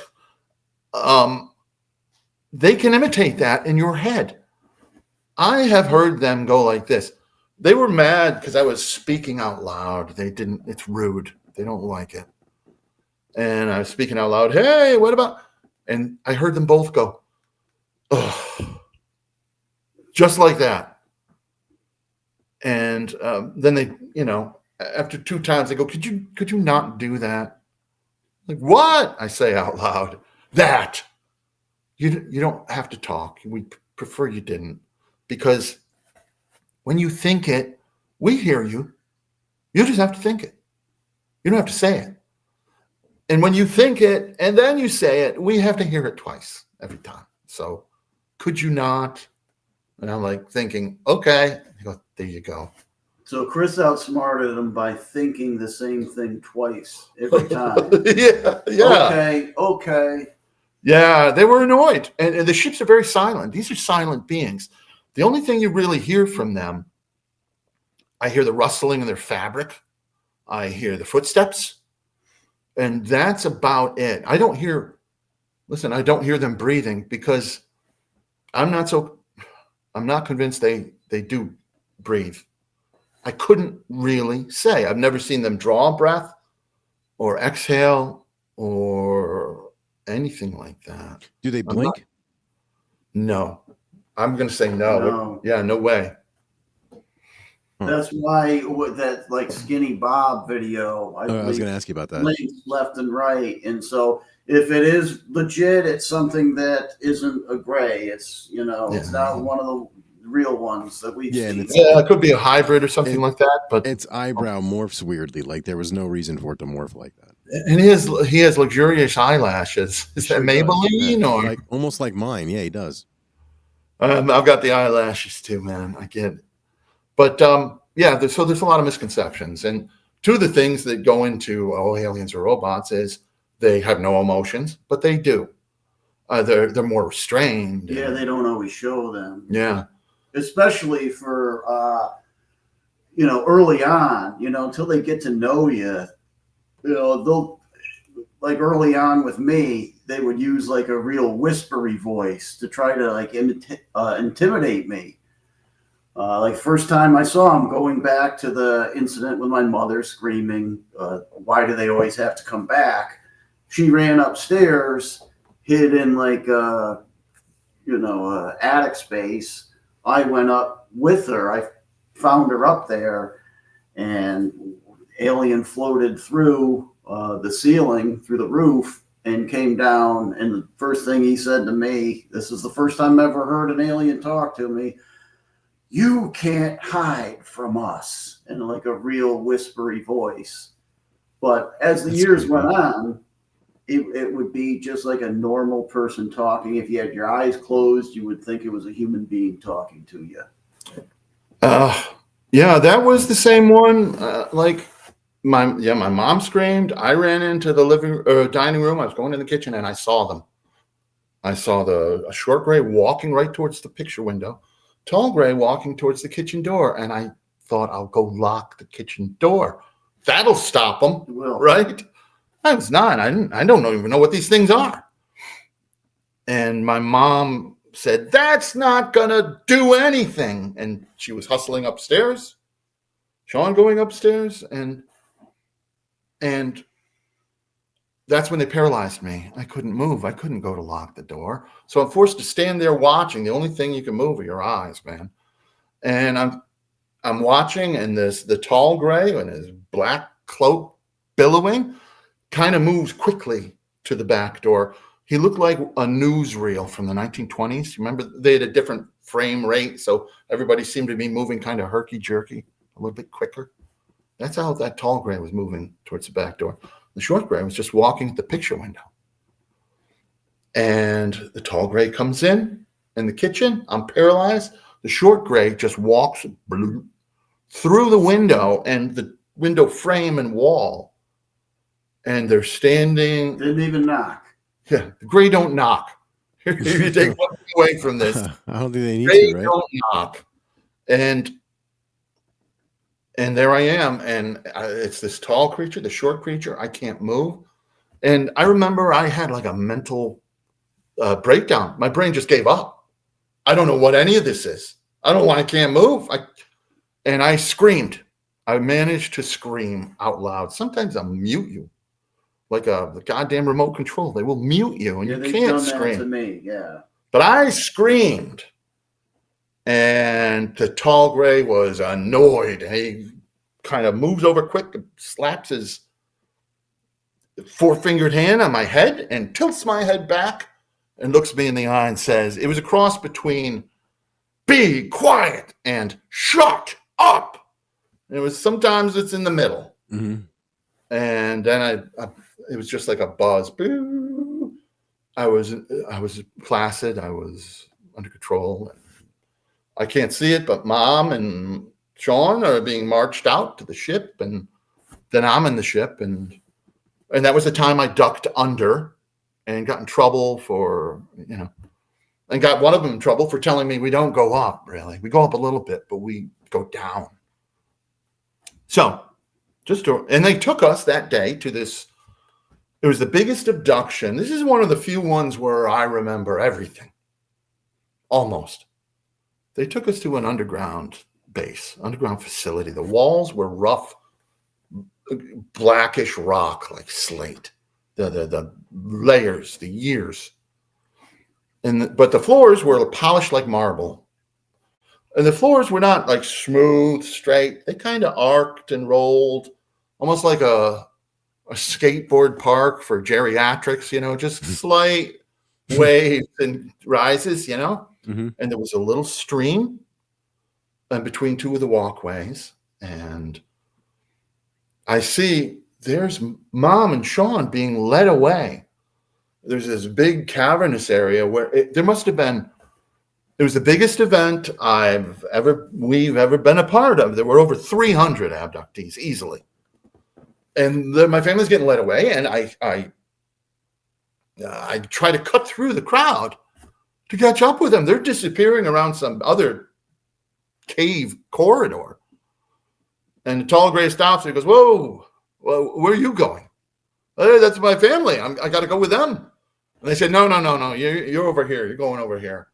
B: they can imitate that in your head. I have heard them go like this. They were mad because I was speaking out loud. It's rude. They don't like it. And I was speaking out loud. Hey, what about? And I heard them both go, oh, just like that. And then they, after 2 times, they go, could you not do that? Like, what? I say out loud, that. You don't have to talk. We prefer you didn't. Because when you think it, we hear you. You just have to think it. You don't have to say it. And when you think it and then you say it, we have to hear it twice every time. So could you not? And I'm like thinking, okay. I go, there you go.
C: So Chris outsmarted him by thinking the same thing twice every time.
B: Yeah.
C: Okay.
B: Yeah, they were annoyed. And the ships are very silent. These are silent beings. The only thing you really hear from them, I hear the rustling of their fabric. I hear the footsteps. And that's about it. I don't hear them breathing because I'm not convinced they do breathe. I couldn't really say. I've never seen them draw a breath or exhale or anything like that.
A: Do they blink?
B: No. I'm going to say no.
C: No.
B: Yeah, no way.
C: That's why that like Skinny Bob video.
A: I was going to ask you about that.
C: Links left and right, and so if it is legit, it's something that isn't a gray. It's it's not one of the real ones that we've seen.
B: It could be a hybrid or something like that. But
A: its eyebrow morphs weirdly. Like there was no reason for it to morph like that.
B: And he has luxurious eyelashes. Is that Maybelline or
A: like almost like mine? Yeah, he does.
B: I've got the eyelashes too, man. I get it. But so there's a lot of misconceptions, and two of the things that go into aliens or robots is they have no emotions, but they do. They're more restrained.
C: Yeah, they don't always show them.
B: Yeah,
C: especially for early on. Until they get to know you. They'll like early on with me, they would use like a real whispery voice to try to like intimidate me. Like first time I saw him, going back to the incident with my mother screaming, why do they always have to come back? She ran upstairs, hid in like attic space. I went up with her. I found her up there, and alien floated through the ceiling, through the roof, and came down. And the first thing he said to me, this is the first time I ever heard an alien talk to me, "You can't hide from us," in like a real whispery voice. But as the years went on, it would be just like a normal person talking. If you had your eyes closed, you would think it was a human being talking to you.
B: Yeah, that was the same one. Like my mom screamed. I ran into the dining room. I was going in the kitchen and I saw them. I saw a short gray walking right towards the picture window, tall gray walking towards the kitchen door, and I thought, I'll go lock the kitchen door. That'll stop them, right? I was 9. I don't even know what these things are. And my mom said, that's not gonna do anything. And she was hustling upstairs, Sean going upstairs, and that's when they paralyzed me. I couldn't move. I couldn't go to lock the door. So I'm forced to stand there watching. The only thing you can move are your eyes, man. And I'm watching, and the tall gray and his black cloak billowing kind of moves quickly to the back door. He looked like a newsreel from the 1920s. Remember, they had a different frame rate, so everybody seemed to be moving kind of herky-jerky, a little bit quicker. That's how that tall gray was moving towards the back door. The short gray was just walking at the picture window. And the tall gray comes in the kitchen. I'm paralyzed. The short gray just walks through the window and the window frame and wall. And they're standing.
C: Didn't even knock.
B: Yeah, the gray don't knock. You take one away from this.
A: I don't think they need
B: Gray
A: to, right?
B: don't knock. And there I am, and it's this tall creature, the short creature. I can't move. And I remember I had like a mental breakdown. My brain just gave up. I don't know what any of this is. I don't know why I can't move. And I screamed. I managed to scream out loud. Sometimes they'll mute you, like the goddamn remote control. They will mute you, and you can't scream.
C: To me, yeah.
B: But I screamed. And the tall gray was annoyed. He kind of moves over quick, slaps his 4-fingered hand on my head and tilts my head back and looks me in the eye and says, it was a cross between be quiet and shut up. And it was sometimes it's in the middle.
A: Mm-hmm.
B: And then it was just like a buzz. Boo. I was placid. I was under control. I can't see it, but Mom and Sean are being marched out to the ship, and then I'm in the ship, and that was the time I ducked under and got in trouble for, and got one of them in trouble for telling me we don't go up, really. We go up a little bit, but we go down. So and they took us that day to this. It was the biggest abduction. This is one of the few ones where I remember everything. Almost. They took us to an underground facility. The walls were rough, blackish rock, like slate. The layers, the years. But the floors were polished like marble. And the floors were not like smooth, straight. They kind of arced and rolled, almost like a skateboard park for geriatrics, just slight waves and rises,
A: Mm-hmm.
B: And there was a little stream in between two of the walkways. And I see there's Mom and Sean being led away. There's this big cavernous area where it was the biggest event we've ever been a part of. There were over 300 abductees easily. And my family's getting led away, and I try to cut through the crowd to catch up with them. They're disappearing around some other cave corridor. And the tall gray stops and he goes, "Whoa, well, where are you going?" "Hey, that's my family. I got to go with them." And they said, No, you're over here. You're going over here.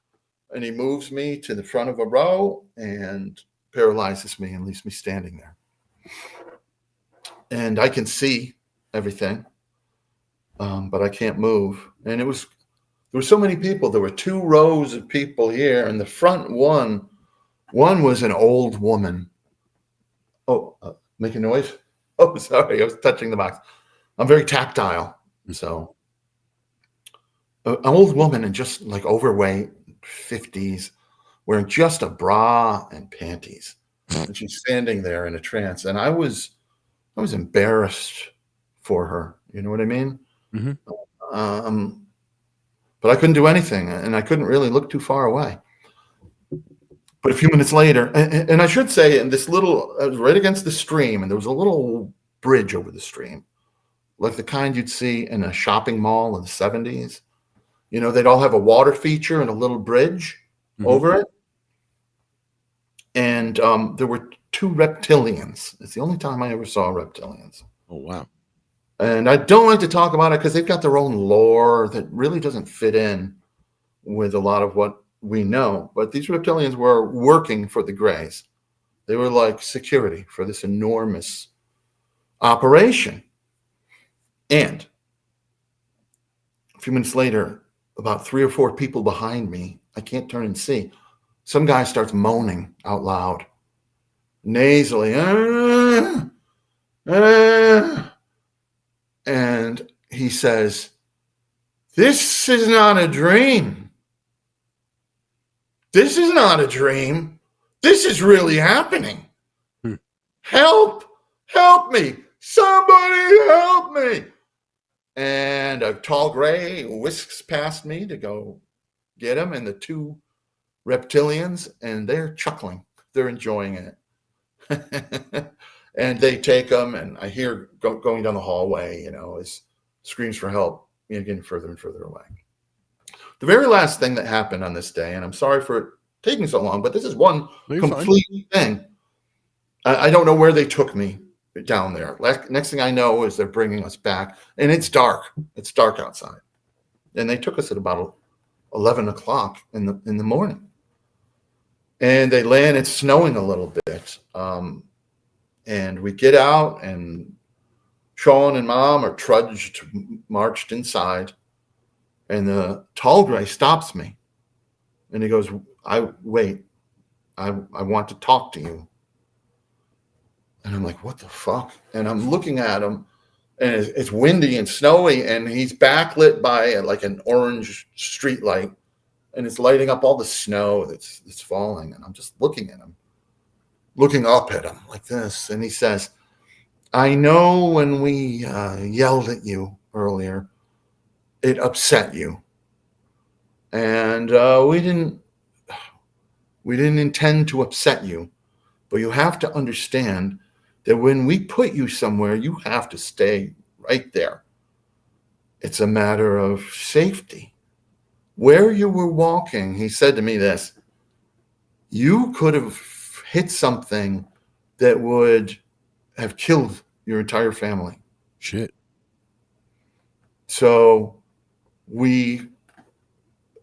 B: And he moves me to the front of a row and paralyzes me and leaves me standing there. And I can see everything, but I can't move. And there were so many people. There were 2 rows of people here, and the front one was an old woman. Oh, making noise? Oh, sorry, I was touching the box. I'm very tactile, so an old woman and just like overweight, 50s, wearing just a bra and panties, and she's standing there in a trance. And I was embarrassed for her. You know what I mean?
A: Mm-hmm.
B: But I couldn't do anything, and I couldn't really look too far away. But a few minutes later, and I should say, I was right against the stream, and there was a little bridge over the stream, like the kind you'd see in a shopping mall in the 70s. They'd all have a water feature and a little bridge over it. And there were 2 reptilians. It's the only time I ever saw reptilians.
A: Oh, wow.
B: And I don't like to talk about it because they've got their own lore that really doesn't fit in with a lot of what we know. But these reptilians were working for the Greys. They were like security for this enormous operation. And a few minutes later, about 3 or 4 people behind me, I can't turn and see, some guy starts moaning out loud, nasally. And he says, "This is not a dream. This is not a dream. This is really happening. Help me. Somebody help me." And a tall gray whisks past me to go get him, and the 2 reptilians, and they're chuckling. They're enjoying it. And they take him, and I hear going down the hallway, as screams for help, getting further and further away. The very last thing that happened on this day, and I'm sorry for it taking so long, but this is one complete thing. I don't know where they took me down there. Next thing I know is they're bringing us back, and it's dark. It's dark outside. And they took us at about 11 o'clock in the morning. And they land, it's snowing a little bit. And we get out, and Sean and Mom are marched inside. And the tall gray stops me. And he goes, I want to talk to you. And I'm like, what the fuck? And I'm looking at him, and it's windy and snowy, and he's backlit by like an orange street light, and it's lighting up all the snow that's falling. And I'm just looking at him, looking up at him like this. And he says, "I know when we yelled at you earlier, it upset you. And we didn't intend to upset you. But you have to understand that when we put you somewhere, you have to stay right there. It's a matter of safety. Where you were walking, he said to me this, you could have hit something that would have killed your entire family.
A: Shit.
B: So we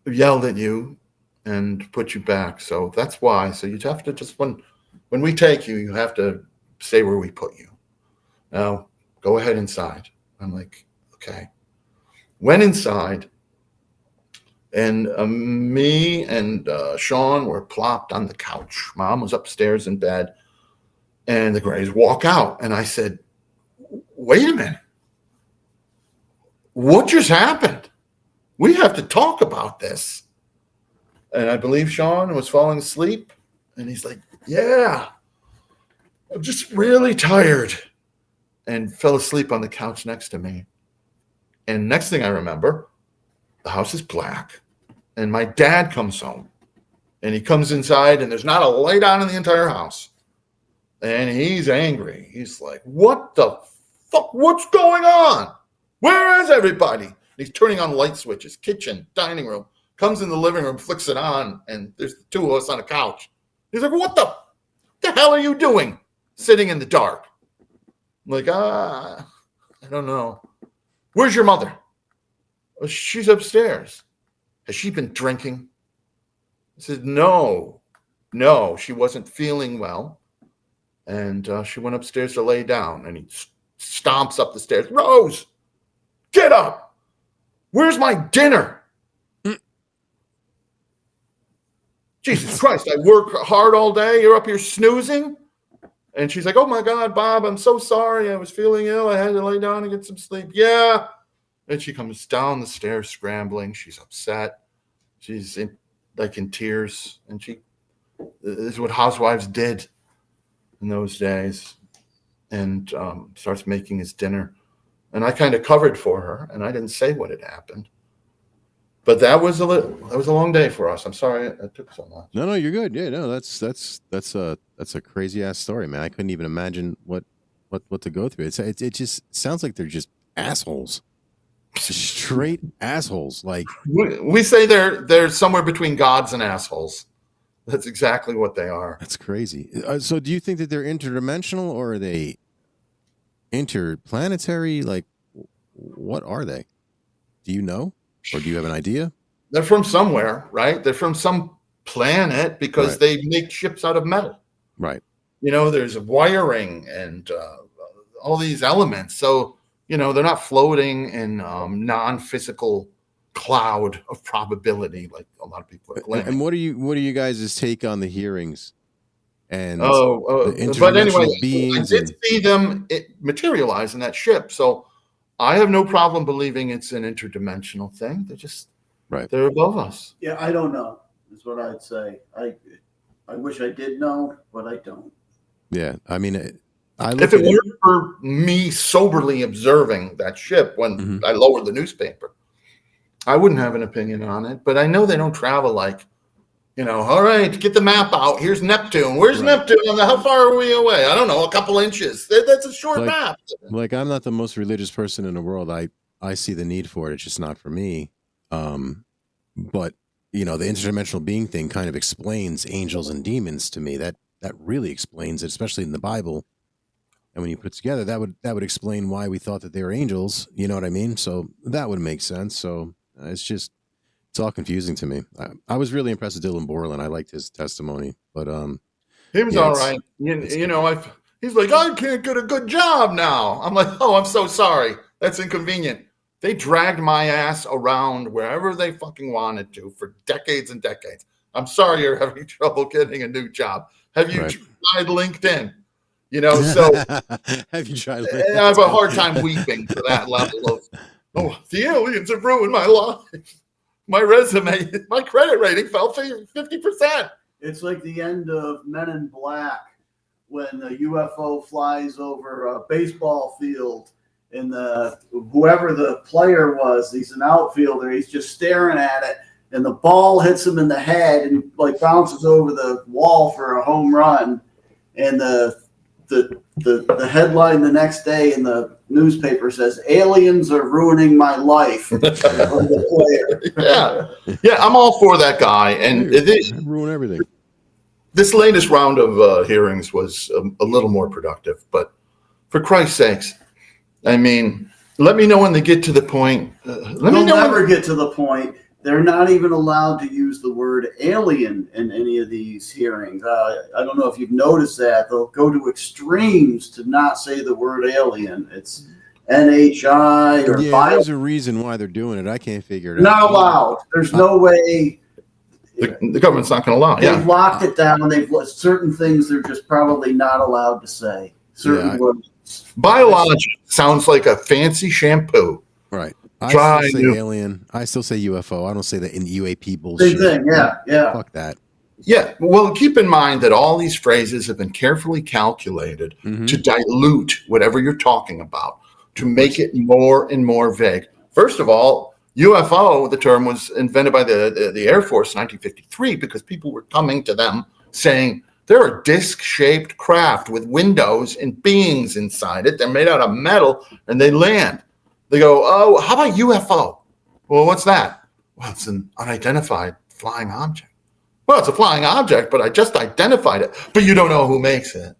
B: yelled at you and put you back. So that's why. So you have to just, when we take you, you have to stay where we put you. Now, go ahead inside. I'm like, okay. Went inside, and me and Sean were plopped on the couch. Mom was upstairs in bed, and the Grays walk out. And I said, wait a minute. What just happened? We have to talk about this. And I believe Sean was falling asleep. And he's like, yeah, I'm just really tired. And fell asleep on the couch next to me. And next thing I remember, the house is black. And my dad comes home. And he comes inside, and there's not a light on in the entire house. And he's angry. He's like, what the fuck? What's going on? Where is everybody? He's turning on light switches, kitchen, dining room. Comes in the living room, flicks it on, and there's the two of us on a couch. He's like, what the hell are you doing sitting in the dark? I'm like, I don't know. Where's your mother? Oh, she's upstairs. Has she been drinking? I said, no, she wasn't feeling well. And she went upstairs to lay down, and he stomps up the stairs. Rose, get up. Where's my dinner? Jesus Christ, I work hard all day. You're up here snoozing? And she's like, oh, my God, Bob, I'm so sorry. I was feeling ill. I had to lay down and get some sleep. Yeah. And she comes down the stairs scrambling. She's upset. She's in tears. And this is what housewives did in those days. And starts making his dinner. And I kind of covered for her, and I didn't say what had happened. But that was a long day for us. I'm sorry it took so long.
A: No, you're good. Yeah, no, that's a crazy ass story, man. I couldn't even imagine what to go through. It just sounds like they're just assholes, straight assholes. Like
B: we say they're somewhere between gods and assholes. That's exactly what they are.
A: That's crazy. So, do you think that they're interdimensional, or are they interplanetary? Like, what are they? Do you know? Or do you have an idea?
B: They're from somewhere, right? They're from some planet because
A: right.
B: They make ships out of metal.
A: Right.
B: There's wiring and all these elements. So, they're not floating in non-physical cloud of probability like a lot of people are claiming.
A: And what are you guys' take on the hearings? And
B: but anyway, I did see them materialize in that ship. So I have no problem believing it's an interdimensional thing. They're just they're above us.
C: Yeah, I don't know, is what I'd say. I wish I did know, but I don't.
A: Yeah, I mean,
B: if it weren't for me soberly observing that ship when I lowered the newspaper, I wouldn't have an opinion on it. But I know they don't travel like, all right, get the map out. Here's Neptune. Where's Neptune? How far are we away? I don't know, a couple inches. That's a short map.
A: Like, I'm not the most religious person in the world. I see the need for it. It's just not for me. But, the interdimensional being thing kind of explains angels and demons to me. That really explains it, especially in the Bible. And when you put it together, that would explain why we thought that they were angels. You know what I mean? So that would make sense. So it's all confusing to me. I was really impressed with Dylan Borland. I liked his testimony, but
B: he was all right. He's like, I can't get a good job now. I'm like, oh, I'm so sorry. That's inconvenient. They dragged my ass around wherever they fucking wanted to for decades and decades. I'm sorry you're having trouble getting a new job. Have you tried LinkedIn? So
A: have you tried LinkedIn?
B: I have a hard time weeping for that level of, the aliens have ruined my life. My resume, my credit rating fell 50%.
C: It's like the end of Men in Black when the UFO flies over a baseball field and whoever the player was, he's an outfielder, he's just staring at it and the ball hits him in the head and bounces over the wall for a home run. and the headline the next day in the newspaper says, "Aliens are ruining my life." Of the player.
B: Yeah, I'm all for that guy, and
A: ruin everything.
B: This latest round of hearings was a little more productive, but for Christ's sakes, I mean, let me know when they get to the point.
C: They'll never get to the point. They're not even allowed to use the word alien in any of these hearings. I don't know if you've noticed that. They'll go to extremes to not say the word alien. It's NHI or
A: there's a reason why they're doing it. I can't figure it out.
C: Not allowed. There's no way.
B: The government's not going to allow it.
C: They've locked it down. Certain things they're just probably not allowed to say. Certain words.
B: Biologic sounds like a fancy shampoo.
A: Right. I still say alien. I still say UFO. I don't say that in UAP bullshit.
C: Same thing. Yeah.
A: Fuck that.
B: Yeah. Well, keep in mind that all these phrases have been carefully calculated to dilute whatever you're talking about, to make it more and more vague. First of all, UFO, the term was invented by the Air Force in 1953 because people were coming to them saying, they're a disc-shaped craft with windows and beings inside it. They're made out of metal, and they land. They go, oh, how about UFO? Well, what's that? Well, it's an unidentified flying object. Well, it's a flying object, but I just identified it. But you don't know who makes it.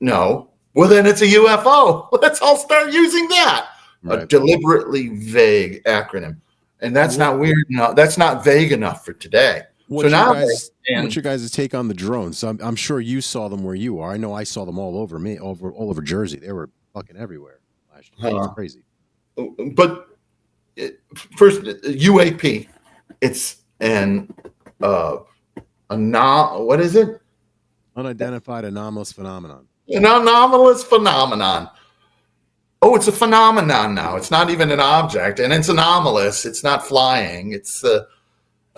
B: No. Well, then it's a UFO. Let's all start using that. Right. A deliberately vague acronym. And that's not weird enough. That's not vague enough for today.
A: What's your guys' take on the drones? So I'm sure you saw them where you are. I know I saw them all over all over Jersey. They were fucking everywhere last year. It's crazy.
B: But first, UAP, it's what is it?
A: Unidentified anomalous phenomenon.
B: An anomalous phenomenon. Oh, it's a phenomenon now. It's not even an object, and it's anomalous. It's not flying. It's a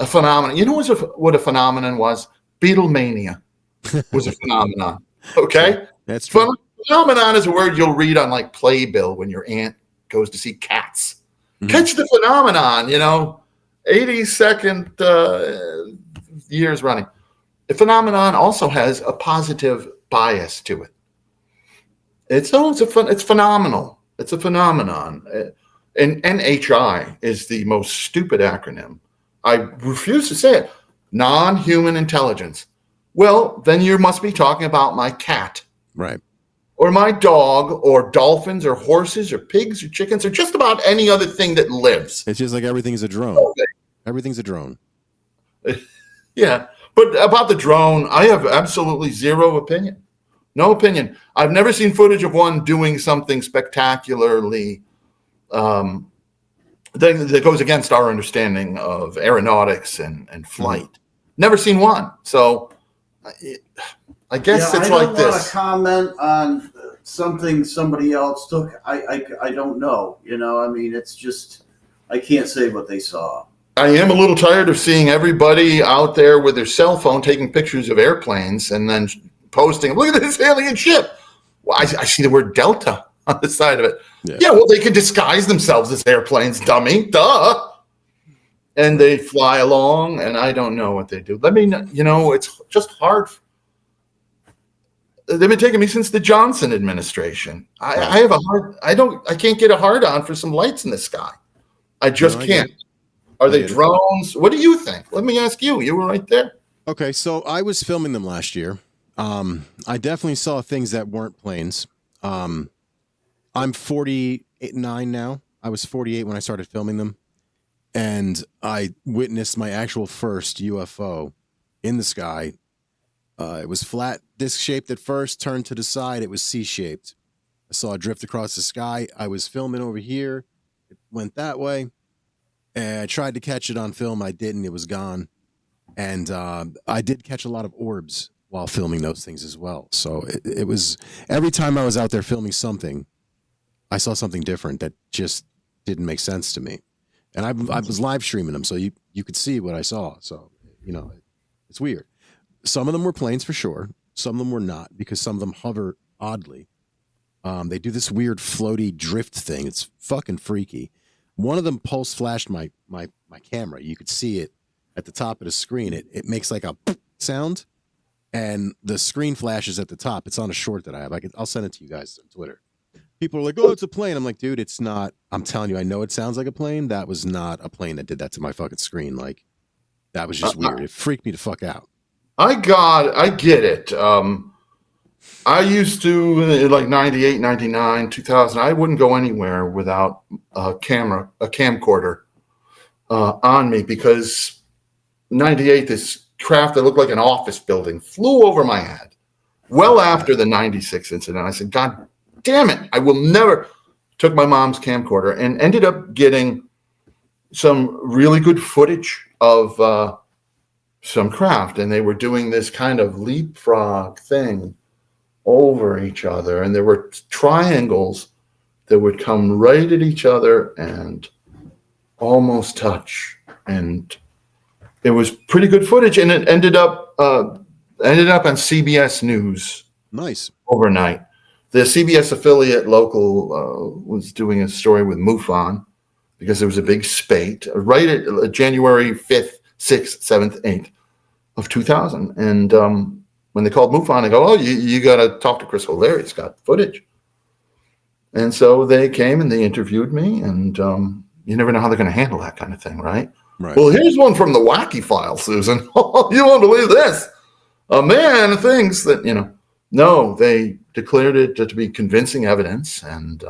B: phenomenon. You know what a phenomenon was? Beatlemania was a phenomenon. Okay?
A: That's true.
B: Phenomenon is a word you'll read on like Playbill when your aunt goes to see cats. Catch the phenomenon, 82nd years running. A phenomenon also has a positive bias to it. It's phenomenal. It's a phenomenon. And NHI is the most stupid acronym. I refuse to say it. Non-human intelligence. Well, then you must be talking about my cat.
A: Right.
B: Or my dog, or dolphins, or horses, or pigs, or chickens, or just about any other thing that lives.
A: It's just like everything's a drone.
B: Okay.
A: Everything's a drone.
B: Yeah. But about the drone, I have absolutely zero opinion. No opinion. I've never seen footage of one doing something spectacularly that goes against our understanding of aeronautics and flight. Never seen one. So I guess it's like this. I don't want
C: to comment on something somebody else took. I don't know. I mean, it's just, I can't say what they saw.
B: I am a little tired of seeing everybody out there with their cell phone taking pictures of airplanes and then posting, look at this alien ship. Well, I see the word Delta on the side of it. Yeah, well, they can disguise themselves as airplanes, dummy. Duh. And they fly along, and I don't know what they do. Let me know. It's just hard. They've been taking me since the Johnson administration. I can't get a hard on for some lights in the sky. I just can't. Are they drones? What do you think? Let me ask you. You were right there.
A: Okay, so I was filming them last year. I definitely saw things that weren't planes. I'm 49 now. I was 48 when I started filming them. And I witnessed my actual first UFO in the sky. It was flat, disc-shaped at first, turned to the side. It was C-shaped. I saw it drift across the sky. I was filming over here. It went that way. And I tried to catch it on film. I didn't. It was gone. And I did catch a lot of orbs while filming those things as well. So it was, every time I was out there filming something, I saw something different that just didn't make sense to me. And I was live streaming them, so you could see what I saw. So, it's weird. Some of them were planes for sure. Some of them were not, because some of them hover oddly. They do this weird floaty drift thing. It's fucking freaky. One of them pulse flashed my camera. You could see it at the top of the screen. It makes like a sound. and the screen flashes at the top. It's on a short that I have. I'll send it to you guys on Twitter. People are like, "Oh, it's a plane." I'm like, "Dude, it's not." I'm telling you, I know it sounds like a plane. That was not a plane that did that to my fucking screen. Like, that was just weird. It freaked me the fuck out.
B: I get it. I used to, in like 98, 99, 2000, I wouldn't go anywhere without a camcorder on me, because 98, this craft that looked like an office building flew over my head well after the 96 incident. I said, God damn it, I will never. Took my mom's camcorder and ended up getting some really good footage of some craft, and they were doing this kind of leapfrog thing over each other, and there were triangles that would come right at each other and almost touch, and it was pretty good footage, and it ended up on CBS News.
A: Nice.
B: Overnight. The CBS affiliate local was doing a story with MUFON, because there was a big spate right at January 5th, 6th, 7th, 8th of 2000. And when they called MUFON, they go, "Oh, you got to talk to Chris O'Leary. He's got footage." And so they came and they interviewed me, and you never know how they're going to handle that kind of thing, right?
A: Right.
B: Well, here's one from the wacky file, Susan. You won't believe this. A man thinks that, no, they declared it to be convincing evidence, and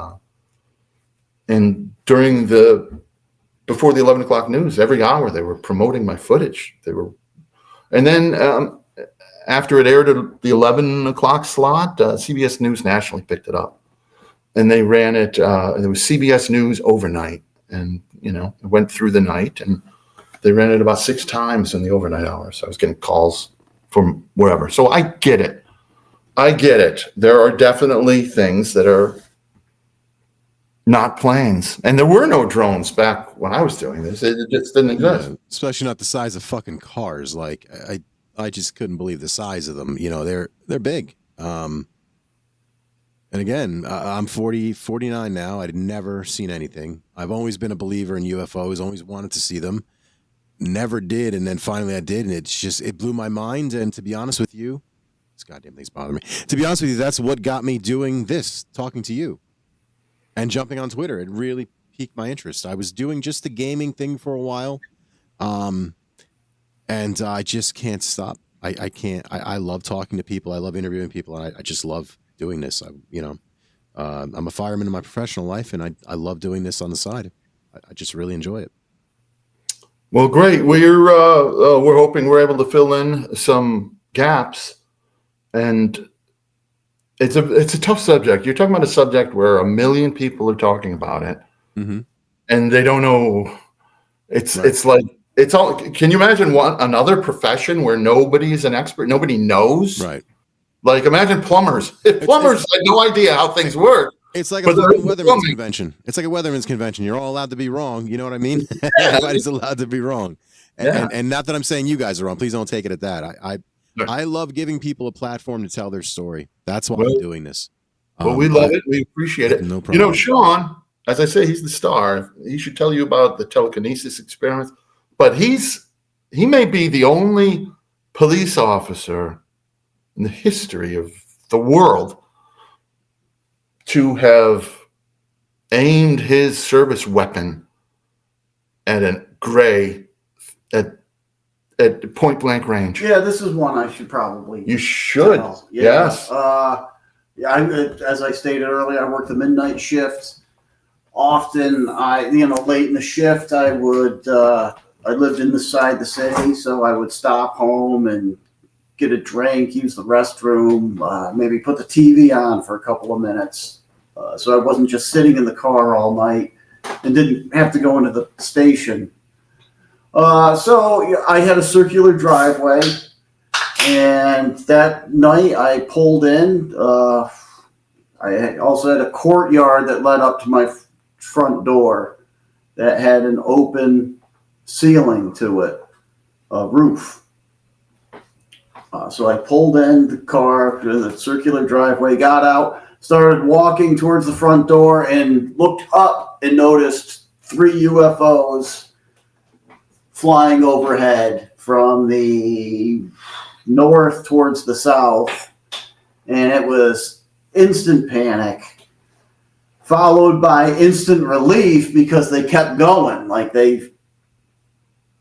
B: before the 11 o'clock news, every hour they were promoting my footage. And then after it aired at the 11 o'clock slot, CBS News nationally picked it up, and they ran it. It was CBS News overnight, and it went through the night, and they ran it about 6 times in the overnight hours. I was getting calls from wherever. So I get it. There are definitely things that are not planes, and there were no drones back when I was doing this. It just didn't exist.
A: Yeah, especially not the size of fucking cars. Like, I just couldn't believe the size of them. They're big. And again, I'm 49 now. I'd never seen anything. I've always been a believer in UFOs, always wanted to see them. Never did, and then finally I did, and it blew my mind. And to be honest with you, this goddamn thing's bothering me. To be honest with you, that's what got me doing this, talking to you and jumping on Twitter. It really piqued my interest. I was doing just the gaming thing for a while, and I just can't stop. I can't. I love talking to people. I love interviewing people, and I just love doing this. I'm a fireman in my professional life, and I love doing this on the side. I just really enjoy it.
B: Well, great. We're hoping we're able to fill in some gaps, and it's a tough subject. You're talking about a subject where 1 million people are talking about it,
A: mm-hmm.
B: and they don't know. It's
A: right.
B: It's like it's all. Can you imagine another profession where nobody's an expert, nobody knows?
A: Right.
B: Like, imagine plumbers. If plumbers had no idea how things work.
A: It's like a fucking weatherman's convention. It's like a weatherman's convention. You're all allowed to be wrong. You know what I mean? Everybody's allowed to be wrong. And not that I'm saying you guys are wrong. Please don't take it at that. I love giving people a platform to tell their story. That's why I'm doing this.
B: Well, we love it. We appreciate it.
A: No problem.
B: Sean, as I say, he's the star. He should tell you about the telekinesis experiments. But he may be the only police officer in the history of the world to have aimed his service weapon at a gray at point blank range.
C: Yeah, this is one I should probably.
B: You should.
C: Tell.
B: Yes.
C: As I stated earlier, I work the midnight shift. Often, late in the shift, I lived inside the city, so I would stop home and get a drink, use the restroom, maybe put the TV on for a couple of minutes. So I wasn't just sitting in the car all night and didn't have to go into the station. So I had a circular driveway, and that night I pulled in. I also had a courtyard that led up to my front door that had an open ceiling to it, a roof. So I pulled in the car to the circular driveway, got out, started walking towards the front door, and looked up and noticed 3 UFOs flying overhead from the north towards the south, and it was instant panic, followed by instant relief because they kept going. Like they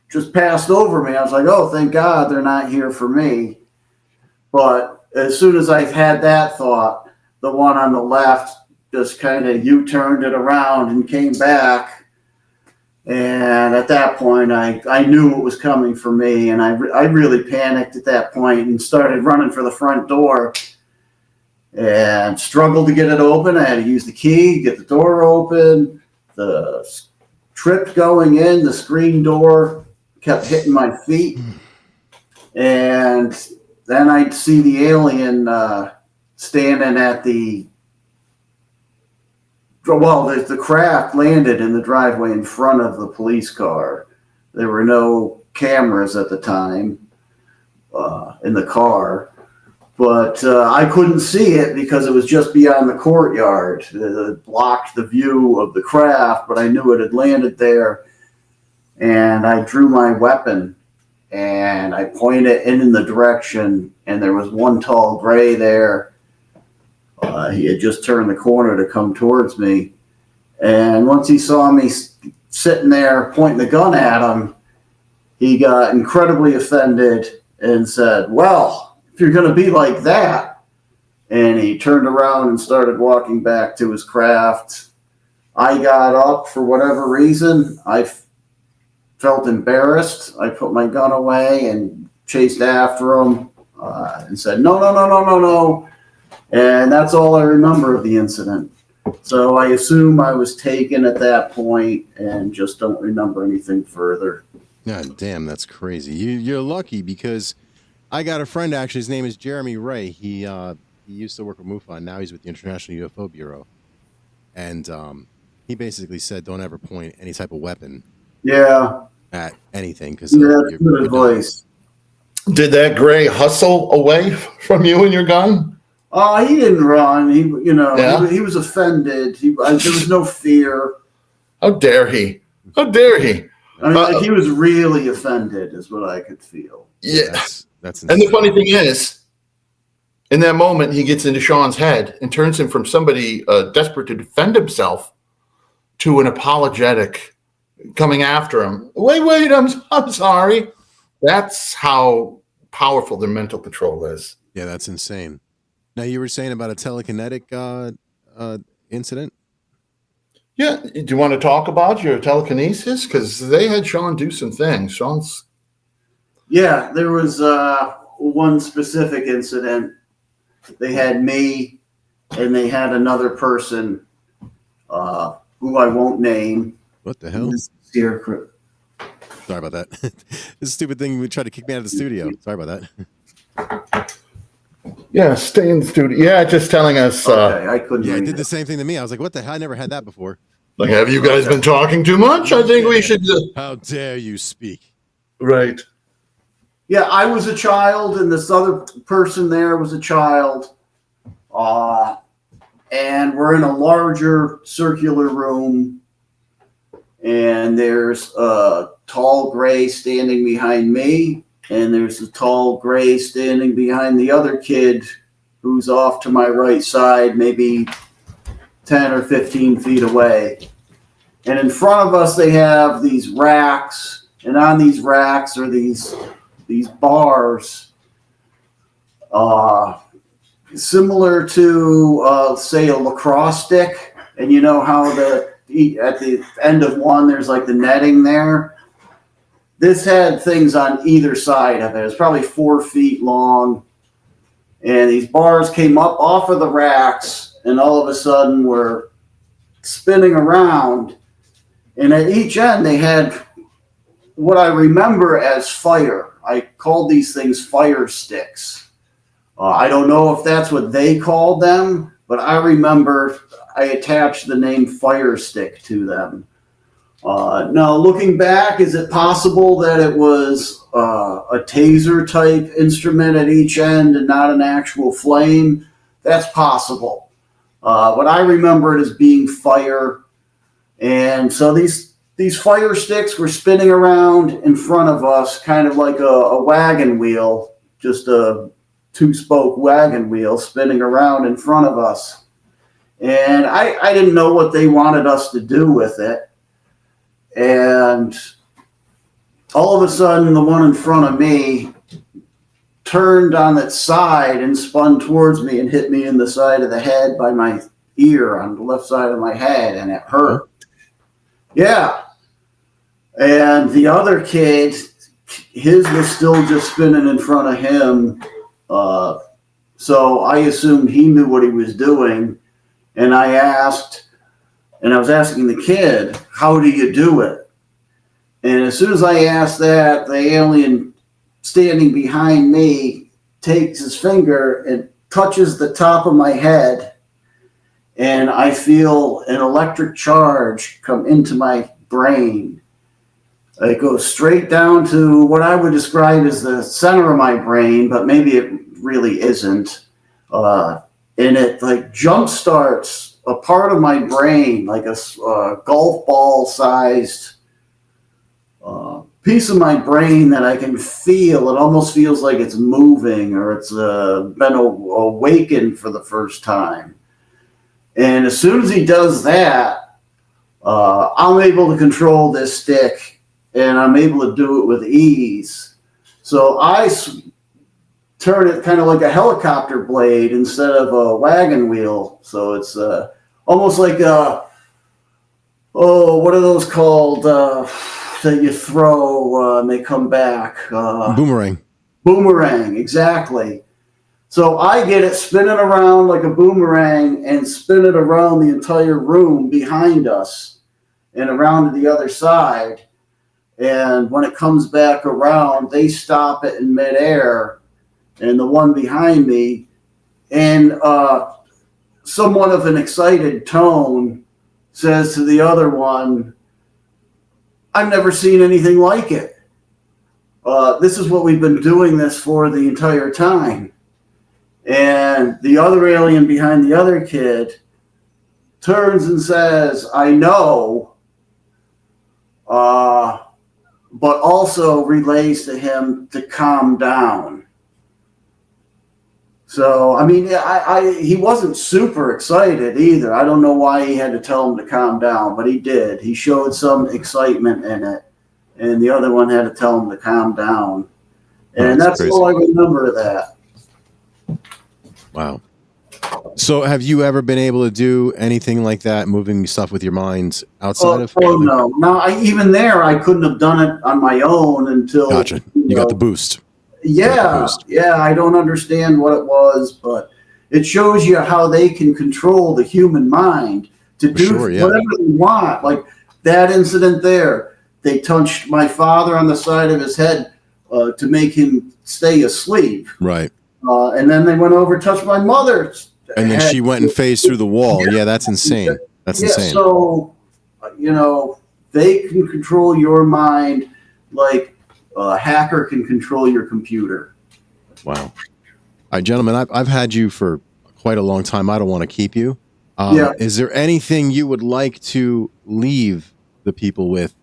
C: just passed over me. I was like, oh, thank God they're not here for me. But as soon as I had that thought, the one on the left just kind of U-turned it around and came back. And at that point, I knew what was coming for me. And I really panicked at that point and started running for the front door and struggled to get it open. I had to use the key, get the door open. The trip going in, the screen door kept hitting my feet. And then I'd see the alien standing at the craft landed in the driveway in front of the police car. There were no cameras at the time in the car, but I couldn't see it because it was just beyond the courtyard. It blocked the view of the craft, but I knew it had landed there. And I drew my weapon and I pointed it in the direction, and there was one tall gray there. He had just turned the corner to come towards me. And once he saw me sitting there pointing the gun at him, he got incredibly offended and said, well, if you're going to be like that. And he turned around and started walking back to his craft. I got up for whatever reason. I felt embarrassed. I put my gun away and chased after him and said, no. And that's all I remember of the incident. So I assume I was taken at that point and just don't remember anything further.
A: God damn, that's crazy. You're lucky because I got a friend, actually. His name is Jeremy Ray. He used to work with MUFON. Now he's with the International UFO Bureau. And he basically said don't ever point any type of weapon at anything. Because
C: that's good advice.
B: Did that gray hustle away from you and your gun?
C: He didn't run. He was offended. There was no fear.
B: How dare he? How dare he?
C: I mean, he was really offended, is what I could feel.
B: Yeah,
A: that's
B: and the funny thing is, in that moment, he gets into Sean's head and turns him from somebody desperate to defend himself to an apologetic coming after him. Wait, I'm sorry. That's how powerful their mental control is.
A: Yeah, that's insane. Now, you were saying about a telekinetic incident?
B: Yeah. Do you want to talk about your telekinesis? Because they had Sean do some things.
C: Yeah, there was one specific incident. They had me and they had another person who I won't name.
A: What the hell? Sorry about that. This stupid thing would try to kick me out of the studio. Sorry about that.
B: Yeah, stay in the studio. Yeah, just telling us.
C: Okay, I couldn't.
A: Yeah, it did the same thing to me. I was like, what the hell? I never had that before.
B: Like, have you guys been talking too much? I think we should.
A: How dare you speak?
B: Right.
C: Yeah, I was a child, and this other person there was a child. And we're in a larger circular room, and there's a tall gray standing behind me, and there's a tall gray standing behind the other kid who's off to my right side, maybe 10 or 15 feet away. And in front of us, they have these racks, and on these racks are these bars, similar to, say, a lacrosse stick. And you know how at the end of one, there's like the netting there. This had things on either side of it. It was probably 4 feet long. And these bars came up off of the racks and all of a sudden were spinning around. And at each end, they had what I remember as fire. I called these things fire sticks. I don't know if that's what they called them, but I remember I attached the name fire stick to them. Now, looking back, is it possible that it was a taser type instrument at each end and not an actual flame? That's possible. But I remember it as being fire. And so these fire sticks were spinning around in front of us, kind of like a wagon wheel. just a 2-spoke wagon wheel spinning around in front of us. And I didn't know what they wanted us to do with it. And all of a sudden, the one in front of me turned on its side and spun towards me and hit me in the side of the head by my ear on the left side of my head, and it hurt. Yeah. And the other kid, his was still just spinning in front of him. So I assumed he knew what he was doing. And I was asking the kid, how do you do it? And as soon as I asked that, the alien standing behind me takes his finger and touches the top of my head. And I feel an electric charge come into my brain. It goes straight down to what I would describe as the center of my brain, but maybe it really isn't. And it like jump starts a part of my brain, like a golf ball sized piece of my brain that I can feel. It almost feels like it's moving, or it's been awakened for the first time. And as soon as he does that, I'm able to control this stick, and I'm able to do it with ease. So I turn it kind of like a helicopter blade instead of a wagon wheel. So it's almost like what are those called that you throw and they come back?
A: Boomerang.
C: Boomerang, exactly. So I get it spinning around like a boomerang and spin it around the entire room behind us and around to the other side. And when it comes back around, they stop it in midair. And the one behind me, in somewhat of an excited tone, says to the other one, I've never seen anything like it. This is what we've been doing this for the entire time. And the other alien behind the other kid turns and says, I know, but also relays to him to calm down. So, I mean, he wasn't super excited either. I don't know why he had to tell him to calm down, but he did. He showed some excitement in it, and the other one had to tell him to calm down. And that's all I remember of that.
A: Wow. So have you ever been able to do anything like that, moving stuff with your mind outside of?
C: Oh, no. No, even there, I couldn't have done it on my own until...
A: Gotcha. You got the boost.
C: Yeah, I don't understand what it was, but it shows you how they can control the human mind to do whatever they want. Like that incident there, they touched my father on the side of his head to make him stay asleep.
A: Right.
C: And then they went over and touched my mother.
A: And then she went and phased through the wall. Yeah, that's insane. That's insane.
C: So, they can control your mind like a hacker can control your computer.
A: Wow. All right, gentlemen, I've had you for quite a long time. I don't want to keep you. Is there anything you would like to leave the people with?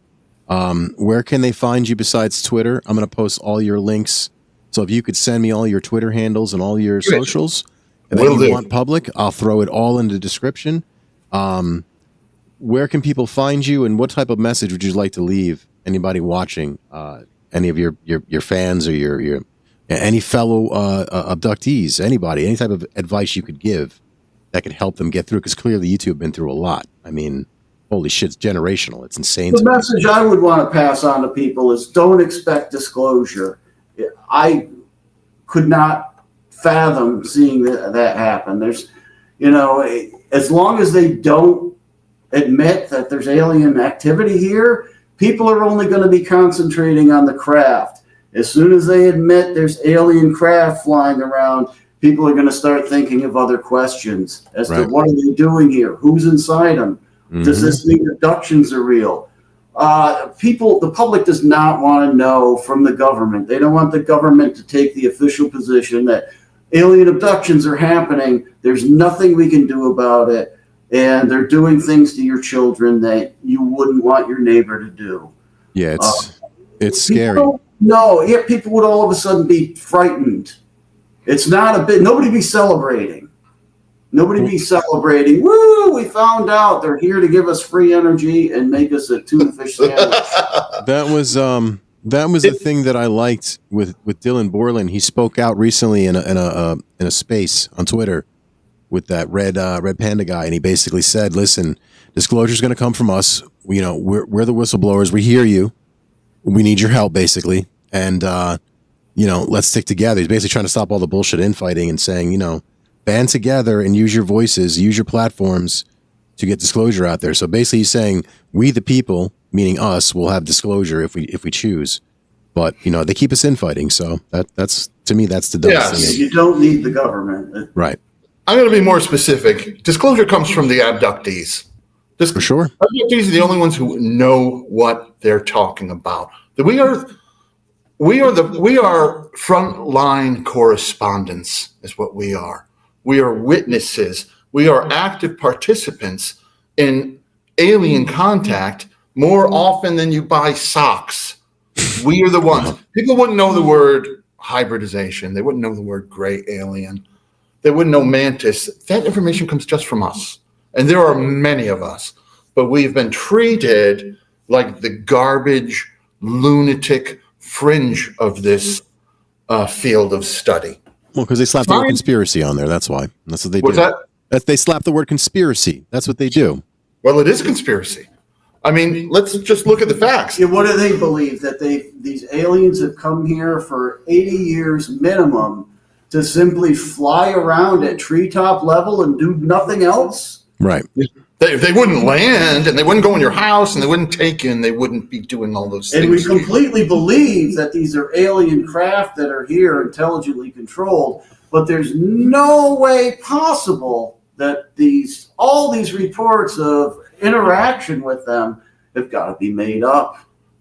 A: Where can they find you besides Twitter? I'm going to post all your links. So if you could send me all your Twitter handles and all your socials that you want public, I'll throw it all in the description. Where can people find you, and what type of message would you like to leave anybody watching? Any of your fans or your any fellow abductees, anybody, any type of advice you could give that could help them get through? Because clearly you two have been through a lot. I mean, holy shit, it's generational. It's insane.
C: The message I would want to pass on to people is don't expect disclosure. I could not fathom seeing that happen. There's, as long as they don't admit that there's alien activity here, people are only going to be concentrating on the craft. As soon as they admit there's alien craft flying around, people are going to start thinking of other questions as to what are they doing here? Who's inside them? Mm-hmm. Does this mean abductions are real? The public does not want to know from the government. They don't want the government to take the official position that alien abductions are happening. There's nothing we can do about it. And they're doing things to your children that you wouldn't want your neighbor to do.
A: Yeah, it's scary.
C: No, yet people would all of a sudden be frightened. It's not a bit. Nobody be celebrating. Nobody be celebrating. Woo! We found out they're here to give us free energy and make us a tuna fish sandwich.
A: That was a thing that I liked with Dylan Borland. He spoke out recently in a space on Twitter with that red panda guy, and he basically said, "Listen, disclosure is going to come from us. We're the whistleblowers. We hear you. We need your help, basically, and let's stick together." He's basically trying to stop all the bullshit infighting and saying, band together and use your voices, use your platforms to get disclosure out there. So basically, he's saying we, the people, meaning us, will have disclosure if we choose. But they keep us infighting. So that's to me, that's the dumbest thing.
C: You don't need the government,
A: right?
B: I'm going to be more specific. Disclosure comes from the abductees.
A: For sure.
B: Abductees are the only ones who know what they're talking about. We are frontline correspondents is what we are. We are witnesses. We are active participants in alien contact more often than you buy socks. We are the ones. People wouldn't know the word hybridization. They wouldn't know the word gray alien. They wouldn't know Mantis. That information comes just from us. And there are many of us. But we've been treated like the garbage, lunatic fringe of this field of study.
A: Well, because they slapped the word conspiracy on there. That's why. That's what they do. They slap the word conspiracy. That's what they do.
B: Well, it is conspiracy. I mean, let's just look at the facts.
C: Yeah, what do they believe? That these aliens have come here for 80 years minimum to simply fly around at treetop level and do nothing else?
A: Right.
B: They wouldn't land, and they wouldn't go in your house, and they wouldn't take you, and they wouldn't be doing all those things.
C: And we completely believe that these are alien craft that are here intelligently controlled, but there's no way possible that all these reports of interaction with them have got to be made up.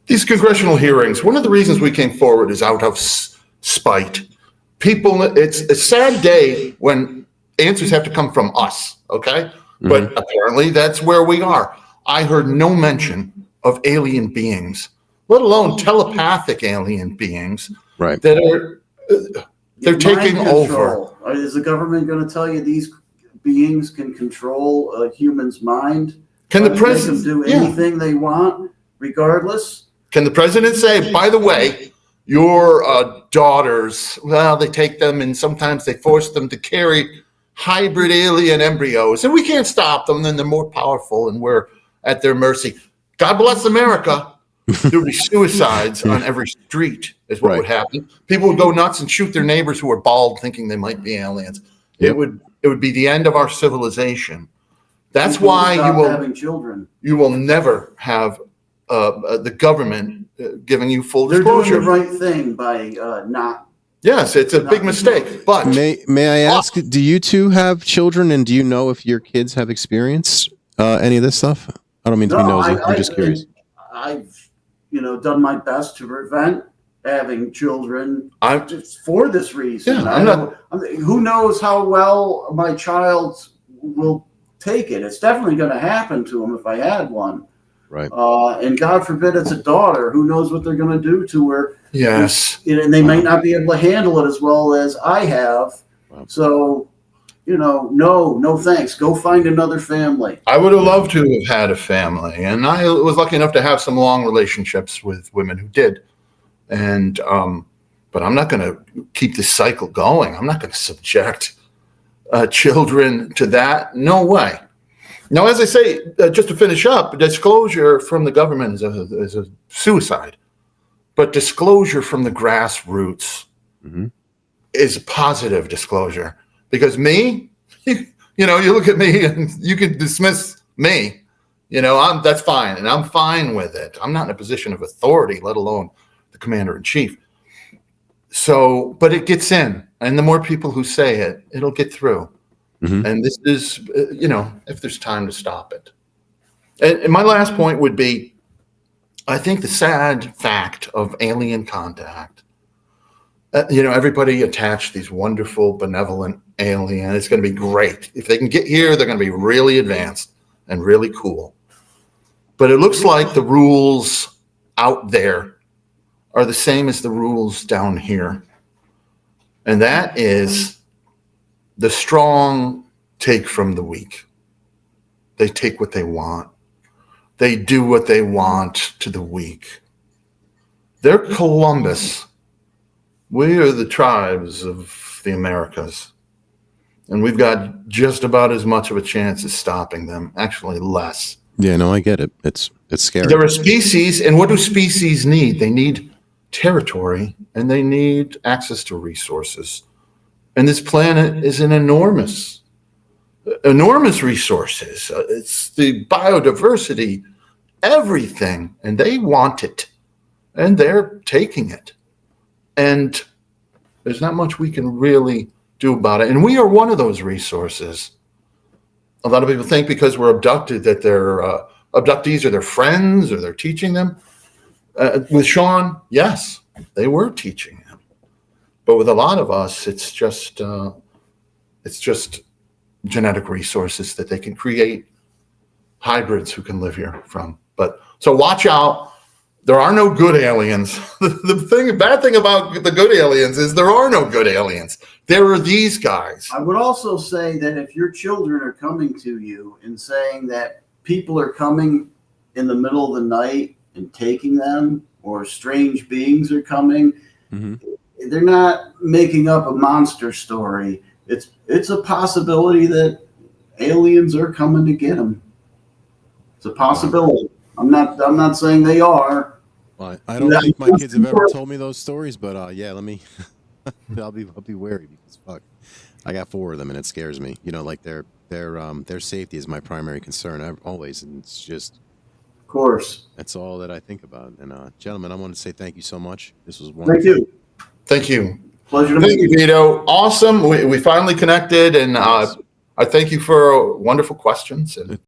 B: These congressional hearings, one of the reasons we came forward is out of spite. People, it's a sad day when answers have to come from us, okay? Mm-hmm. But apparently that's where we are. I heard no mention of alien beings, let alone telepathic alien beings,
A: right?
B: That are they're taking over.
C: Is the government going to tell you these beings can control a human's mind?
B: Can the president
C: do anything they want, regardless?
B: Can the president say, by the way, your daughters, well, they take them and sometimes they force them to carry hybrid alien embryos, and we can't stop them, then they're more powerful and we're at their mercy. God bless America. There would be suicides on every street is what would happen. People would go nuts and shoot their neighbors who are bald thinking they might be aliens. Yep. It would be the end of our civilization. That's why you will never have the government giving you full disclosure.
C: They're doing the right thing by not.
B: Yes, it's a big mistake. But
A: may I ask, do you two have children, and do you know if your kids have experienced any of this stuff? I don't mean to be nosy. I'm just curious.
C: I've done my best to prevent having children for this reason.
B: Yeah,
C: who knows how well my child will take it? It's definitely going to happen to him if I had one.
A: Right.
C: And God forbid it's a daughter. Who knows what they're going to do to her?
B: Yes.
C: And they might not be able to handle it as well as I have. Wow. So, no thanks. Go find another family.
B: I would have loved to have had a family. And I was lucky enough to have some long relationships with women who did. And, but I'm not going to keep this cycle going. I'm not going to subject children to that. No way. Now, as I say, just to finish up, disclosure from the government is a suicide. But disclosure from the grassroots is a positive disclosure. Because me, you look at me and you can dismiss me. That's fine. And I'm fine with it. I'm not in a position of authority, let alone the commander-in-chief. So, but it gets in. And the more people who say it, it'll get through. Mm-hmm. And this is, if there's time to stop it. And my last point would be, I think the sad fact of alien contact, everybody attached these wonderful, benevolent aliens. It's going to be great. If they can get here, they're going to be really advanced and really cool. But it looks like the rules out there are the same as the rules down here. And that is the strong take from the weak. They take what they want. They do what they want to the weak. They're Columbus. We are the tribes of the Americas. And we've got just about as much of a chance of stopping them, actually less.
A: Yeah, no, I get it. It's scary.
B: There are species, and what do species need? They need territory, and they need access to resources. And this planet is an enormous resources. It's the biodiversity, everything, and they want it, and they're taking it. And there's not much we can really do about it. And we are one of those resources. A lot of people think because we're abducted that they're abductees are their friends or they're teaching them. With Sean, yes, they were teaching him. But with a lot of us, it's just genetic resources that they can create hybrids who can live here from. But so watch out. There are no good aliens. The bad thing about the good aliens is there are no good aliens. There are these guys.
C: I would also say that if your children are coming to you and saying that people are coming in the middle of the night and taking them, or strange beings are coming, they're not making up a monster story. It's a possibility that aliens are coming to get them. It's a possibility. I'm not saying they are.
A: Well, I don't think my kids have ever told me those stories, but yeah, let me. I'll be wary because fuck, I got 4 of them and it scares me. You know, like their safety is my primary concern always, and it's just.
C: Of course.
A: That's all that I think about. And gentlemen, I want to say thank you so much. This was wonderful.
C: Thank you.
B: Thank you.
C: Pleasure to
B: meet you,
C: meet you.
B: Vito. Awesome. We finally connected, and I thank you for wonderful questions. And